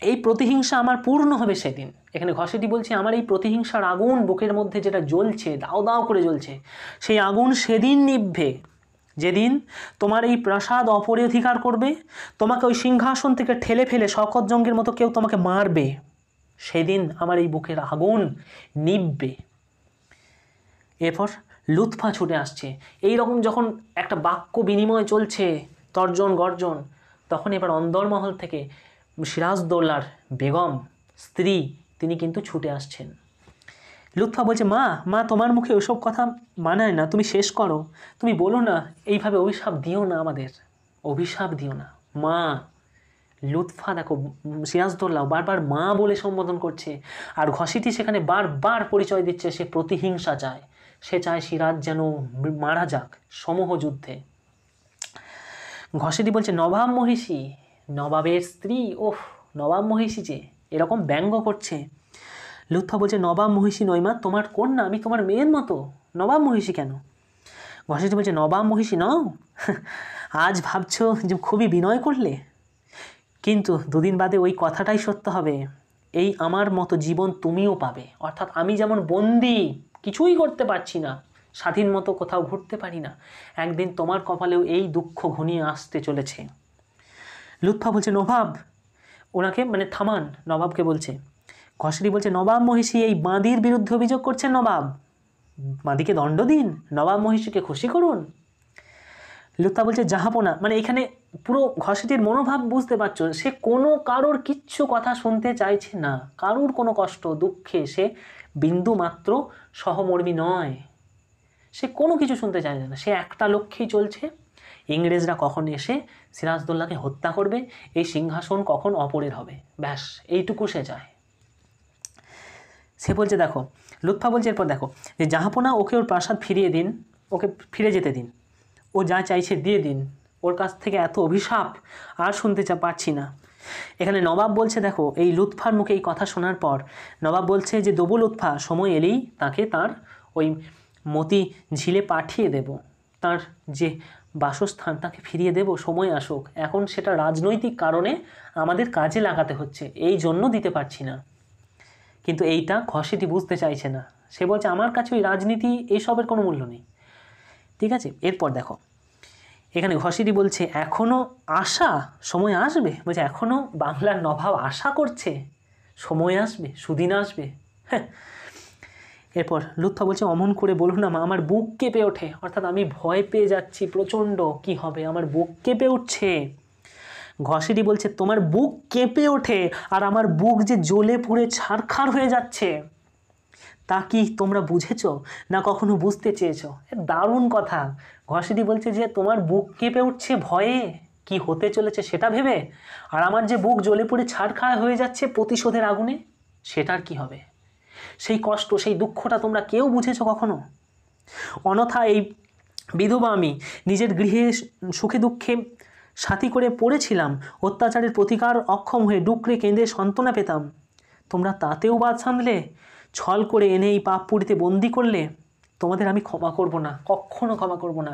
এই প্রতিহিংসা আমার পূর্ণ হবে সেদিন। এখানে ঘসেটি বলছে আমার এই প্রতিহিংসার আগুন বুকের মধ্যে যেটা জ্বলছে, দাও দাও করে জ্বলছে, সেই আগুন সেদিন নিভবে যেদিন তোমার এই প্রাসাদ অপরে অধিকার করবে, তোমাকে ওই সিংহাসন থেকে ঠেলে ফেলে শওকত জঙ্গের মতো কেউ তোমাকে মারবে, সেদিন আমার এই বুকের আগুন নিভবে। এরপর লুৎফা ছুটে আসছে। এই রকম যখন একটা বাক্য বিনিময় চলছে, তর্জন গর্জন, তখন এবার অন্দরমহল থেকে সিরাজদৌল্লার বেগম স্ত্রী তিনি কিন্তু ছুটে আসছেন। লুৎফা বলছে মা মা তোমার মুখে ওসব কথা মানায় না, তুমি শেষ করো, তুমি বলো না, এইভাবে অভিশাপ দিও না, আমাদের অভিশাপ দিও না মা। লুৎফা দেখো সিরাজদৌল্লা বারবার মা বলে সম্বোধন করছে, আর ঘসেটি সেখানে বারবার পরিচয় দিচ্ছে সে প্রতিহিংসা চায়, সে চায় সিরাজ যেন মারা যাক সমূহ যুদ্ধে। ঘসেটি বলছে নবাব মহিষী, নবাবের স্ত্রী, ওহ নবাব মহিষী যে এরকম ব্যঙ্গ করছে। লুৎফা বলছে নবাব মহিষী নই মা, তোমার কন্যা, আমি তোমার মেয়ের মতো, নবাব মহিষী কেন? ঘসেটি বলছে নবাব মহিষী নও, আজ ভাবছো যে খুবই বিনয় করলে, কিন্তু দুদিন বাদে ওই কথাটাই সত্য হবে, এই আমার মতো জীবন তুমিও পাবে। অর্থাৎ আমি যেমন বন্দি, কিছুই করতে পারছি না, স্বাধীন মতো কোথাও ঘুরতে পারি না, একদিন তোমার কপালেও এই দুঃখ ঘনিয়ে আসতে চলেছে। লুৎফা বলছে নবাব, ওনাকে মানে থামান, নবাবকে বলছে। ঘসেটি বলছে নবাব মহিষী এই বাঁদির বিরুদ্ধে অভিযোগ করছেন, নবাব বাঁদিকে দণ্ড দিন, নবাব মহিষীকে খুশি করুন। লুৎফা বলছে জাহাপনা, মানে এখানে পুরো ঘসেটির মনোভাব বুঝতে পারছো, সে কোনো কারোর কিচ্ছু কথা শুনতে চাইছে না, কারোর কোনো কষ্ট দুঃখে সে বিন্দু মাত্র সহমর্মী নয়, সে কোনো কিছু শুনতে চাইছে না, সে একটা লক্ষ্যেই চলছে, ইংরেজরা কখন এসে সিরাজদৌল্লাকে হত্যা করবে, এই সিংহাসন কখন অপরের হবে, ব্যাস এইটুকু সে চায়। সে বলছে দেখো, লুৎফা বলছে এরপর দেখো যে জাহাপনা ওকে ওর প্রাসাদ ফিরিয়ে দিন, ওকে ফিরে যেতে দিন, ও যা চাইছে দিয়ে দিন, ওর কাছ থেকে এত অভিশাপ আর শুনতে পারছি না। এখানে নবাব বলছে দেখো, এই লুৎফার মুখে এই কথা শোনার পর নবাব বলছে যে দেবো লুৎফা, সময় এলেই তাকে তার ওই মতি ঝিলে পাঠিয়ে দেব, তার যে বাসস্থান তাকে ফিরিয়ে দেব, সময় আসুক, এখন সেটা রাজনৈতিক কারণে আমাদের কাজে লাগাতে হচ্ছে, এই জন্য দিতে পারছি না। কিন্তু এইটা ঘসেটি বুঝতে চাইছে না, সে বলছে আমার কাছে ওই রাজনীতি এইসবের কোনো মূল্য নেই। ঠিক আছে, এরপর দেখো এখানে ঘসেটি বলছে এখনও আশা, সময় আসবে, বলছে এখনও বাংলার নবাব আশা করছে, সময় আসবে, সুদিন আসবে, হ্যাঁ। এরপর লুৎফা বলছে অমন করে বলুন না মা, আমার বুক কেঁপে ওঠে, অর্থাৎ আমি ভয় পেয়ে যাচ্ছি প্রচণ্ড, কি হবে, আমার বুক কেঁপে উঠছে। ঘসেটি বলছে তোমার বুক কেঁপে ওঠে আর আমার বুক যে জ্বলে পুড়ে ছারখার হয়ে যাচ্ছে, তা কি তোমরা বুঝেছ না কখনো বুঝতে চেয়েছ? দারুণ কথা। ঘসেটি বলছে যে তোমার বুক কেঁপে উঠছে ভয়ে, কি হতে চলেছে সেটা ভেবে, আর আমার যে বুক জ্বলে পুড়ে ছারখার হয়ে যাচ্ছে প্রতিশোধের আগুনে, সেটার কি হবে? সেই কষ্ট, সেই দুঃখটা তোমরা কেউ বুঝেছো কখনো? অনথা এই বিধবা আমি নিজের গৃহে সুখে দুঃখে সাথী করে পড়েছিলাম, অত্যাচারের প্রতিকার অক্ষম হয়ে ডুকরে কেঁদে সান্ত্বনা পেতাম, তোমরা তাতেও বাদ সাধলে, ছল করে এনে এই পাপ পুরীতে বন্দি করলে, তোমাদের আমি ক্ষমা করব না, কখনো ক্ষমা করব না।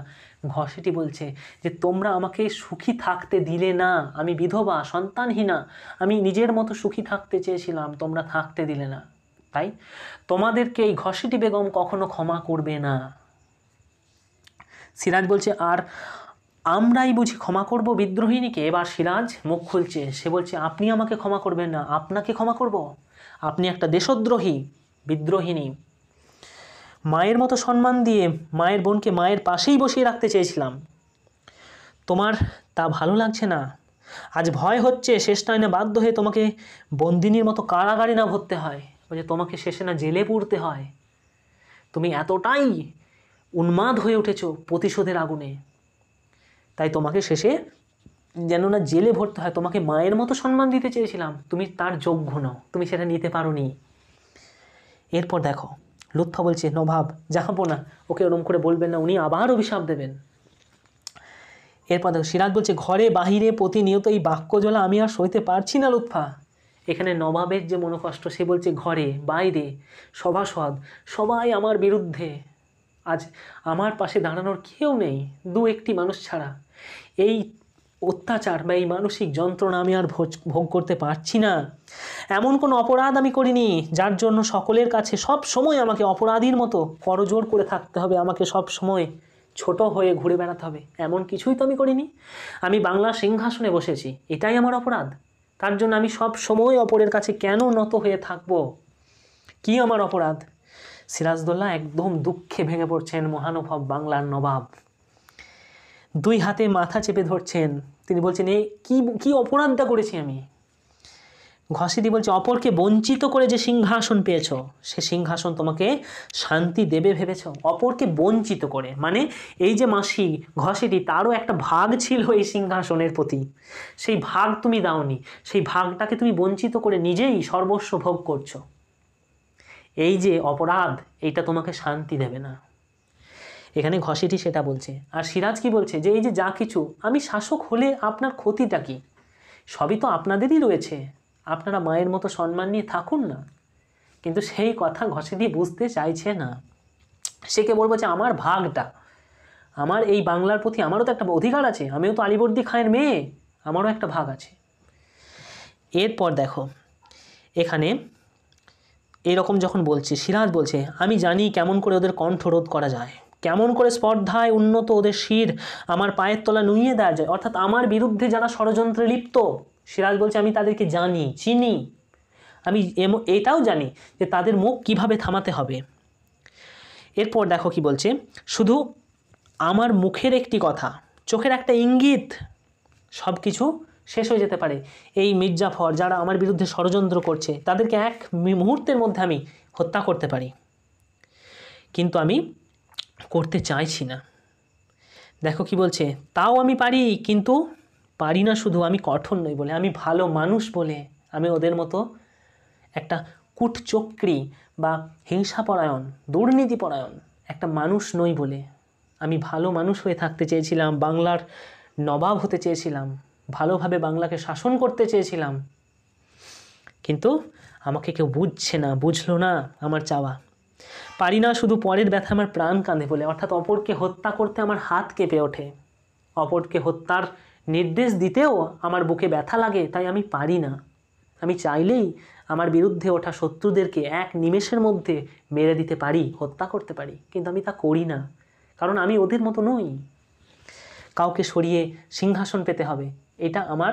ঘসেটি বলছে যে তোমরা আমাকে সুখী থাকতে দিলে না, আমি বিধবা সন্তানহীনা, আমি নিজের মতো সুখী থাকতে চেয়েছিলাম, তোমরা থাকতে দিলে না, তাই তোমাদেরকে এই ঘসেটি বেগম কখনো ক্ষমা করবে না। সিরাজ বলছে আর আমরাই বুঝি ক্ষমা করব বিদ্রোহিণীকে? এবার সিরাজ মুখ খুলছে, সে বলছে আপনি আমাকে ক্ষমা করবেন না, আপনাকে ক্ষমা করব? আপনি একটা দেশদ্রোহী, বিদ্রোহিণী। মায়ের মতো সম্মান দিয়ে মায়ের বোনকে মায়ের পাশেই বসিয়ে রাখতে চেয়েছিলাম, তোমার তা ভালো লাগছে না? আজ ভয় হচ্ছে শেষ টাইমে বাধ্য হয়ে তোমাকে বন্দিনীর মতো কারাগারে না ভরতে হয়, বলছে তোমাকে শেষে না জেলে পুরতে হয়। তুমি এতটাই উন্মাদ হয়ে উঠেছো প্রতিশোধের আগুনে, তাই তোমাকে শেষে যেন না জেলে ভরতে হয়। তোমাকে মায়ের মতো সম্মান দিতে চেয়েছিলাম, তুমি তার যোগ্য নও, তুমি সেটা নিতে পারোনি। এরপর দেখো লুৎফা বলছে নবাব যাবো না, ওকে ওরম করে বলবেন না, উনি আবার অভিশাপ দেবেন। এরপর দেখো সিরাজ বলছে ঘরে বাহিরে প্রতিনিয়ত এই বাক্য জ্বলা আমি আর সইতে পারছি না লুৎফা। এখানে নবাবের যে মনোকষ্ট, সে বলছে ঘরে বাইরে সভাসদ সবাই আমার বিরুদ্ধে, আজ আমার পাশে দাঁড়ানোর কেউ নেই, দু একটি মানুষ ছাড়া। এই অত্যাচার বা এই মানসিক যন্ত্রণা আমি আর ভোগ করতে পারছি না। এমন কোনো অপরাধ আমি করিনি যার জন্য সকলের কাছে সব সময় আমাকে অপরাধীর মতো করজোড় করে থাকতে হবে, আমাকে সব সময় ছোট হয়ে ঘুরে বেড়াতে হবে, এমন কিছুই তো আমি করিনি। আমি বাংলা সিংহাসনে বসেছি, এটাই আমার অপরাধ। তার জন্য আমি সব সময় অপরের কাছে কেন নত হয়ে থাকব? কি আমার অপরাধ? সিরাজদৌল্লা একদম দুঃখে ভেঙে পড়ছেন, মহানুভব বাংলার নবাব দুই হাতে মাথা চেপে ধরছেন। তিনি বলছেন এই কি অপরাধটা করেছি আমি? ঘসেটি বলছে অপরকে বঞ্চিত করে যে সিংহাসন পেয়েছ, সে সিংহাসন তোমাকে শান্তি দেবে ভেবেছ? অপরকে বঞ্চিত করে মানে এই যে মাসি ঘসেটি, তারও একটা ভাগ ছিল এই সিংহাসনের প্রতি, সেই ভাগ তুমি দাওনি, সেই ভাগটাকে তুমি বঞ্চিত করে নিজেই সর্বস্ব ভোগ করছো। এই যে অপরাধ, এইটা তোমাকে শান্তি দেবে না। এখানে ঘসেটি সেটা বলছে। আর সিরাজ কি বলছে যে এই যে যা কিছু, আমি শাসক হলে আপনার ক্ষতিটা কি? সবই তো আপনাদেরই রয়েছে, আপনারা মায়ের মতো সম্মান নিয়ে থাকুন না। কিন্তু সেই কথা ঘসেটি বুঝতে চাইছে না। সে কে বলবো যে আমার ভাগটা, আমার এই বাংলার প্রতি আমারও তো একটা অধিকার আছে, আমিও তো আলীবর্দী খাঁয়ের মেয়ে, আমারও একটা ভাগ আছে। এরপর দেখো এখানে এরকম যখন বলছে, সিরাজ বলছে আমি জানি কেমন করে ওদের কণ্ঠরোধ করা যায়, কেমন করে স্পর্ধায় উন্নত ওদের শির আমার পায়ের তলা নুইয়ে দেওয়া যায়। অর্থাৎ আমার বিরুদ্ধে যারা ষড়যন্ত্রে লিপ্ত, সিরাজ বলছে আমি তাদেরকে জানি, চিনি, আমি এটাও জানি যে তাদের মুখ কিভাবে থামাতে হবে। এরপর দেখো কি বলছে, শুধু আমার মুখের একটি কথা, চোখের একটা ইঙ্গিত, সব কিছু শেষ হয়ে যেতে পারে। এই মির্জাফর যারা আমার বিরুদ্ধে ষড়যন্ত্র করছে, তাদেরকে এক মুহূর্তের মধ্যে আমি হত্যা করতে পারি, কিন্তু আমি করতে চাইছি না। দেখো কি বলছে, তাও আমি পারি, কিন্তু পারি না শুধু আমি কঠোর নই বলে, আমি ভালো মানুষ বলে, আমি ওদের মতো একটা কূটচক্রী বা হিংসাপরায়ণ দুর্নীতিপরায়ণ একটা মানুষ নই বলে। আমি ভালো মানুষ হয়ে থাকতে চেয়েছিলাম, বাংলার নবাব হতে চেয়েছিলাম, ভালোভাবে বাংলাকে শাসন করতে চেয়েছিলাম, কিন্তু আমাকে কেউ বুঝছে না, বুঝলো না আমার চাওয়া। পারি না শুধু পরের ব্যথা আমার প্রাণ কাঁদে বলে, অর্থাৎ অপরকে হত্যা করতে আমার হাত কেঁপে ওঠে, অপরকে হত্যার নির্দেশ দিতেও আমার বুকে ব্যথা লাগে, তাই আমি পারি না। আমি চাইলেই আমার বিরুদ্ধে ওঠা শত্রুদেরকে এক নিমেষের মধ্যে মেরে দিতে পারি, হত্যা করতে পারি, কিন্তু আমি তা করি না, কারণ আমি ওদের মতো নই। কাউকে সরিয়ে সিংহাসন পেতে হবে, এটা আমার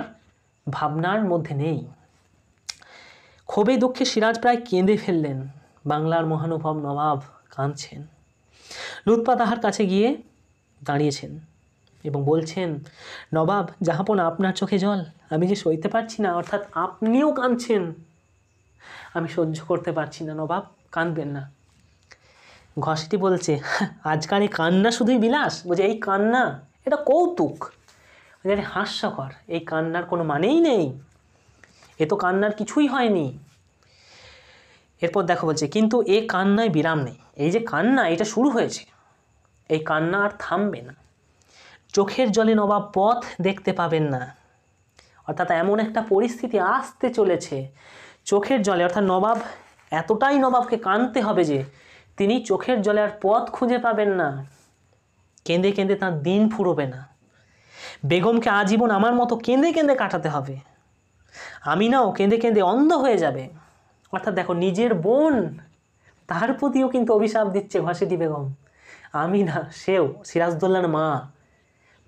ভাবনার মধ্যে নেই। ক্ষোভে দুঃখে সিরাজ প্রায় কেঁদে ফেললেন। বাংলার মহানুভব নবাব কাঁদছেন। লুৎফা তাহার কাছে গিয়ে দাঁড়িয়েছেন এবং বলছেন নবাব জাহাপনা, আপনার চোখে জল, আমি যে সইতে পারছি না, অর্থাৎ আপনিও কাঁদছেন, আমি সহ্য করতে পারছি না নবাব, কাঁদবেন না। ঘসেটি বলছে আজকাল এই কান্না শুধুই বিলাস, বলছে এই কান্না এটা কৌতুক, এটা হাস্যকর, এই কান্নার কোনো মানেই নেই, এ তো কান্নার কিছুই হয়নি। এরপর দেখো বলছে কিন্তু এ কান্নায় বিরাম নেই, এই যে কান্না এটা শুরু হয়েছে, এই কান্না আর থামবে না। চোখের জলে নবাব পথ দেখতে পাবেন না, অর্থাৎ এমন একটা পরিস্থিতি আসতে চলেছে চোখের জলে, অর্থাৎ নবাব এতটাই নবাবকে কাঁদতে হবে যে তিনি চোখের জলে আর পথ খুঁজে পাবেন না, কেঁদে কেঁদে তার দিন ফুরোবে না। বেগমকে আজীবন আমার মতো কেঁদে কেঁদে কাটাতে হবে। আমিনাও কেঁদে কেঁদে অন্ধ হয়ে যাবে। অর্থাৎ দেখো, নিজের বোন, তার প্রতিও কিন্তু অভিশাপ দিচ্ছে ঘসেটি বেগম। আমিনা, সেও সিরাজদৌল্লার মা,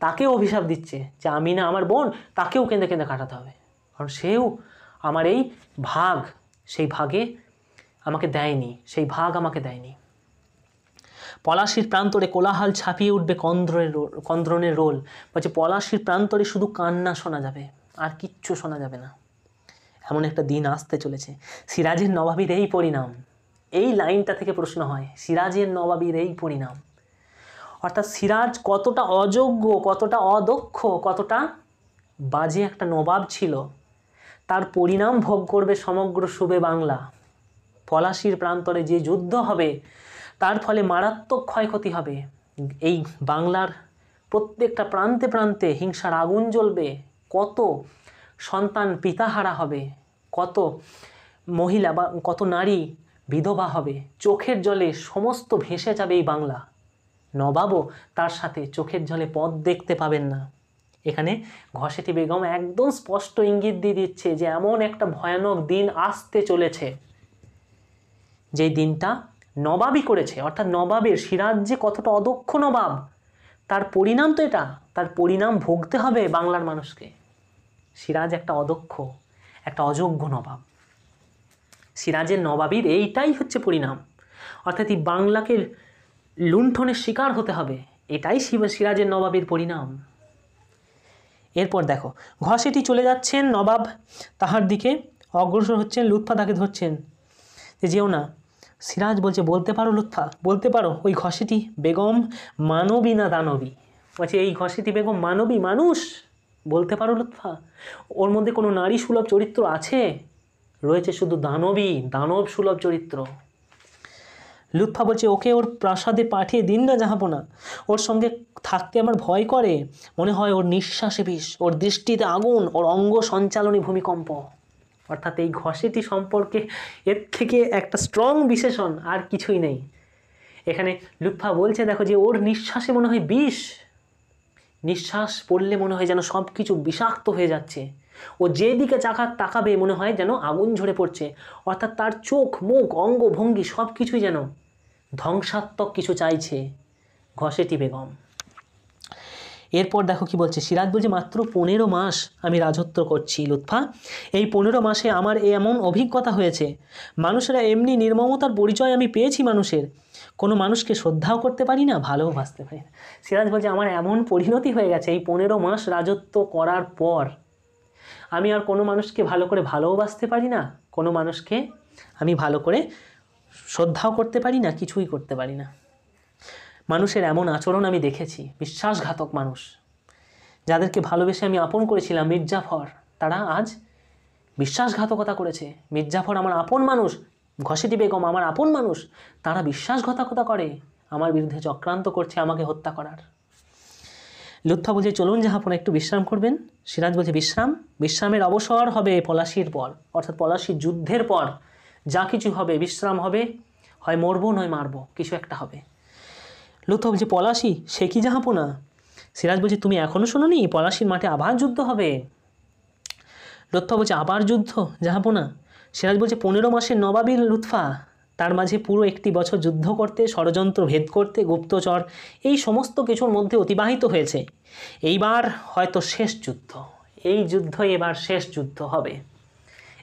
তাকেও অভিশাপ দিচ্ছে যে আমিনা আমার বোন, তাকেও কেঁদে কেঁদে কাটাতে হবে, কারণ সেও আমার এই ভাগ, সেই ভাগে আমাকে দেয়নি, সেই ভাগ আমাকে দেয়নি। পলাশির প্রান্তরে কোলাহল ছাপিয়ে উঠবে কন্দ্রনের রোল। বলছে পলাশির প্রান্তরে শুধু কান্না শোনা যাবে, আর কিচ্ছু শোনা যাবে না। এমন একটা দিন আসতে চলেছে। সিরাজের নবাবীর এই পরিণাম, এই লাইনটা থেকে প্রশ্ন হয়, সিরাজের নবাবীর এই পরিণাম। অর্থাৎ সিরাজ কতটা অযোগ্য, কতটা অদক্ষ, কতটা বাজে একটা নবাব ছিল, তার পরিণাম ভোগ করবে সমগ্র সুবে বাংলা। পলাশির প্রান্তরে যে যুদ্ধ হবে, তার ফলে মারাত্মক ক্ষয়ক্ষতি হবে। এই বাংলার প্রত্যেকটা প্রান্তে প্রান্তে হিংসার আগুন জ্বলবে, কত সন্তান পিতাহারা হবে, কত মহিলা বা কত নারী বিধবা হবে, চোখের জলে সমস্ত ভেসে যাবে এই বাংলা। নবাবও তার সাথে চোখের জলে পথ দেখতে পাবেন না। এখানে ঘসেটি বেগম একদম স্পষ্ট ইঙ্গিত দিয়ে দিচ্ছে যে এমন একটা ভয়ানক দিন আসতে চলেছে, যেই দিনটা নবাবই করেছে। অর্থাৎ নবাবের, সিরাজ যে কতটা অদক্ষ নবাব, তার পরিণাম তো এটা, তার পরিণাম ভুগতে হবে বাংলার মানুষকে। সিরাজ একটা অদক্ষ, একটা অযোগ্য নবাব। সিরাজের নবাবীর এইটাই হচ্ছে পরিণাম। অর্থাৎ এই বাংলাকে লুণ্ঠনের শিকার হতে হবে, এটাই সিরাজের নবাবীর পরিণাম। এরপর দেখো, ঘসেটি চলে যাচ্ছেন, নবাব তাহার দিকে অগ্রসর হচ্ছেন, লুৎফা তাকে ধরছেন যে যেও না। সিরাজ বলছে, বলতে পারো লুৎফা, বলতে পারো ওই ঘসেটি বেগম মানবী না দানবী? বলছে এই ঘসেটি বেগম মানবী, মানুষ? বলতে পারো লুৎফা, ওর মধ্যে কোনো নারী সুলভ চরিত্র আছে? রয়েছে শুধু দানবী, দানব সুলভ চরিত্র। লুৎফা বলছে, ওকে ওর প্রাসাদে পাঠিয়ে দিন না জাহাপনা, ওর সঙ্গে থাকতে আমার ভয় করে, মনে হয় ওর নিঃশ্বাসে বিষ, ওর দৃষ্টিতে আগুন, ওর অঙ্গ সঞ্চালনে ভূমিকম্প। অর্থাৎ এই ঘসেটি সম্পর্কে এর থেকে একটা স্ট্রং বিশেষণ আর কিছুই নেই। এখানে লুৎফা বলছে, দেখো যে ওর নিঃশ্বাসে মনে হয় বিষ, নিঃশ্বাস পড়লে মনে হয় যেন সব কিছু বিষাক্ত হয়ে যাচ্ছে, ও যেদিকে তাকাবে মনে হয় যেন আগুন ঝরে পড়ছে। অর্থাৎ তার চোখ, মুখ, অঙ্গ ভঙ্গি সব কিছুই যেন ধ্বংসাত্মক কিছু চাইছে ঘসেটি বেগম। এরপর দেখো কি বলছে, সিরাজ বলছে, মাত্র 15 মাস আমি রাজত্ব করছি লুৎফা, এই 15 মাসে আমার এমন অভিজ্ঞতা হয়েছে, মানুষেরা এমনি নির্মমতার পরিচয় আমি পেয়েছি মানুষের, কোনো মানুষকে শ্রদ্ধাও করতে পারি না, ভালোবাসতে পারি না। সিরাজ বলছে, আমার এমন পরিণতি হয়ে গেছে এই 15 মাস রাজত্ব করার পর, আমি আর কোনো মানুষকে ভালো করে ভালোবাসতে পারি না, কোনো মানুষকে আমি ভালো করে শ্রদ্ধাও করতে পারি না, কিছুই করতে পারি না। মানুষের এমন আচরণ আমি দেখেছি, বিশ্বাসঘাতক মানুষ, যাদেরকে ভালোবেসে আমি আপন করেছিলাম, মির্জাফর, তারা আজ বিশ্বাসঘাতকতা করেছে। মির্জাফর আমার আপন মানুষ, ঘসেটি বেগম আমার আপন মানুষ, তারা বিশ্বাসঘাতকতা করে, আমার বিরুদ্ধে চক্রান্ত করছে আমাকে হত্যা করার। লুৎফা বলছে, চলুন জাহাপনা একটু বিশ্রাম করবেন। সিরাজ বলছে, বিশ্রামের অবসর হবে পলাশির পর, অর্থাৎ পলাশির যুদ্ধের পর যা কিছু হবে বিশ্রাম হবে, হয় মরবো নয় মারবো, কিছু একটা হবে। লুৎফা বলছে, পলাশি সে কি জাহাপনা? সিরাজ বলছে, তুমি এখনও শোনোনি, পলাশির মাঠে আবার যুদ্ধ হবে। লুৎফা বলছে, আবার যুদ্ধ জাহাপনা? সিরাজ বলছে, 15 মাসের নবাবী লুৎফা, তার মাঝে পুরো 1 বছর যুদ্ধ করতে, ষড়যন্ত্র ভেদ করতে, গুপ্তচর, এই সমস্ত কিছুর মধ্যে অতিবাহিত হয়েছে। এইবার হয়তো শেষ যুদ্ধ, এই যুদ্ধ এবার শেষ যুদ্ধ হবে।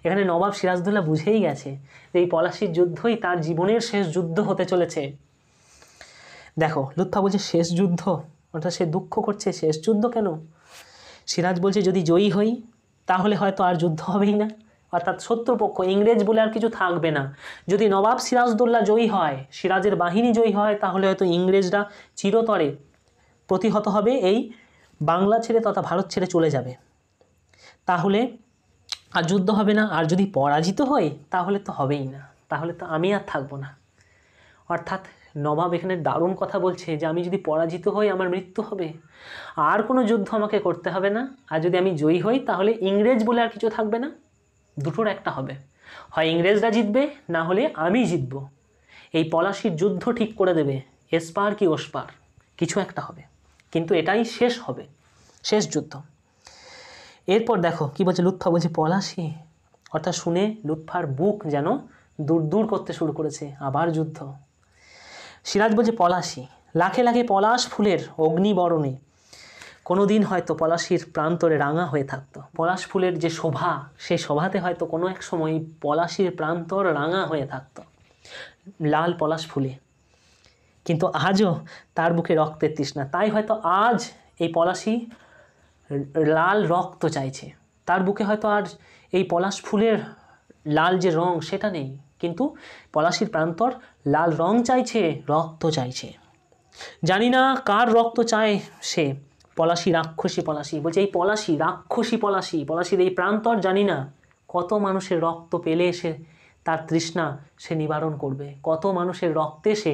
এখানে নবাব সিরাজদৌল্লা বুঝেই গেছে যে এই পলাশির যুদ্ধই তার জীবনের শেষ যুদ্ধ হতে চলেছে। দেখো, লুৎফা বলছে শেষ যুদ্ধ, অর্থাৎ সে দুঃখ করছে, শেষ যুদ্ধ কেন? সিরাজ বলছে, যদি জয়ী হই তাহলে হয়তো আর যুদ্ধ হবেই না, অর্থাৎ শত্রুপক্ষ ইংরেজ বলে আর কিছু থাকবে না। যদি নবাব সিরাজদৌল্লা জয়ী হয়, সিরাজের বাহিনী জয়ী হয়, তাহলে হয়তো ইংরেজরা চিরতরে প্রতিহত হবে, এই বাংলা ছেড়ে তথা ভারত ছেড়ে চলে যাবে, তাহলে আর যুদ্ধ হবে না। আর যদি পরাজিত হই তাহলে তো হবেই না, তাহলে তো আমি আর থাকবো না। অর্থাৎ নবাব এখানে দারুণ কথা বলছে যে আমি যদি পরাজিত হই আমার মৃত্যু হবে, আর কোনো যুদ্ধ আমাকে করতে হবে না। আর যদি আমি জয়ী হই তাহলে ইংরেজ বলে আর কিছু থাকবে না, দুটোর একটা হবে, হয় ইংরেজরা জিতবে না হলে আমি জিতব। এই পলাশির যুদ্ধ ঠিক করে দেবে, এসপার কি ওসপার, কিছু একটা হবে, কিন্তু এটাই শেষ হবে, শেষ যুদ্ধ। এরপর দেখো কি বলছে, লুৎফা বলছে পলাশি, অর্থাৎ শুনে লুৎফার বুক যেন দূর দূর করতে শুরু করেছে, আবার যুদ্ধ। সিরাজ বলছে পলাশি, লাখে লাখে পলাশ ফুলের অগ্নিবরণে কোনো দিন হয়তো পলাশির প্রান্তরে রাঙা হয়ে থাকতো। পলাশ ফুলের যে শোভা, সেই শোভাতে হয়তো কোনো এক সময় পলাশির প্রান্তর রাঙা হয়ে থাকতো লাল পলাশ ফুলে, কিন্তু আজও তার বুকে রক্তের তৃষ্ণা। তাই হয়তো আজ এই পলাশি লাল রক্ত চাইছে, তার বুকে হয়তো আর এই পলাশ ফুলের লাল যে রং সেটা নেই, কিন্তু পলাশির প্রান্তর লাল রং চাইছে, রক্ত চাইছে। জানি না কার রক্ত চায় সে, পলাশি রাক্ষসী পলাশি, বলছে এই পলাশি রাক্ষসী পলাশি, পলাশির এই প্রান্তর জানি না কত মানুষের রক্ত পেলে সে তার তৃষ্ণা সে নিবারণ করবে, কত মানুষের রক্তে সে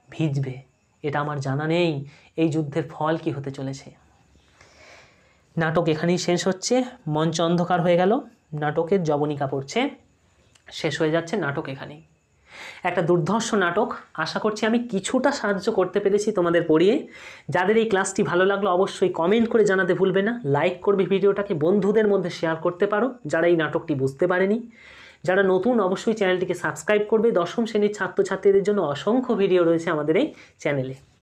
ভিজবে, এটা আমার জানা নেই। এই যুদ্ধের ফল কি হতে চলেছে। নাটক এখানেই শেষ হচ্ছে, মঞ্চ অন্ধকার হয়ে গেল, নাটকের জবনিকা পড়ছে, শেষ হয়ে যাচ্ছে নাটক এখানেই। একটা দুর্ধর্ষ নাটক, আশা করছি আমি কিছুটা সাহায্য করতে পেরেছি তোমাদের পড়িয়ে। যাদের এই ক্লাসটি ভালো লাগলো অবশ্যই কমেন্ট করে জানাতে ভুলবে না, লাইক করবে ভিডিওটাকে, বন্ধুদের মধ্যে শেয়ার করতে পারো যারা এই নাটকটি বুঝতে পারেনি। যারা নতুন অবশ্যই চ্যানেলটিকে সাবস্ক্রাইব করবে। দশম শ্রেণীর ছাত্রছাত্রীদের জন্য অসংখ্য ভিডিও রয়েছে আমাদের এই চ্যানেলে।